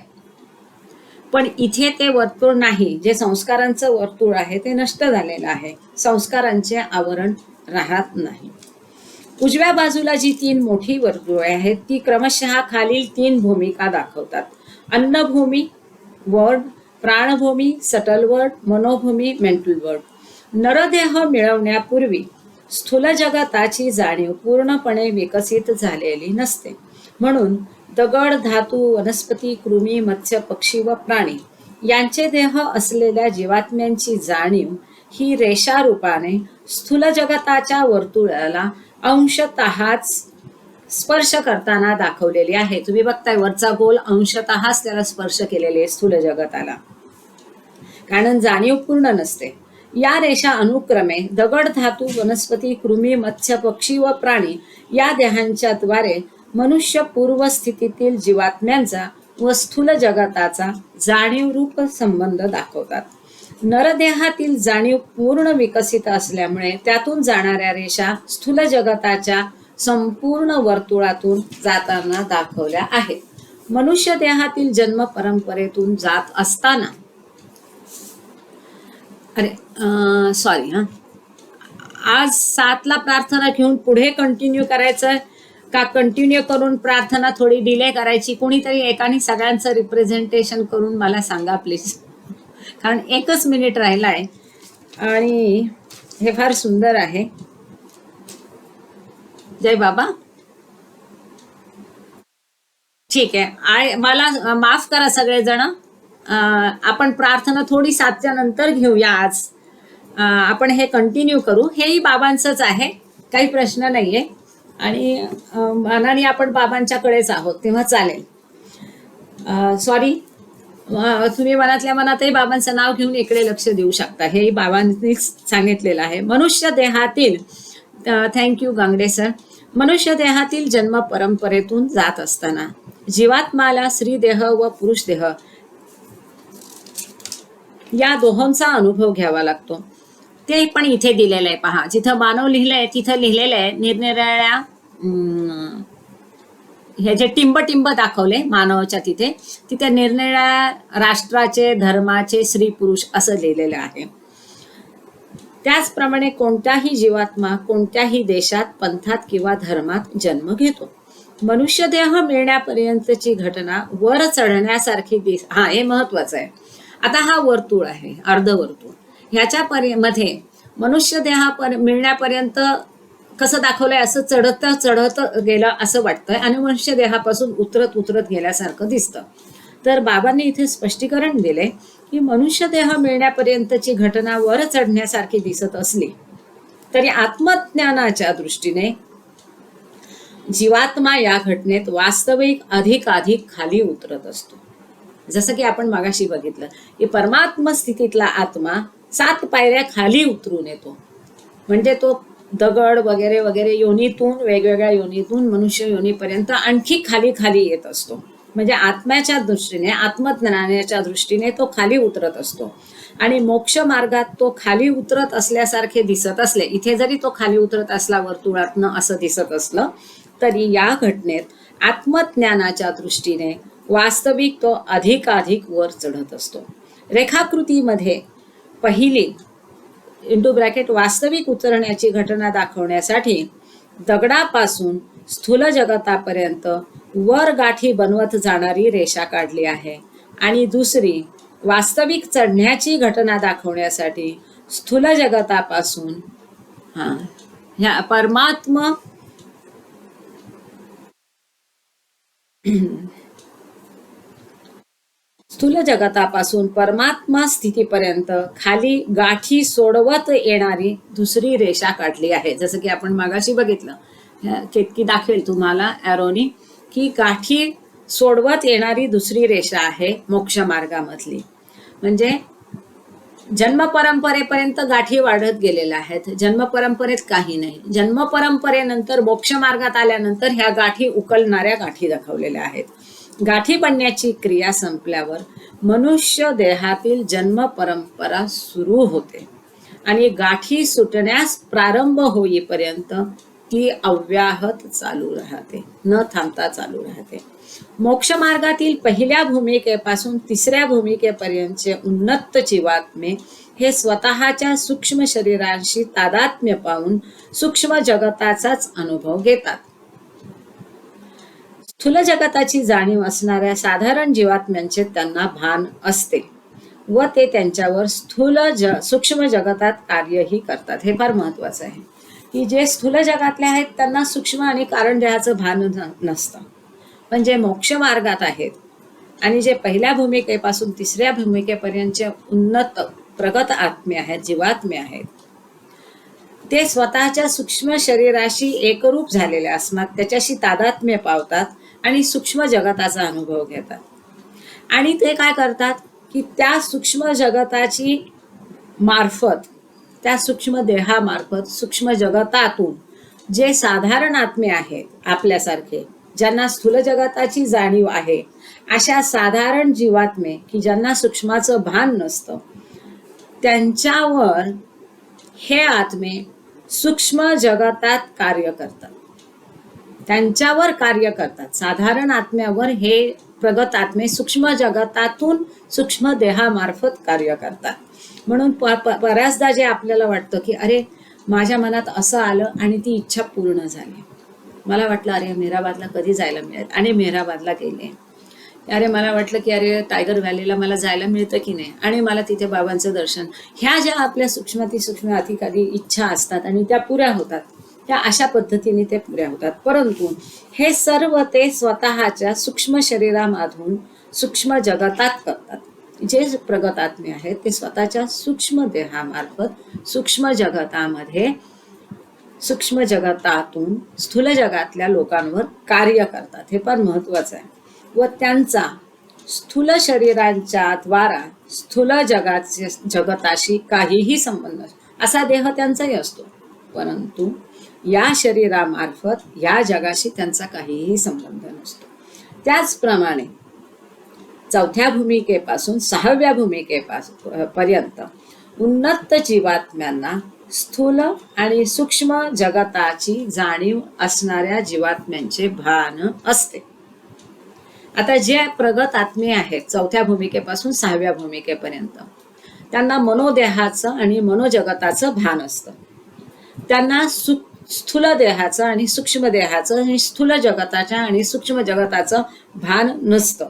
पण इथे ते वर्तुळ नाही. जे संस्कारांचं वर्तुळ आहे ते नष्ट झालेलं आहे. संस्कारांचे आवरण राहत नाही. उजव्या बाजूला जी 3 मोठी वर्तुळे आहेत ती क्रमशः खालील 3 भूमिका दाखवतात. अन्नभूमी वर्ड, प्राणभूमी सटल वर्ड, मनोभूमी मेंटल वर्ड. नरदेह मिळवण्यापूर्वी स्थूल जगताची जाणीव पूर्णपणे विकसित झालेली नसते. म्हणून दगड, धातू, वनस्पती, कृमी, मत्स्य, पक्षी व प्राणी यांचे देह असलेल्या जीवात्म्यांची जाणीव ही रेषा रूपाने स्थूल जगताच्या वर्तुळाला अंशतःच स्पर्श करताना दाखवलेली आहे. तुम्ही बघताय वरचा गोल अंशतःच त्याला स्पर्श केलेले आहे स्थूल जगताला, कारण जाणीव पूर्ण नसते. या रेषा अनुक्रमे दगड, धातू, वनस्पती, कृमी, मत्स्य, पक्षी व प्राणी या देहांच्या द्वारे मनुष्य पूर्व स्थितीतील जीवात्म्यांचा व स्थूल जगताचा जाणीवरूप संबंध दाखवतात. नरदेहातील जाणीव पूर्ण विकसित असल्यामुळे त्यातून जाणाऱ्या रेषा स्थूल जगताच्या संपूर्ण वर्तुळातून जाताना दाखवल्या आहेत. मनुष्य देहातील जन्म परंपरेतून जात असताना, सॉरी आज 7ला प्रार्थना घेऊन पुढे कंटिन्यू करायचं का कंटिन्यू करून प्रार्थना थोडी डिले करायची? कोणीतरी एकाने सगळ्यांचं रिप्रेझेंटेशन करून मला सांगा प्लीज, कारण 1च मिनिट राहिला आहे आणि हे फार सुंदर आहे. जय बाबा. ठीक आहे, मला माफ करा सगळेजण. आपण प्रार्थना थोडी 7च्या नंतर घेऊया. आज आपण हे कंटिन्यू करू. हेही बाबांचंच आहे, काही प्रश्न नाहीये, आणि मनाने आपण बाबांच्याकडेच आहोत तेव्हा चालेल. सॉरी, तुम्ही मनातल्या मनातही बाबांचं नाव घेऊन इकडे लक्ष देऊ शकता. हेही बाबांनी सांगितलेलं आहे. मनुष्य देहातील, थँक्यू गांगडे सर, मनुष्य देहातील जन्म परंपरेतून जात असताना जीवात्माला स्त्रीदेह व पुरुष देह या दोहोंचा अनुभव घ्यावा लागतो. ते पण इथे दिलेलं आहे पहा. जिथं मानव लिहिलंय तिथं लिहिलेलं आहे निरनिराळ्या हे जे टिंब टिंब दाखवले मानवाच्या तिथे, तिथे निरनिराळ्या राष्ट्राचे, धर्माचे स्त्री पुरुष असं लिहिलेलं आहे. त्याचप्रमाणे कोणताही जीवात्मा कोणत्याही देशात, पंथात किंवा धर्मात जन्म घेतो. मनुष्य देह मिळण्यापर्यंतची घटना वर चढण्यासारखी हा हे महत्वाचं आहे. आता हा वर्तुळ आहे, अर्धवर्तुळ. ह्याच्या मध्ये मनुष्य देहा मिळण्यापर्यंत कसं दाखवलंय, असं चढत चढत गेलं असं वाटतंय आणि मनुष्य देहापासून उतरत उतरत गेल्यासारखं दिसतं. तर बाबांनी इथे स्पष्टीकरण दिले की मनुष्य देह मिळण्यापर्यंतची घटना वर चढण्यासारखी दिसत असली तरी आत्मज्ञानाच्या दृष्टीने जीवात्मा या घटनेत वास्तविक अधिकाधिक खाली उतरत असतो. जसं की आपण मागाशी बघितलं की परमात्म स्थितीतला आत्मा 7 पायऱ्या खाली उतरून येतो. म्हणजे तो दगड वगैरे वगैरे योनीतून, वेगवेगळ्या योनीतून मनुष्य योनीपर्यंत आणखी खाली खाली येत असतो. म्हणजे आत्म्याच्या दृष्टीने, आत्मज्ञानाच्या दृष्टीने तो खाली उतरत असतो. आणि मोक्ष मार्गात तो खाली उतरत असल्यासारखे दिसत असले, इथे जरी तो खाली उतरत असला वर्तुळातनं असं दिसत असलं तरी या घटनेत आत्मज्ञानाच्या दृष्टीने वास्तविक तो अधिकाधिक वर चढत असतो. रेखाकृतीमध्ये पहिली () वास्तविक उतरण्याची घटना दाखवण्यासाठी दगडापासून स्थूल जगतापर्यंत वर गाठी बनवत जाणारी रेषा काढली आहे. आणि दुसरी वास्तविक चढण्याची घटना दाखवण्यासाठी स्थूल जगतापासून ह्या परमात्मा स्थूल जगतापासून परमात्मा स्थितीपर्यंत खाली गाठी सोडवत येणारी दुसरी रेषा काढली आहे. जसं की आपण मागाशी बघितलं, केतकी दाखवेल तुम्हाला ॲरोनी, की गाठी सोडवत येणारी दुसरी रेषा आहे मोक्ष मार्गामधली. म्हणजे जन्म परंपरेपर्यंत गाठी वाढत गेलेल्या आहेत. जन्म परंपरेत काही नाही. जन्म परंपरेनंतर मोक्ष मार्गात आल्यानंतर ह्या गाठी उकलणाऱ्या गाठी दाखवलेल्या आहेत. गाठी बनण्याची क्रिया संपल्यावर मनुष्य देहातील जन्म परंपरा सुरू होते आणि गाठी सुटण्यास प्रारंभ होईपर्यंत ती अव्याहत चालू राहते, न थांबता चालू राहते. मोक्ष मार्गातील पहिल्या भूमिकेपासून तिसऱ्या भूमिकेपर्यंतचे उन्नत जीवात्मे हे स्वतःच्या सूक्ष्म शरीरांशी तादात्म्य पाहून सूक्ष्म जगताचाच अनुभव घेतात. स्थूल जगताची जाणीव असणाऱ्या साधारण जीवात्म्यांचे त्यांना भान असते व ते त्यांच्यावर सूक्ष्म जगतात कार्यही करतात. हे फार महत्वाचं आहे की जे स्थूल जगातले आहेत त्यांना सूक्ष्म आणि कारण देहाचं भान नसतं. पण जे मोक्ष मार्गात आहेत आणि जे पहिल्या भूमिकेपासून तिसऱ्या भूमिकेपर्यंतचे उन्नत प्रगत आत्मे आहेत, जीवात्मे आहेत, ते स्वतःच्या सूक्ष्म शरीराशी एकरूप झालेले असतात, त्याच्याशी तादात्म्य पावतात आणि सूक्ष्म जगताचा अनुभव घेतात. आणि ते काय करतात की त्या सूक्ष्म जगताची मार्फत, त्या सूक्ष्म देहामार्फत, सूक्ष्म जगतातून जे साधारण आत्मे आहेत आपल्यासारखे, ज्यांना स्थूल जगताची जाणीव आहे, अशा साधारण जीवात्मे की ज्यांना सूक्ष्माचं भान नसतं, त्यांच्यावर हे आत्मे सूक्ष्म जगतात कार्य करतात. त्यांच्यावर कार्य करतात. साधारण आत्म्यावर हे प्रगत आत्मे सूक्ष्म जगतातून सूक्ष्म देहामार्फत कार्य करतात. म्हणून बऱ्याचदा जे आपल्याला वाटतं की अरे माझ्या मनात असं आलं आणि ती इच्छा पूर्ण झाली, मला वाटलं अरे मेहराबादला कधी जायला मिळेल आणि मेहराबादला गेले. अरे मला वाटलं की अरे टायगर व्हॅलीला मला जायला मिळतं की नाही आणि मला तिथे बाबांचं दर्शन. ह्या ज्या आपल्या सूक्ष्म अधिकारी इच्छा असतात आणि त्या पुऱ्या होतात, त्या अशा पद्धतीने ते पुऱ्या होतात. परंतु हे सर्व ते स्वतःच्या सूक्ष्म शरीरामधून सूक्ष्म जगतात करतात. जे प्रगत आत्मे आहेत ते स्वतःच्या सूक्ष्म देहामार्फत सूक्ष्म जगतामध्ये, सूक्ष्म जगतातून स्थूल जगातल्या लोकांवर कार्य करतात. हे फार महत्वाचं आहे. व त्यांचा स्थूल शरीरांच्या द्वारा स्थूल जगताशी काहीही संबंध, असा देह त्यांचाही असतो, परंतु या शरीरामार्फत या जगाशी त्यांचा काहीही संबंध नसतो. त्याचप्रमाणे 4थ्या भूमिकेपासून 6व्या भूमिकेपर्यंत उन्नत जीवात्म्यांना स्थूल आणि सूक्ष्म जगताची जाणीव असणाऱ्या जीवात्म्यांचे भान असते. आता जे प्रगत आत्मे आहेत 4थ्या भूमिकेपासून 6व्या भूमिकेपर्यंत, त्यांना मनोदेहाचं आणि मनोजगताचं भान असतं. त्यांना स्थूल देहाचं आणि सूक्ष्म देहाचं आणि स्थूल जगताच्या आणि सूक्ष्म जगताचं भान नसतं,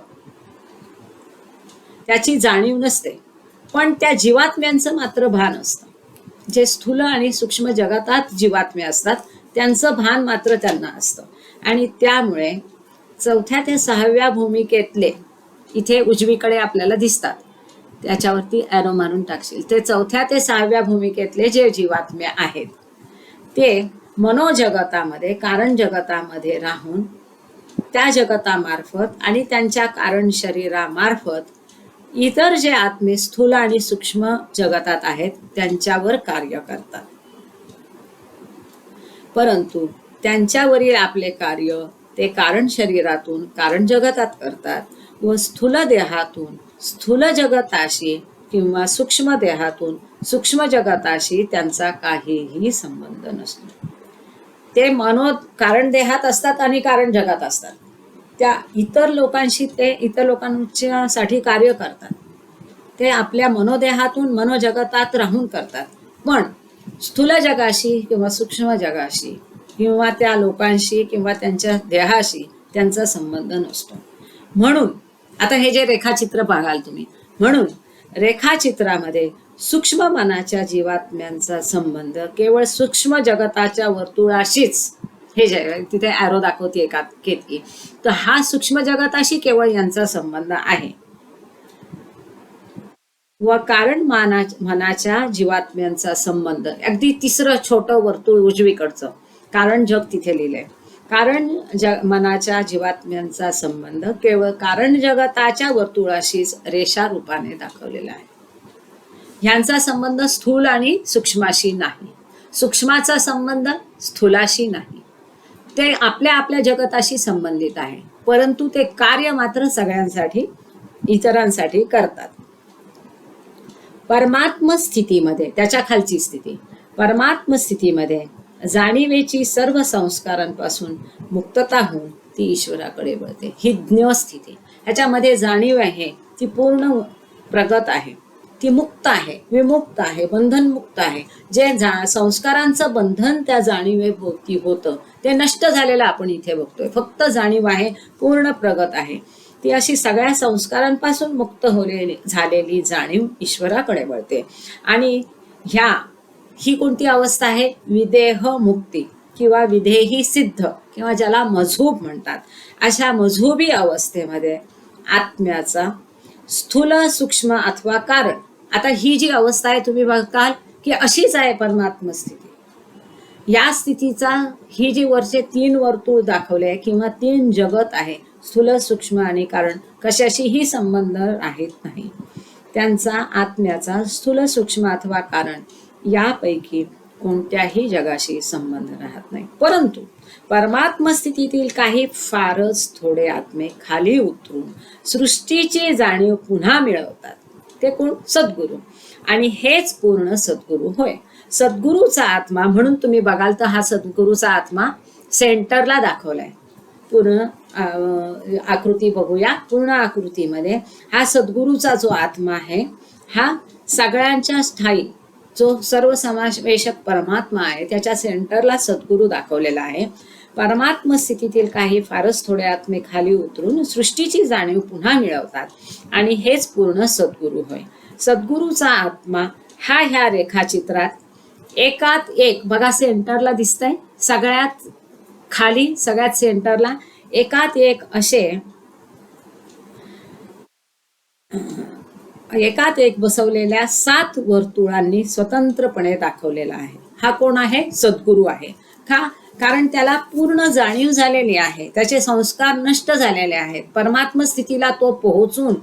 त्याची जाणीव नसते. पण त्या जीवात्म्यांचं मात्र भान असतं. जे स्थूल आणि सूक्ष्म जगतात जीवात्मे असतात त्यांचं भान मात्र त्यांना असतं. आणि त्यामुळे 4थ्या ते 6व्या भूमिकेतले इथे उजवीकडे आपल्याला दिसतात, त्याच्यावरती ॲरो मारून टाकशील, ते 4थ्या ते 6व्या भूमिकेतले जे जीवात्मे आहेत ते मनोजगतामध्ये, कारण जगतामध्ये राहून त्या जगतामार्फत आणि त्यांच्या कारण शरीरामार्फत इतर जे आत्मे स्थूल आणि सूक्ष्म जगतात आहेत त्यांच्यावर कार्य करतात. परंतु त्यांच्यावरील आपले कार्य ते कारण शरीरातून कारण जगतात करतात व स्थूल देहातून स्थूल जगताशी किंवा सूक्ष्म देहातून सूक्ष्म जगताशी त्यांचा काहीही संबंध नसतो. ते कारण देहात असतात आणि कारण जगात असतात. त्या इतर लोकांशी ते इतर लोकांसाठी कार्य करतात. ते आपल्या मनोदेहातून मनोजगतात राहून करतात. पण स्थूल जगाशी किंवा सूक्ष्म जगाशी किंवा त्या लोकांशी किंवा त्यांच्या देहाशी त्यांचा संबंध नसतो. म्हणून आता हे जे रेखाचित्र बघाल तुम्ही, म्हणून रेखाचित्रामध्ये सूक्ष्म मनाच्या जीवात्म्यांचा संबंध केवळ सूक्ष्म जगताच्या वर्तुळाशीच, हे जे तिथे ॲरो दाखवते केतकी, तर हा सूक्ष्म जगताशी केवळ यांचा संबंध आहे. व कारण मनाच्या जीवात्म्यांचा संबंध, अगदी तिसरं छोटं वर्तुळ उजवीकडचं कारण जग तिथे लिहिलंय, कारण मनाच्या जीवात्म्यांचा संबंध केवळ कारण जगताच्या वर्तुळाशीच रेषा रूपाने दाखवलेला आहे. ह्यांचा संबंध स्थूल आणि सूक्ष्माशी नाही, सूक्ष्माचा संबंध स्थूलाशी नाही. ते आपल्या आपल्या जगताशी संबंधित आहे, परंतु ते कार्य मात्र सगळ्यांसाठी इतरांसाठी करतात. परमात्म स्थितीमध्ये, त्याच्या खालची स्थिती, परमात्म स्थितीमध्ये जाणीवेची सर्व संस्कारांपासून मुक्तता होऊन ती ईश्वराकडे वळते. ही ज्ञ स्थिती, ह्याच्यामध्ये जाणीव आहे ती पूर्ण प्रगत आहे, ती मुक्त आहे, विमुक्त आहे, बंधनमुक्त आहे. जे संस्कारांचं बंधन त्या जाणीवेभोवती होतं ते नष्ट झालेलं आपण इथे बघतोय. फक्त जाणीव आहे, पूर्ण प्रगत आहे. ती अशी सगळ्या संस्कारांपासून मुक्त झालेली जाणीव ईश्वराकडे वळते. आणि ही कोणती अवस्था आहे? विदेह मुक्ती किंवा विदेही सिद्ध किंवा ज्याला मझूब म्हणतात. अशा मझूबी अवस्थेमध्ये आत्म्याचा स्थूल सूक्ष्म अथवा कारण, आता ही जी अवस्था आहे तुम्ही बघाल की अशीच आहे परमात्म स्थिती. या स्थितीचा ही जी वरचे 3 वर्तुळ दाखवले किंवा 3 जगत आहे, स्थूल सूक्ष्म आणि कारण, कशाशीही संबंध राहत नाही. त्यांचा आत्म्याचा स्थूल सूक्ष्म अथवा कारण यापैकी कोणत्याही जगाशी संबंध राहत नाही. परंतु परमात्म स्थितीतील काही फारच थोडे आत्मे खाली उतरून सृष्टीची जाणीव पुन्हा मिळवतात. ते कोण? सद्गुरू. आणि हेच पूर्ण सद्गुरू होय. सद्गुरूचा आत्मा म्हणून तुम्ही बघाल तर हा सद्गुरूचा आत्मा सेंटरला दाखवलाय. पूर्ण आकृती बघूया. पूर्ण आकृतीमध्ये हा सद्गुरूचा जो आत्मा आहे हा सगळ्यांच्या स्थायी जो सर्वसमावेशक परमात्मा आहे त्याच्या सेंटरला सद्गुरू दाखवलेला आहे. परमात्म स्थितीतील काही फारच थोडे आत्मे खाली उतरून सृष्टीची जाणीव पुन्हा मिळवतात आणि हेच पूर्ण सद्गुरू होय. सद्गुरूचा आत्मा हा ह्या रेखाचित्रात एकात एक बघा सेंटरला दिसतंय, सगळ्यात खाली सगळ्यात सेंटरला एकात एक असे एकात एक बसवलेल्या 7 वर्तुळांनी स्वतंत्रपणे दाखवलेला आहे. हा कोण आहे? सद्गुरू आहे. का? कारण त्याला पूर्ण जाणीव झालेली आहे, त्याचे संस्कार नष्ट झालेले आहेत. परमात्म स्थितीला तो पोहोचून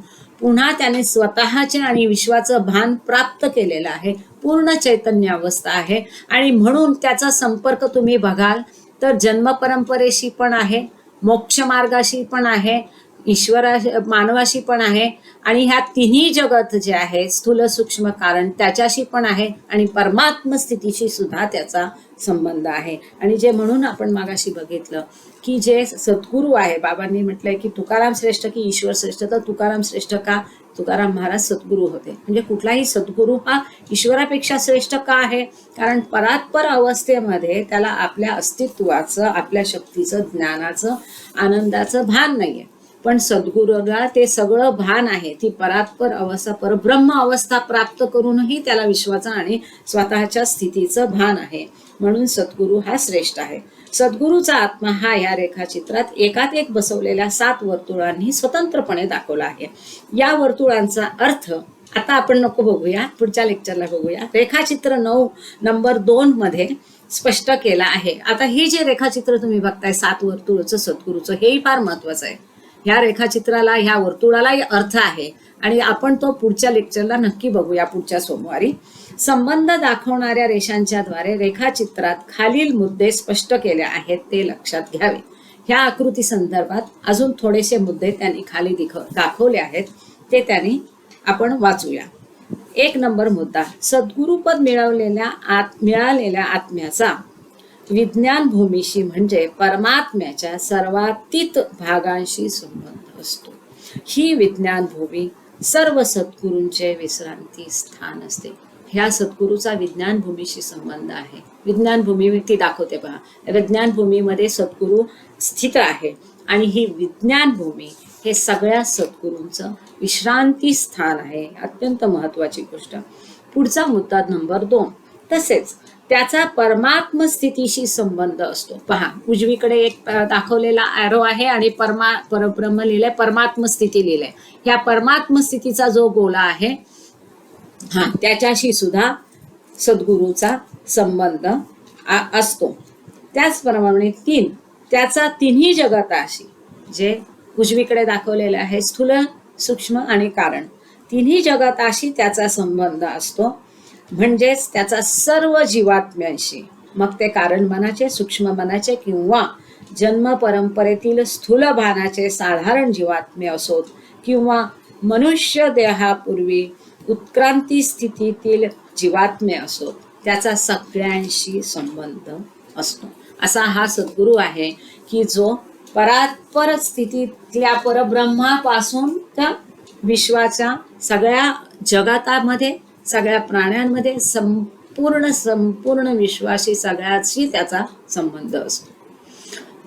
पुन्हा त्याने स्वतःचे आणि विश्वाचं भान प्राप्त केलेलं आहे. पूर्ण चैतन्य अवस्था आहे आणि म्हणून त्याचा संपर्क तुम्ही बघाल तर जन्म परंपरेशी पण आहे, मोक्ष मार्गाशी पण आहे, ईश्वरा मानवाशी पण आहे आणि ह्या तिन्ही जगत जे आहे स्थूल सूक्ष्म कारण त्याच्याशी पण आहे आणि परमात्म स्थितीशी सुद्धा त्याचा संबंध आहे. आणि जे म्हणून आपण मागाशी बघितलं की जे सद्गुरू आहे, बाबांनी म्हटलंय की तुकाराम श्रेष्ठ की ईश्वर श्रेष्ठ, तर तुकाराम श्रेष्ठ का? तुकाराम महाराज सद्गुरू होते. म्हणजे कुठलाही सद्गुरू हा ईश्वरापेक्षा श्रेष्ठ का आहे? कारण परात्पर अवस्थेमध्ये त्याला आपल्या अस्तित्वाचं, आपल्या शक्तीचं, ज्ञानाचं, आनंदाचं भान नाहीये. पण सद्गुरूला ते सगळं भान आहे. ती परात्पर अवस्था, परब्रह्म अवस्था प्राप्त करूनही त्याला विश्वाचं आणि स्वतःच्या स्थितीचं भान आहे. म्हणून सद्गुरू हा श्रेष्ठ आहे. सद्गुरूचा आत्मा हा या रेखाचित्रात एकात एक बसवलेल्या 7 वर्तुळांनी स्वतंत्रपणे दाखवला आहे. या वर्तुळांचा अर्थ आता आपण नको बघूया, पुढच्या लेक्चरला बघूया. रेखाचित्र 9 नंबर 2 मध्ये स्पष्ट केला आहे. आता हे जे रेखाचित्र तुम्ही बघताय 7 वर्तुळचं सद्गुरूचं, हेही फार महत्वाचं आहे. ह्या रेखाचित्राला, ह्या वर्तुळालाही अर्थ आहे आणि आपण तो पुढच्या लेक्चरला नक्की बघूया, पुढच्या सोमवारी. संबंध दाखवणाऱ्या रेषांच्या द्वारे रेखाचित्रात खालील मुद्दे स्पष्ट केले आहेत, ते लक्षात घ्यावे. ह्या आकृती संदर्भात अजून थोडेसे मुद्दे त्यांनी खाली दाखवले आहेत, ते त्यांनी आपण वाचूया. 1 नंबर मुद्दा, सद्गुरुपद मिळालेल्या आत्म्याचा विज्ञान भूमीशी म्हणजे परमात्म्याच्या सर्वातीत भागांशी संबंध असतो. ही विज्ञान भूमी सर्व सद्गुरूंचे विश्रांती स्थान असते. ह्या सद्गुरूचा विज्ञान भूमीशी संबंध आहे. विज्ञान भूमी ती दाखवते पहा. विज्ञान भूमीमध्ये सद्गुरू स्थित आहे आणि ही विज्ञान भूमी हे सगळ्या सद्गुरूंचं विश्रांती स्थान आहे. अत्यंत महत्वाची गोष्ट. पुढचा मुद्दा नंबर 2, तसेच त्याचा परमात्म स्थितीशी संबंध असतो. पहा, उजवीकडे एक दाखवलेला ॲरो आहे आणि परब्रह्म लिहिलंय, परमात्म स्थिती लिहिलंय. ह्या परमात्म स्थितीचा जो गोला आहे त्याच्याशी सुद्धा सद्गुरूचा संबंध असतो. त्याचप्रमाणे 3, त्याचा तिन्ही जगताशी, जे उजवीकडे दाखवलेले आहे स्थूल सूक्ष्म आणि कारण, तिन्ही जगताशी त्याचा संबंध असतो. म्हणजेच त्याचा सर्व जीवात्म्यांशी, मग ते कारण मनाचे, सूक्ष्म मनाचे किंवा जन्म परंपरेतील स्थूल भानाचे साधारण जीवात्मे असोत किंवा मनुष्य देहापूर्वी उत्क्रांती स्थितीतील जीवात्मे असोत, त्याचा सगळ्यांशी संबंध असतो. असा हा सद्गुरू आहे की जो परात्पर स्थितीतल्या परब्रह्मापासून त्या विश्वाच्या सगळ्या जगातामध्ये, सगळ्या प्राण्यांमध्ये संपूर्ण विश्वाशी सगळ्याशी त्याचा संबंध असतो.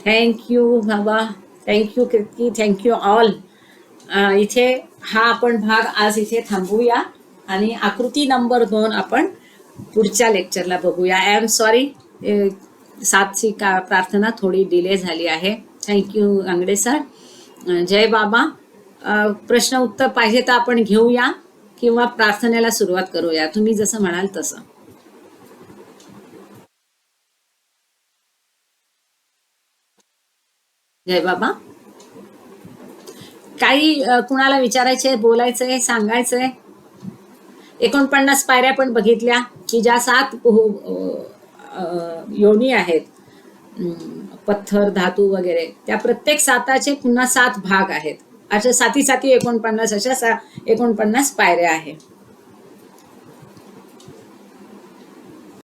थँक्यू बाबा, थँक्यू कीर्ती, थँक्यू ऑल. इथे हा आपण भाग आज इथे थांबूया आणि आकृती नंबर 2 आपण पुढच्या लेक्चरला बघूया. आय एम सॉरी, 7ची प्रार्थना थोडी डिले झाली आहे. Thank you अंगडे sir. जय बाबा. प्रश्न उत्तर पाहिजे तर आपण घेऊया किंवा प्रार्थनेला सुरुवात करूया, तुम्ही जसं म्हणाल तसं. जय बाबा. काही कुणाला विचारायचंय, बोलायचंय, सांगायचंय? 49 पायऱ्या पण बघितल्या की ज्या 7 योनी आहेत, पत्थर, धातू वगैरे, त्या प्रत्येक 7चे पुन्हा 7 भाग आहेत. अशा 7 49 अशा 49 पायऱ्या आहेत.